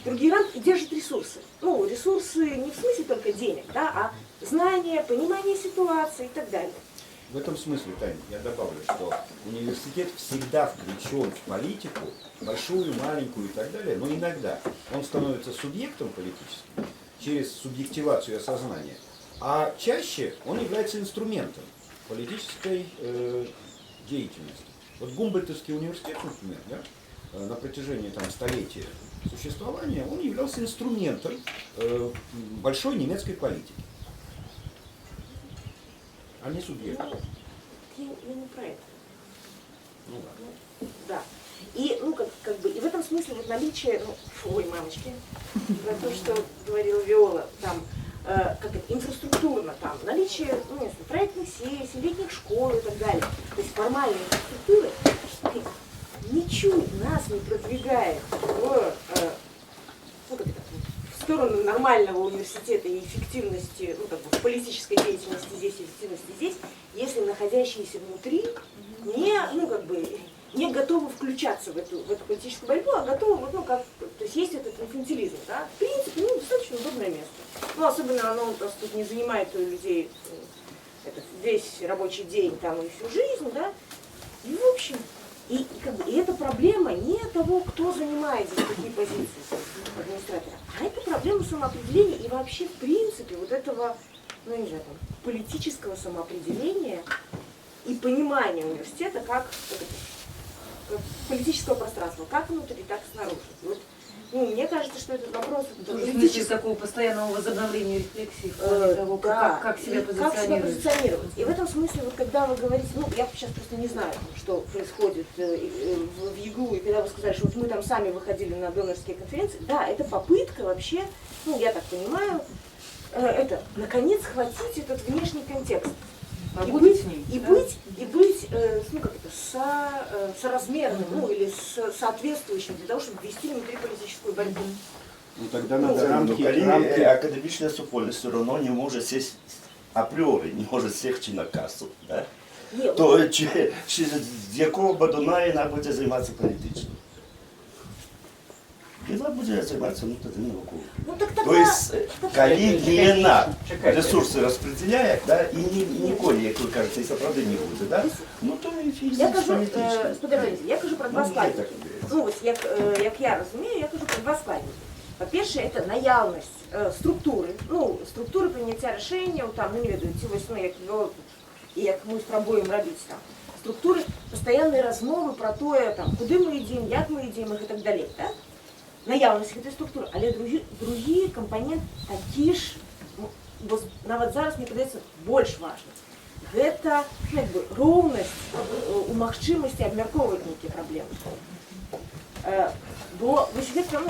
другие рамки держат ресурсы. Ресурсы не в смысле только денег, да, а знания, понимание ситуации и так далее. В этом смысле, Таня, я добавлю, что университет всегда включен в политику, большую, маленькую и так далее, но иногда он становится субъектом политическим через субъективацию и осознание, а чаще он является инструментом политической деятельности. Вот Гумбольдтовский университет, например, да, на протяжении столетия существования, он являлся инструментом большой немецкой политики, а не субъектом. Я не про это. Да. И, и в этом смысле наличие, ой, мамочки, то, что говорила Виола, инфраструктурно, наличие проектных сессий, летних школ и так далее. То есть формальные инфраструктуры ничуть нас не продвигает в сторону нормального университета и эффективности, политической деятельности здесь, эффективности здесь, если находящиеся внутри не готовы включаться в эту политическую борьбу, а готовы, то есть есть этот инфантилизм, да, в принципе, достаточно удобное место. Особенно оно просто тут не занимает у людей весь рабочий день и всю жизнь, да, и в общем, и эта проблема не того, кто занимает здесь какие позиции администратора, а это проблема самоопределения и вообще, в принципе, этого, политического самоопределения и понимания университета как политического пространства, как внутри, так и снаружи. Мне кажется, что этот вопрос... В смысле такого постоянного возобновления рефлексии, в плане того, как себя позиционировать. И в этом смысле, когда вы говорите, я сейчас просто не знаю, что происходит в ЕГУ, и когда вы сказали, что мы там сами выходили на донорские конференции, да, это попытка вообще, я так понимаю, наконец схватить этот внешний контекст. И быть соразмерным, или соответствующим для того, чтобы вести внутриполитическую борьбу. Тогда надо рамки. Академичная супольность все равно не может сесть априори, не может сесть на кассу. Да? То з якого бадуна вона буде займатися політично? Іла буде займатися внутрішньою наукою. Ну так То тогда... есть, коли Єна Чекайте. ресурси розподіляє, да, і ніколи, як ви кажете, і справді не буде, да, ну то і Я фізично, кажу, політично. сподіваюся, я кажу про два Ну, складники. так і є. Ну, ось як я розумію, я кажу про два складники. По-перше, це наявність структури, ну, структури прийняття рішення, там, ну, не веду, ці ось, ну, як ми спробуємо робити там, структури, постійні розмови про те, там, куди ми йдемо, як ми йдемо і так далі. Так? Наявність цієї структури, але другі компоненти такі ж, бо навіть зараз, мені здається, більш важливі. Гэта ну, як бы, роўнасць у магчымасці абмяркоўваць нейкія праблемы. Бо вось гэта,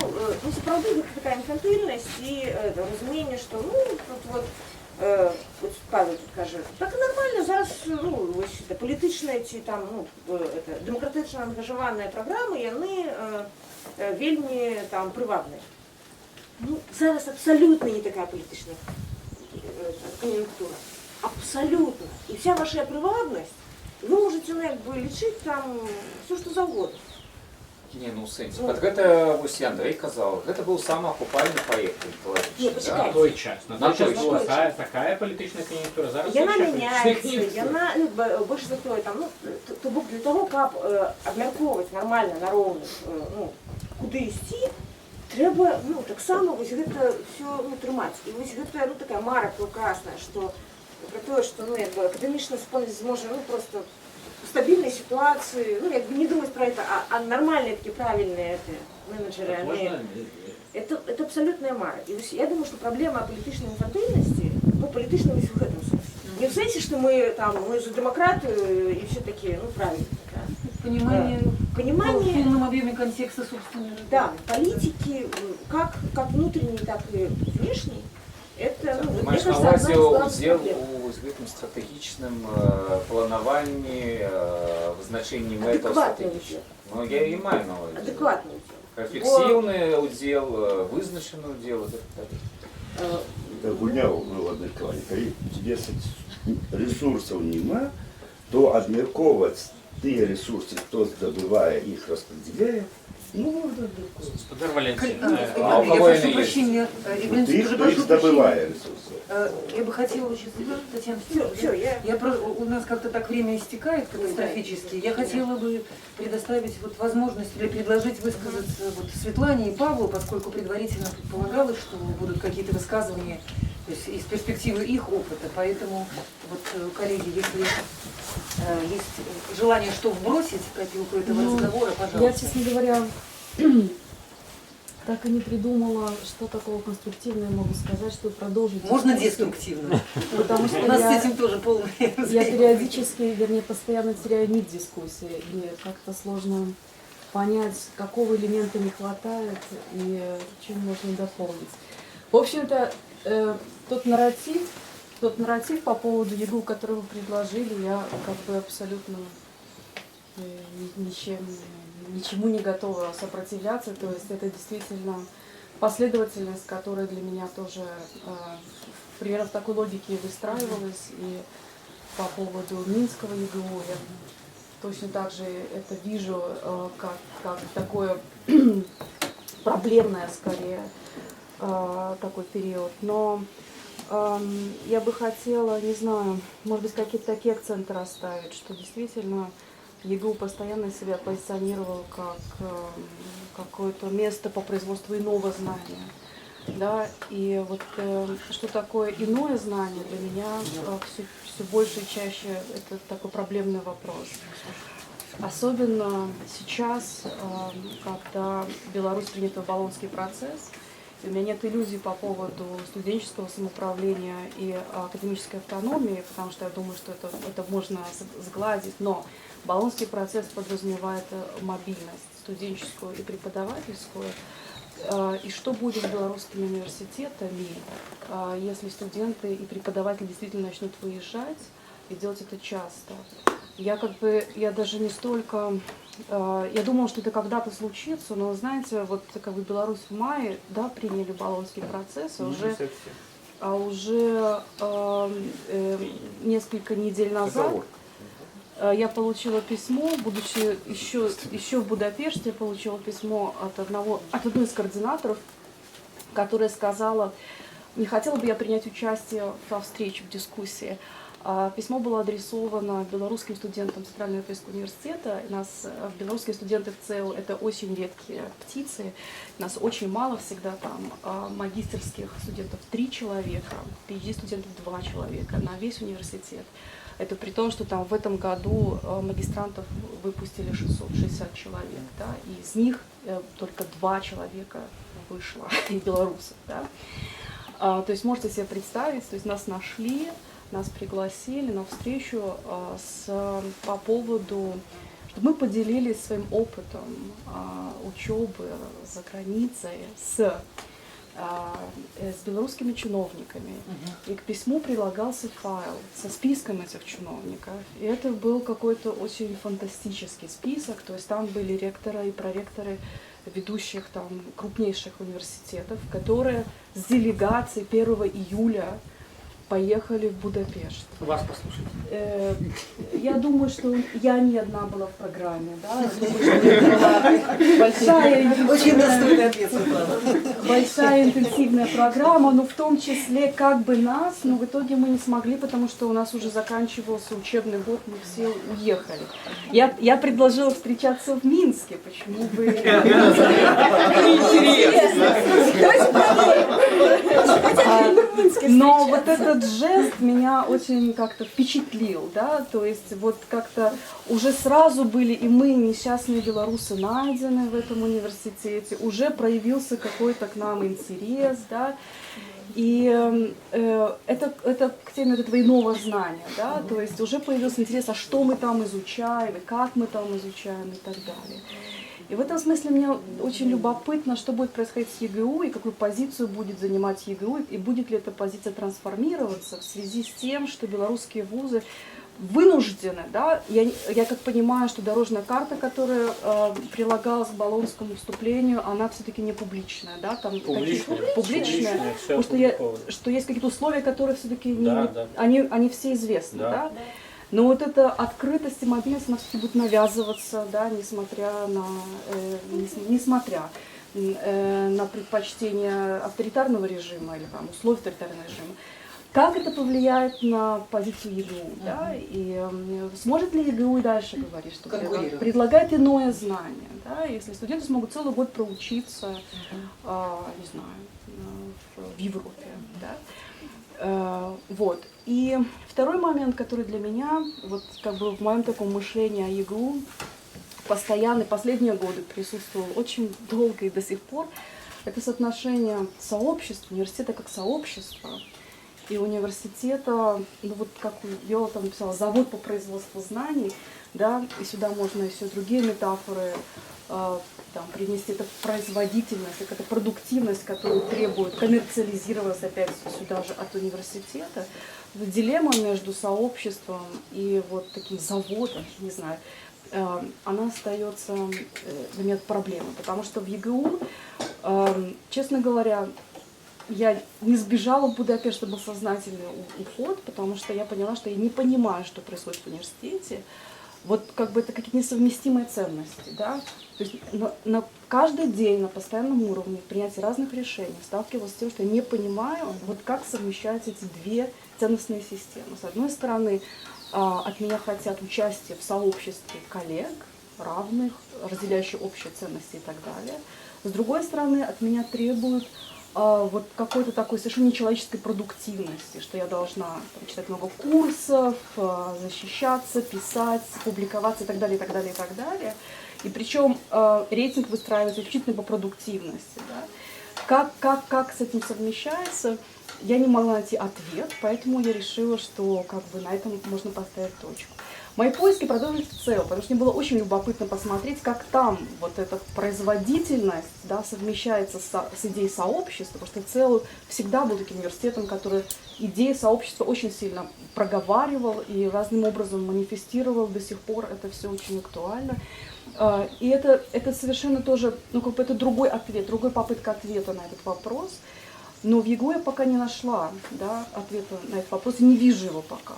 ну сапраўды гэта такая інфантыльнасць і разуменне, што ну тут вот Павел тут кажа, так нормально зараз ну, вось, палітычныя ці там ну, дэмакратычна ангажаваныя праграмы, яны вельмі там прывабныя. Ну, зараз абсалютна не такая палітычная кон'юнктура. Абсолютно. И вся ваша приватность, вы можете ну, как бы, лечить там все, что завгодно. Не, ну сэнсе. Вот гэта вось Андрей казаў, гэта быў самы акупальны праект Не, экалагічны. почекай. На той час. На На той той час була час. такая політична кон'юнктура. Зараз Яна інша меняется, політична кон'юнктура. яна, ну, больше за то, там, ну, то бок для того, как обмярковывать нормально на роўных, ну, куды ісці, трэба, ну, так само вось гэта все ну, трымаць. І вось гэта, ну, такая мара прекрасная, что про то, что, ну, як бы, академічна супольнасць зможа, ну, просто в стабильной ситуации, ну, як бы не думать про это, а нормальные такие правильные это, менеджеры, они... Это абсолютная мара. И я думаю, что проблема политичной инфантильности, ну, политичной в этом смысле. Не в смысле, что мы там, мы за демократию и все такие, ну, правильно. Да. Понимание, Понимание, в полном объеме контекста собственной жизни. да, политики, как внутренней, так и внешней, это, ну, мне Маеш на кажется, одна из ўвазе главных удзел проблем. у гэтым стратэгічным планаванні, вызначэнні мэтаў Адекватный стратэгічных. Ну, я і маю на ўвазе. Адекватный удел. Рефлексивный удел, вызначенный удел. Это гульня в одной команде. Коли тебе ресурсов нема, то обмерковывать те ресурсы, кто здобывая их, распределяя, ну, можно легко. Господар Валентин, А у Я кого прошу они есть? прощения, Евгений Ты, Алексеевич, кто прошу их здобывая прощения. ресурсы. Я бы хотела сейчас, Татьяна, Все, у нас как-то так время истекает катастрофически. Я хотела бы предоставить вот возможность или предложить высказаться вот Светлане и Павлу, поскольку предварительно предполагалось, что будут какие-то высказывания то есть из перспективы их опыта. Поэтому, вот, коллеги, если есть желание что вбросить в копилку этого разговора, пожалуйста. Я, честно говоря, так и не придумала, что такого конструктивного могу сказать, чтобы продолжить. Можно дискуссию. деструктивно. Потому что У нас я, с этим тоже полный я периодически, вернее, постоянно теряю нить дискуссии. И как-то сложно понять, какого элемента не хватает и чем можно дополнить. В общем-то, тот нарратив по поводу ЕГУ, который вы предложили, я как бы абсолютно ничему не готова сопротивляться. То есть это действительно последовательность, которая для меня тоже примерно в такой логике выстраивалась. И по поводу Минского ЕГУ я точно так же это вижу как такое проблемное, скорее, такой период. Но я бы хотела, не знаю, может быть, какие-то такие акценты расставить, что действительно ЕГУ постоянно себя позиционировал как какое-то место по производству иного знания. Да? И вот что такое иное знание для меня все больше и чаще это такой проблемный вопрос. Особенно сейчас, когда Беларусь принята в Болонский процесс, и у меня нет иллюзий по поводу студенческого самоуправления и академической автономии, потому что я думаю, что это можно сгладить, но Болонский процесс подразумевает мобильность студенческую и преподавательскую. И что будет с белорусскими университетами, если студенты и преподаватели действительно начнут выезжать и делать это часто? Я даже не столько... Я думала, что это когда-то случится, но, знаете, вот как бы Беларусь в мае, да, приняли Болонский процесс, уже несколько недель назад я получила письмо, будучи еще в Будапеште, я получила письмо от одной из координаторов, которая сказала, не хотела бы я принять участие во встрече, в дискуссии. Письмо было адресовано белорусским студентам Центрального Европейского университета. Белорусские студенты в ЦЕУ — это очень редкие птицы. Нас очень мало всегда там. Магистерских студентов 3 человека, PhD студентов 2 человека на весь университет. Это при том, что там в этом году магистрантов выпустили 660 человек, да, и из них только 2 человека вышло, и белорусов. Да. То есть можете себе представить, то есть нас нашли, нас пригласили на встречу по поводу, чтобы мы поделились своим опытом учебы за границей с белорусскими чиновниками. И к письму прилагался файл со списком этих чиновников. И это был какой-то очень фантастический список, то есть там были ректоры и проректоры ведущих там крупнейших университетов, которые с делегацией 1 июля поехали в Будапешт. Вас послушать. Я думаю, что я не одна была в программе, да. Думаю, что это была Очень достойный ответ, Светлана. большая интенсивная программа, но в том числе как бы нас, но в итоге мы не смогли, потому что у нас уже заканчивался учебный год, мы все уехали. Я предложила встречаться в Минске, почему бы... Но вот этот жест меня очень как-то впечатлил, да, то есть вот как-то уже сразу были и мы, несчастные белорусы, найдены в этом университете, уже проявился какой-то к нам интерес, да, и это к теме этого иного знания, да, то есть уже появился интерес, а что мы там изучаем, и как мы там изучаем и так далее. И в этом смысле мне очень любопытно, что будет происходить с ЕГУ, и какую позицию будет занимать ЕГУ, и будет ли эта позиция трансформироваться в связи с тем, что белорусские вузы вынуждены, да, я как понимаю, что дорожная карта, которая прилагалась к Болонскому вступлению, она все-таки не публичная, да, там публичная, потому что есть какие-то условия, которые все-таки они все известны, да. Но вот эта открытость и мобильность, она все-таки будет навязываться, да, несмотря на предпочтение авторитарного режима или там, условий авторитарного режима. Как это повлияет на позицию ЕГУ? Да? И сможет ли ЕГУ и дальше говорить, что предлагает иное знание? Да? Если студенты смогут целый год проучиться, не знаю, в Европе. Да? Вот. И второй момент, который для меня, вот как бы в моем таком мышлении о ЕГУ, постоянно, последние годы присутствовал очень долго и до сих пор, это соотношение сообщества, университета как сообщества и университета, ну вот как Виола там написала, завод по производству знаний, да, и сюда можно еще другие метафоры там, принести, это производительность, это продуктивность, которую требует коммерциализироваться опять сюда же от университета. Дилемма между сообществом и вот таким заводом, не знаю, она остается для меня проблемой, потому что в ЕГУ, честно говоря, я не сбежала в Будапешт, это был сознательный уход, потому что я поняла, что я не понимаю, что происходит в университете. Вот как бы это какие-то несовместимые ценности, да. То есть на каждый день на постоянном уровне принятия разных решений сталкивалась с тем, что я не понимаю, вот как совмещаются эти две ценностные системы. С одной стороны, от меня хотят участия в сообществе коллег, равных, разделяющих общие ценности и так далее. С другой стороны, от меня требуют вот какой-то такой совершенно нечеловеческой продуктивности, что я должна там, читать много курсов, защищаться, писать, публиковаться и так далее, и так далее, и так далее. И причем рейтинг выстраивается исключительно по продуктивности. Да? Как с этим совмещается, я не могла найти ответ, поэтому я решила, что как бы на этом можно поставить точку. Мои поиски продолжились в ЦЕУ, потому что мне было очень любопытно посмотреть, как там вот эта производительность, да, совмещается с идеей сообщества, потому что ЦЕУ всегда был таким университетом, который идеи сообщества очень сильно проговаривал и разным образом манифестировал, до сих пор это все очень актуально. И это совершенно тоже, ну как бы это другой ответ, другая попытка ответа на этот вопрос. Но в ЕГУ я пока не нашла, да, ответа на этот вопрос, не вижу его пока.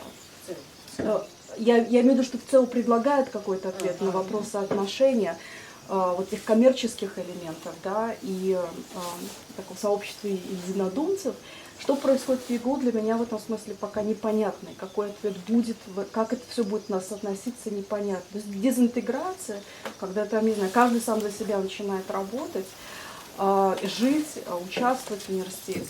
я имею в виду, что ВЦО предлагает какой-то ответ на вопрос соотношения вот этих коммерческих элементов, да, и такого сообщества единодумцев. Что происходит в ЕГУ, для меня в этом смысле пока непонятно. И какой ответ будет, как это все будет у нас относиться, непонятно. То есть дезинтеграция, когда там, не знаю, каждый сам за себя начинает работать, жить, участвовать в университете.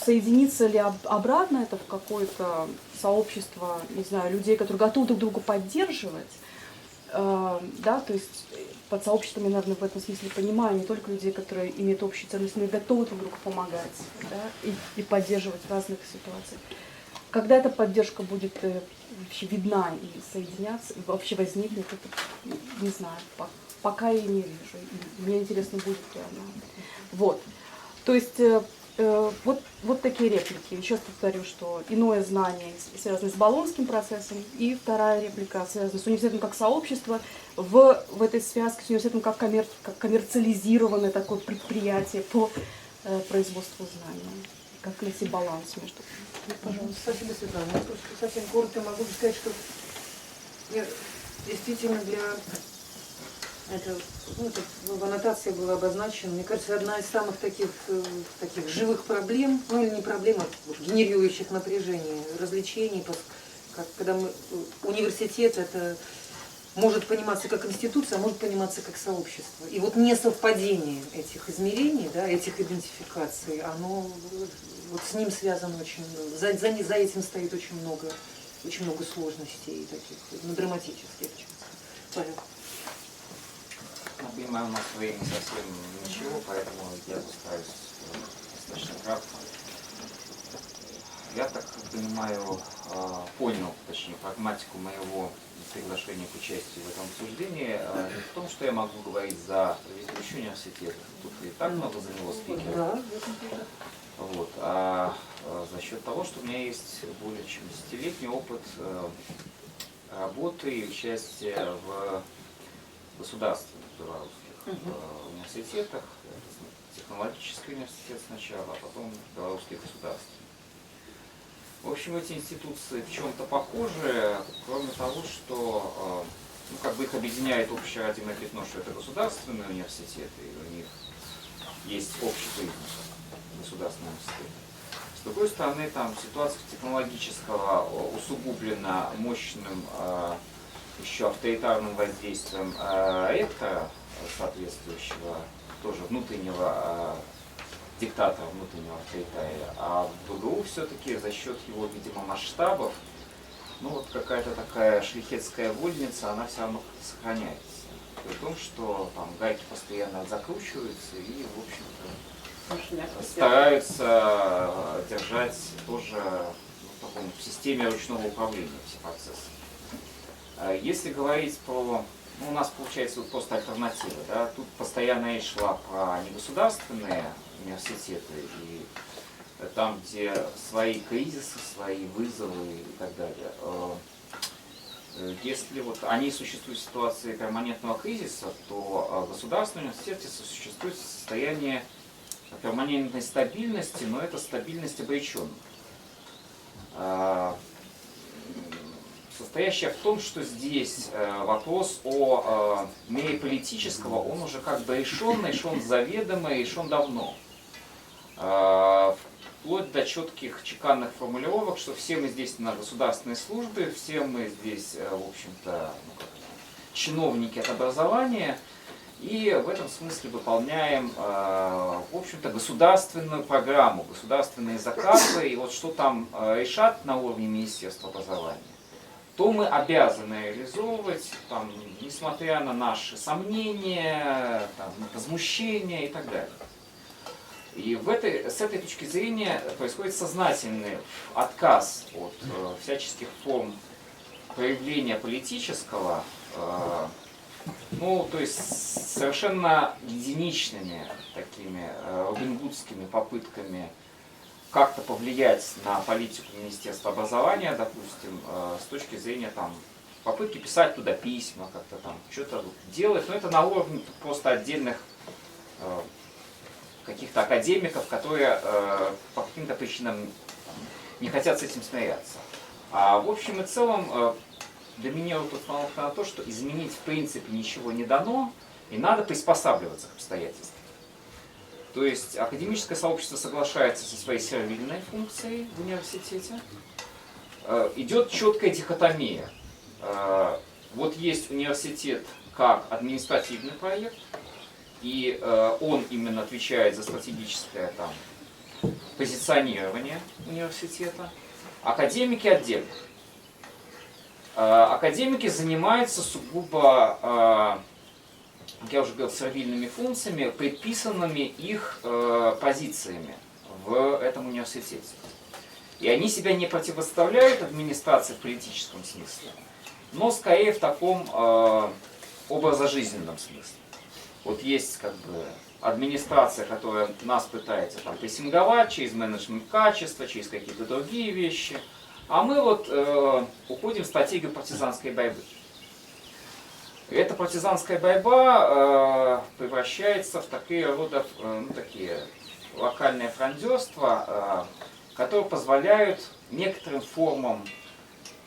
Соединиться ли обратно это в какое-то сообщество, не знаю, людей, которые готовы друг друга поддерживать, да, то есть под сообществом я, наверное, в этом смысле понимаю не только людей, которые имеют общие ценности, но и готовы друг другу помогать, да, и поддерживать в разных ситуациях. Когда эта поддержка будет вообще видна и соединяться, и вообще возникнет, это, не знаю, пока я не вижу. И мне интересно, будет ли она. Вот. То есть вот такие реплики. Еще раз повторю, что иное знание связано с Болонским процессом, и вторая реплика связана с университетом как сообщество, в этой связке с университетом как коммерциализированное такое предприятие по производству знаний. Как найти баланс между ними. Пожалуйста. Спасибо, Светлана. Я просто совсем коротко могу сказать, что я действительно это в аннотации было обозначено, мне кажется, одна из самых таких живых проблем, ну или не проблем, а генерирующих напряжение, развлечений, когда университет это может пониматься как институция, а может пониматься как сообщество. И вот несовпадение этих измерений, да, этих идентификаций, оно вот с ним связано очень много. За этим стоит очень много сложностей таких, драматических. Павел. Я понимаю, у нас времени совсем ничего, поэтому я постараюсь достаточно кратко. Я так понимаю, понял, точнее, прагматику моего приглашения к участию в этом обсуждении не в том, что я могу говорить за ведущий университет, тут и так много за него спикеров, вот, а за счет того, что у меня есть более чем 10-летний опыт работы и участия в государственных белорусских университетах, технологический университет сначала, а потом белорусский государственный. В общем, эти институции в чем-то похожи, кроме того, что их объединяет общее родимое пятно, что это государственные университеты, и у них есть общий признак государственного университета. С другой стороны, там ситуация технологического усугублена мощным еще авторитарным воздействием ректора, соответствующего тоже внутреннего диктатора, внутреннего авторитария, а в ВГУ все-таки за счет его, видимо, масштабов, ну вот какая-то такая шлихетская вольница, она все равно сохраняется. При том, что там гайки постоянно закручиваются и, в общем-то, стараются держать тоже в таком системе ручного управления все процессы. Если говорить про, у нас получается вот просто альтернатива, да, тут постоянно речь шла про негосударственные университеты и там, где свои кризисы, свои вызовы и так далее. Если вот они существуют в ситуации перманентного кризиса, то государственные университеты существуют в состоянии перманентной стабильности, но это стабильность обреченная. Состоящая в том, что здесь вопрос о мере политического, он уже как бы решен заведомо, решен давно. Вплоть до четких чеканных формулировок, что все мы здесь на государственной службе, все мы здесь, в общем-то, чиновники от образования, и в этом смысле выполняем, в общем-то, государственную программу, государственные заказы, и вот что там решат на уровне Министерства образования, то мы обязаны реализовывать, там, несмотря на наши сомнения, там, возмущения и так далее. И с этой точки зрения происходит сознательный отказ от всяческих форм проявления политического, то есть совершенно единичными такими робингудскими попытками как-то повлиять на политику Министерства образования, допустим, с точки зрения там, попытки писать туда письма, как-то там что-то делать, но это на уровне просто отдельных каких-то академиков, которые по каким-то причинам не хотят с этим смиряться. А в общем и целом доминирует установка на то, что изменить в принципе ничего не дано, и надо приспосабливаться к обстоятельствам. То есть академическое сообщество соглашается со своей сервильной функцией в университете. Идет четкая дихотомия. Вот есть университет как административный проект, и он именно отвечает за стратегическое там позиционирование университета. Академики отдельно. Академики занимаются сугубо, как я уже говорил, сервильными функциями, предписанными их позициями в этом университете. И они себя не противоставляют администрации в политическом смысле, но скорее в таком образожизненном смысле. Вот есть как бы администрация, которая нас пытается там прессинговать через менеджмент качества, через какие-то другие вещи, а мы вот уходим в стратегию партизанской борьбы. И эта партизанская борьба превращается в такие рода, такие локальные фрондерства, которые позволяют некоторым формам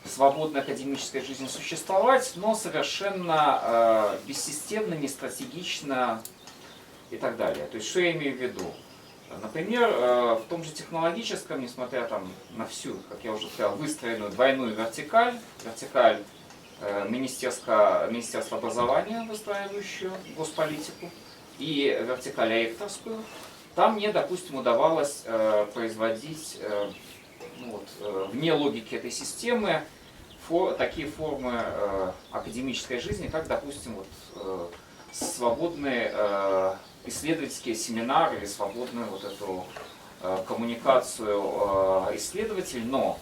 свободной академической жизни существовать, но совершенно бессистемно, не стратегично и так далее. То есть, что я имею в виду? Например, в том же технологическом, несмотря там на всю, как я уже сказал, выстроенную двойную вертикаль Министерства образования, выстраивающую госполитику, и вертикаль ректорскую, там мне, допустим, удавалось производить вне логики этой системы такие формы академической жизни, как, допустим, свободные исследовательские семинары или свободную вот эту коммуникацию исследователей, но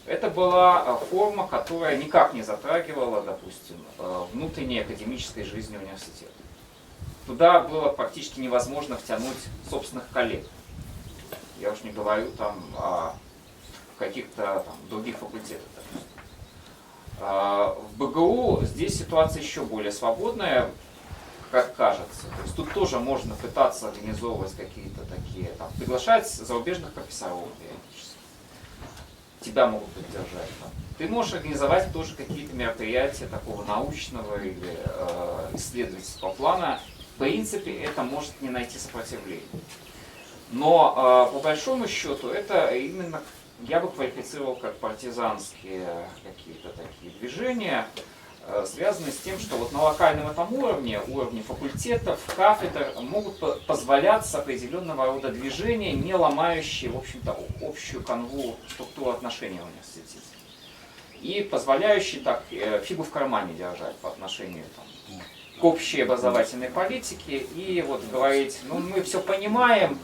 это была форма, которая никак не затрагивала, допустим, внутренней академической жизни университета. Туда было практически невозможно втянуть собственных коллег. Я уж не говорю там о каких-то там других факультетах. В БГУ здесь ситуация еще более свободная, как кажется. То есть тут тоже можно пытаться организовывать какие-то такие, там, приглашать зарубежных профессоров периодически. Тебя могут поддержать. Там. Ты можешь организовать тоже какие-то мероприятия такого научного или исследовательского плана. В принципе, это может не найти сопротивления. Но по большому счету это именно, я бы квалифицировал как партизанские какие-то такие движения, связанные с тем, что вот на локальном этом уровне факультетов, кафедр, могут позволяться определенного рода движения, не ломающие, в общем-то, общую канву структуру отношений в университете. И позволяющие так фигу в кармане держать по отношению там, к общей образовательной политике и вот говорить, ну мы все понимаем,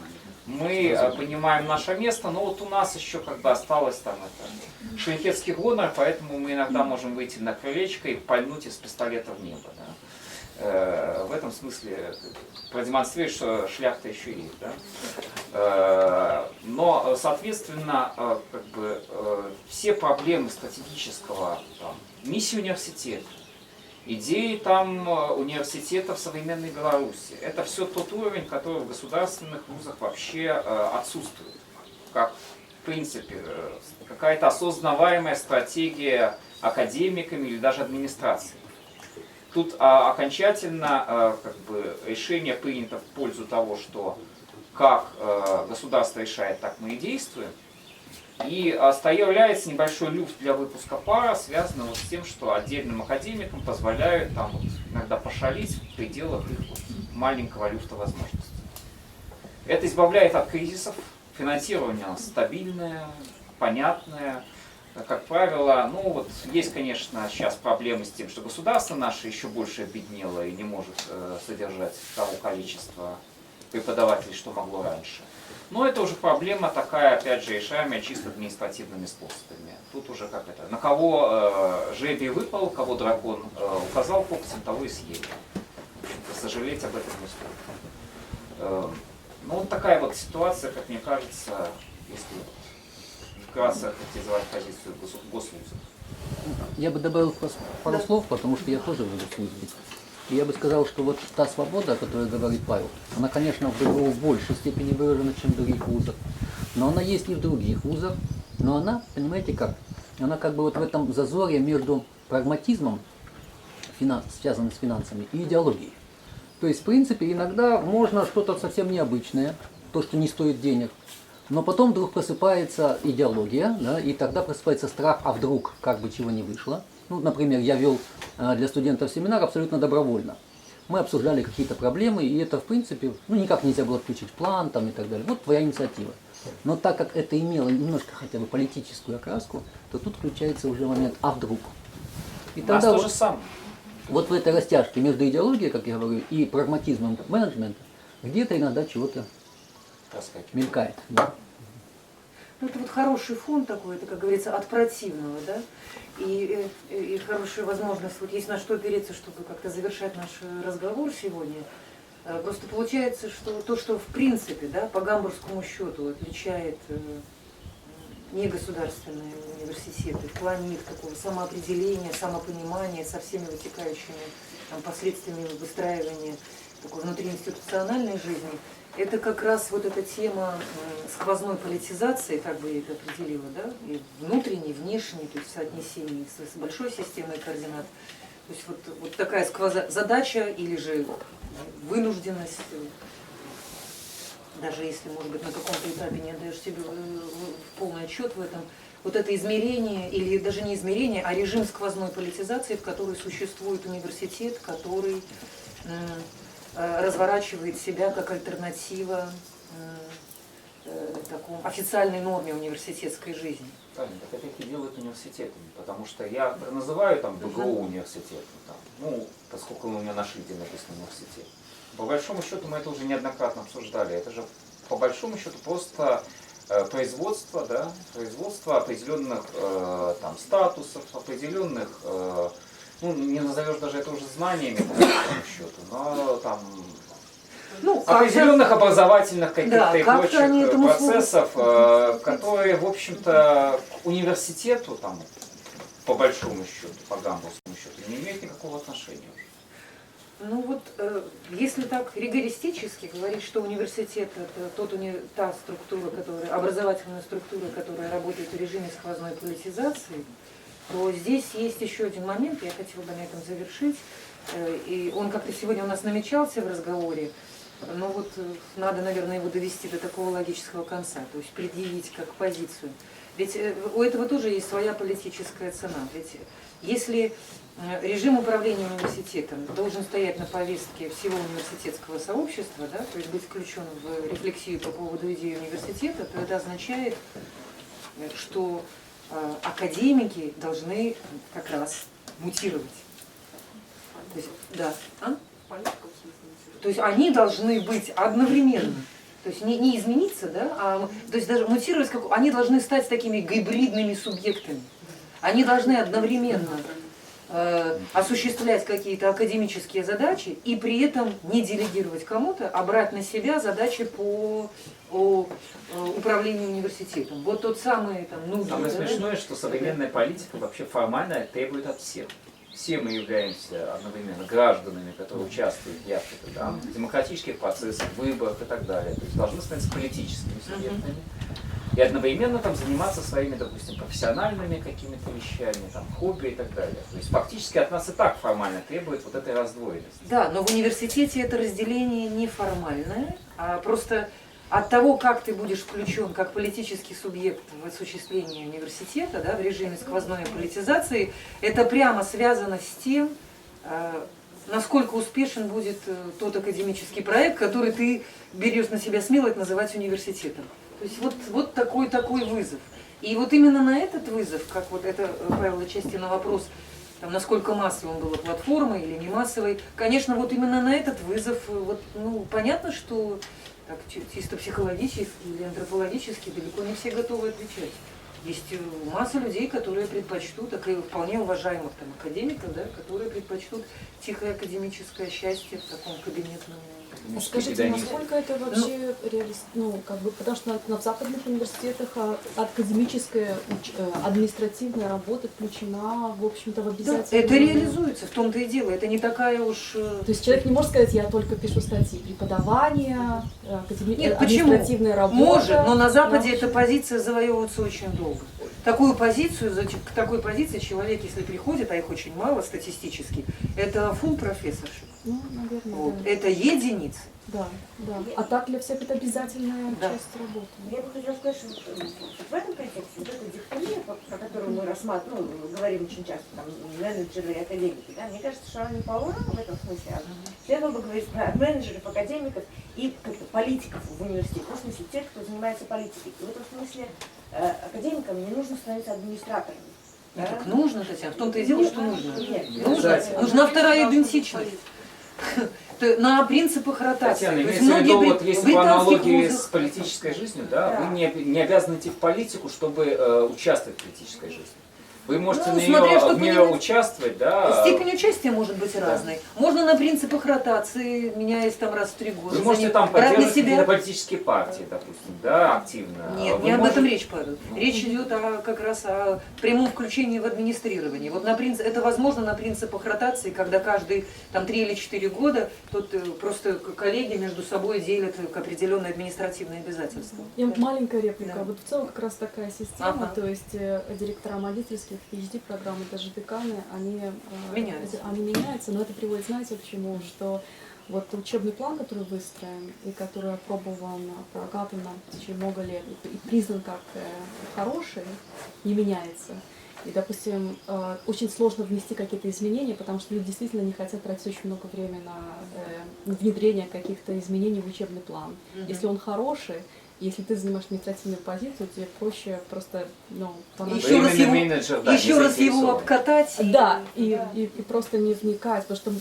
мы понимаем наше место, но вот у нас еще как бы осталось там это шляхетский гонор, поэтому мы иногда можем выйти на крылечко и пальнуть из пистолета в небо. Да? В этом смысле продемонстрировать, что шляхта еще есть. Да? Но, соответственно, как бы, все проблемы стратегического, там, миссии университета, идеи там университета в современной Беларуси. Это все тот уровень, который в государственных вузах вообще отсутствует. Как, в принципе, какая-то осознаваемая стратегия академиками или даже администрацией. Тут окончательно как бы, решение принято в пользу того, что как государство решает, так мы и действуем. И оставляется небольшой люфт для выпуска пара, связанный вот с тем, что отдельным академикам позволяют там, вот, иногда пошалить в пределах их вот, маленького люфта возможностей. Это избавляет от кризисов, финансирование стабильное, понятное. Как правило, ну вот есть, конечно, сейчас проблемы с тем, что государство наше еще больше обеднело и не может содержать того количества преподавателей, что могло раньше. Но это уже проблема такая, опять же, решаемая чисто административными способами. Тут уже как это, на кого жребий выпал, кого дракон указал когтем, того и съели. Сожалеть об этом не стоит. Ну вот такая вот ситуация, как мне кажется, если вкратце характеризовать позицию госвузов. Я бы добавил пару слов, потому что я тоже в госвузе. И я бы сказал, что вот та свобода, о которой говорит Павел, она, конечно, в БГУ в большей степени выражена, чем в других вузах. Но она есть и в других вузах. Но она, понимаете как, она как бы вот в этом зазоре между прагматизмом, связанным с финансами, и идеологией. То есть, в принципе, иногда можно что-то совсем необычное, то, что не стоит денег, но потом вдруг просыпается идеология, да, и тогда просыпается страх, а вдруг как бы чего не вышло. Ну, например, я вел для студентов семинар абсолютно добровольно. Мы обсуждали какие-то проблемы, и это, в принципе, ну, никак нельзя было включить в план там, и так далее. Вот твоя инициатива. Но так как это имело немножко хотя бы политическую окраску, то тут включается уже момент, а вдруг? И У нас тогда то же самое. вот в этой растяжке между идеологией, как я говорю, и прагматизмом менеджмента, где-то иногда чего-то Проскакивает. мелькает. Да. Ну, это вот хороший фон такой, это, как говорится, от противного, да, и хорошая возможность, вот есть на что опереться, чтобы как-то завершать наш разговор сегодня. Просто получается, что то, что в принципе, да, по гамбургскому счету отличает негосударственные университеты в плане их такого самоопределения, самопонимания со всеми вытекающими там, последствиями выстраивания такой внутриинституциональной жизни, это как раз вот эта тема сквозной политизации, так бы я это определила, да, и внутренней, внешней, то есть соотнесение с большой системой координат. То есть вот такая задача или же вынужденность, даже если, может быть, на каком-то этапе не отдаешь себе полный отчет в этом, вот это измерение, или даже не измерение, а режим сквозной политизации, в которой существует университет, который разворачивает себя как альтернатива такой официальной норме университетской жизни. Правильно, так это и делают университетами, потому что я называю там БГУ университетом, там, ну, поскольку у меня на шильде написано университет. По большому счету мы это уже неоднократно обсуждали, это же по большому счету просто производство, да, производство определенных там, статусов, определенных, ну, не назовешь даже это уже знаниями, по большому счету, но там ну, определенных образовательных каких-то и прочих процессов, служат. которые, в общем-то, к университету, там, по большому счету, по гамбургскому счету, не имеют никакого отношения уже. Ну вот, если так ригористически говорить, что университет это та структура, образовательная структура, которая работает в режиме сквозной политизации, то здесь есть еще один момент, я хотела бы на этом завершить, и он как-то сегодня у нас намечался в разговоре, но вот надо, наверное, его довести до такого логического конца, то есть предъявить как позицию. Ведь у этого тоже есть своя политическая цена. Ведь если режим управления университетом должен стоять на повестке всего университетского сообщества, да, то есть быть включен в рефлексию по поводу идеи университета, то это означает, что академики должны как раз мутировать. То есть, да, то есть они должны быть одновременно. То есть не измениться, да, то есть даже мутировать, они должны стать такими гибридными субъектами. Они должны одновременно осуществлять какие-то академические задачи и при этом не делегировать кому-то, а брать на себя задачи по управлению университетом. Вот тот самый там нужный. Самое смешное, что современная политика вообще формально требует от всех. Все мы являемся одновременно гражданами, которые участвуют в демократических процессах, выборах и так далее. То есть должны становиться политическими субъектами. И одновременно там заниматься своими, допустим, профессиональными какими-то вещами, там, хобби и так далее. То есть фактически от нас и так формально требует вот этой раздвоенности. Да, но в университете это разделение не формальное, а просто от того, как ты будешь включен как политический субъект в осуществление университета, да, в режиме сквозной политизации, это прямо связано с тем, насколько успешен будет тот академический проект, который ты берешь на себя смелость называть университетом. То есть вот такой вызов. И вот именно на этот вызов, как вот это, Павел, отчасти на вопрос, там, насколько массовым была платформа или не массовой, конечно, вот именно на этот вызов, вот, ну, понятно, что так, чисто психологически или антропологически далеко не все готовы отвечать. Есть масса людей, которые предпочтут, так и вполне уважаемых там академиков, да, которые предпочтут тихое академическое счастье в таком кабинетном. А скажите, насколько это вообще потому что на западных университетах академическая, административная работа включена, в общем-то, в обязательную... Да, это реализуется, в том-то и дело, это не такая уж... То есть человек не может сказать, я только пишу статьи, преподавание, Нет, административная работа... Может, но на Западе эта позиция завоевывается очень долго. такую позицию, к такой позиции человек, если приходит, а их очень мало статистически, это full профессоршип. Ну, наверное, Вот. да. Это единицы. Да, да. А так для всех это обязательная Да. часть работы. Я бы хотела сказать, что в этом контексте вот эта дихотомия, про которую мы рассматриваем, говорим очень часто, там, менеджеры и академики, да, мне кажется, что она не полна в этом смысле, а следовало бы говорить про менеджеров, академиков и как-то политиков в университете, в смысле тех, кто занимается политикой. И в этом смысле академикам не нужно становиться администраторами. Ну, Да? так нужно, Татьяна, в том-то и дело, что нужно. Нет, Нужна вторая идентичность. На принципах ротации. Татьяна, То есть имеется в виду, многие вот если по британских аналогии вузах- с политической жизнью, да, Да. вы не обязаны идти в политику, чтобы участвовать в политической жизни. Вы можете Ну, на смотря что в нее понимать. участвовать, да. Степень участия может быть разной. Можно на принципах ротации, меняясь там раз в 3 года. Вы можете там брать на поддерживать какие-то себя. политические партии, допустим, да, активно. Нет, Вы не об этом можете- речь пойдет. Речь идет как раз о прямом включении в администрирование. Вот это возможно на принципах ротации, когда каждые там 3 или 4 года тут просто коллеги между собой делят определенные административные обязательства. И вот маленькая реплика. Да. Вот в целом как раз такая система, Ага. то есть директора магистерских, PhD-программы, даже деканы, они Меняются. они меняются, но это приводит, знаете, к чему? Что вот учебный план, который выстроен и который опробован, прокатан в течение много лет и признан как хороший, не меняется. И, допустим, очень сложно внести какие-то изменения, потому что люди действительно не хотят тратить очень много времени на внедрение каких-то изменений в учебный план. Если он хороший, если ты занимаешь административную позицию, тебе проще просто, ну, понадобится- Еще раз Именно его- менеджер, да, Еще не раз его заинтересован. обкатать. Да, и просто не вникать, потому что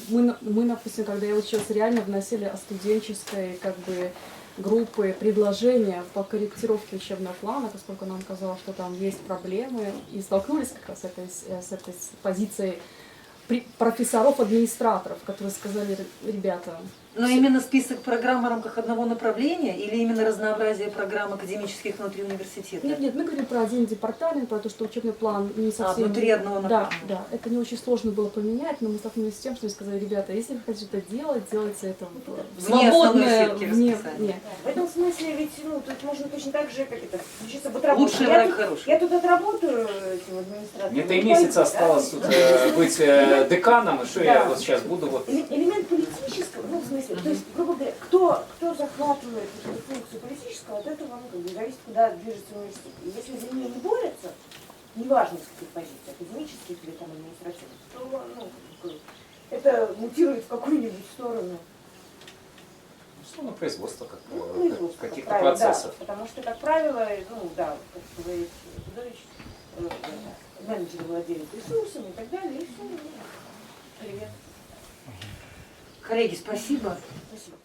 мы, допустим, когда я училась, реально вносили от студенческой как бы группы предложения по корректировке учебного плана, поскольку нам казалось, что там есть проблемы, и столкнулись как раз с этой позицией профессоров-администраторов, которые сказали, ребята, Но именно список программ в рамках одного направления или именно разнообразие программ академических внутри университета? нет, мы говорим про один департамент, про то, что учебный план не совсем... внутри одного Да, направления. да, это не очень сложно было поменять, но мы столкнулись с тем, что мы сказали, ребята, если вы хотите это делать, делайте это в Вне основной свободное, сетки вне, расписания. вне. В этом смысле ведь, ну, тут можно точно так же, как это, включиться в отработку. Лучший враг хороший. Я тут отработаю этим администратором. Мне 3 не месяца пойду, осталось да? тут быть деканом, и что я Да. вот сейчас буду вот... Элемент политического, ну, в смысле, то есть, грубо говоря, кто захватывает эту функцию политического, от этого, ну, как бы, зависит, куда движется университет. И если за нее не борются, неважно, с каких позиций, академических или там административных, то, ну, как бы, это мутирует в какую-нибудь сторону. Ну, производство Ну, производство, каких-то как правило, процессов. Да, потому что, как правило, ну да, как говорит Худович, менеджеры владеют ресурсами и так далее, и все. Привет. Коллеги, спасибо. Спасибо.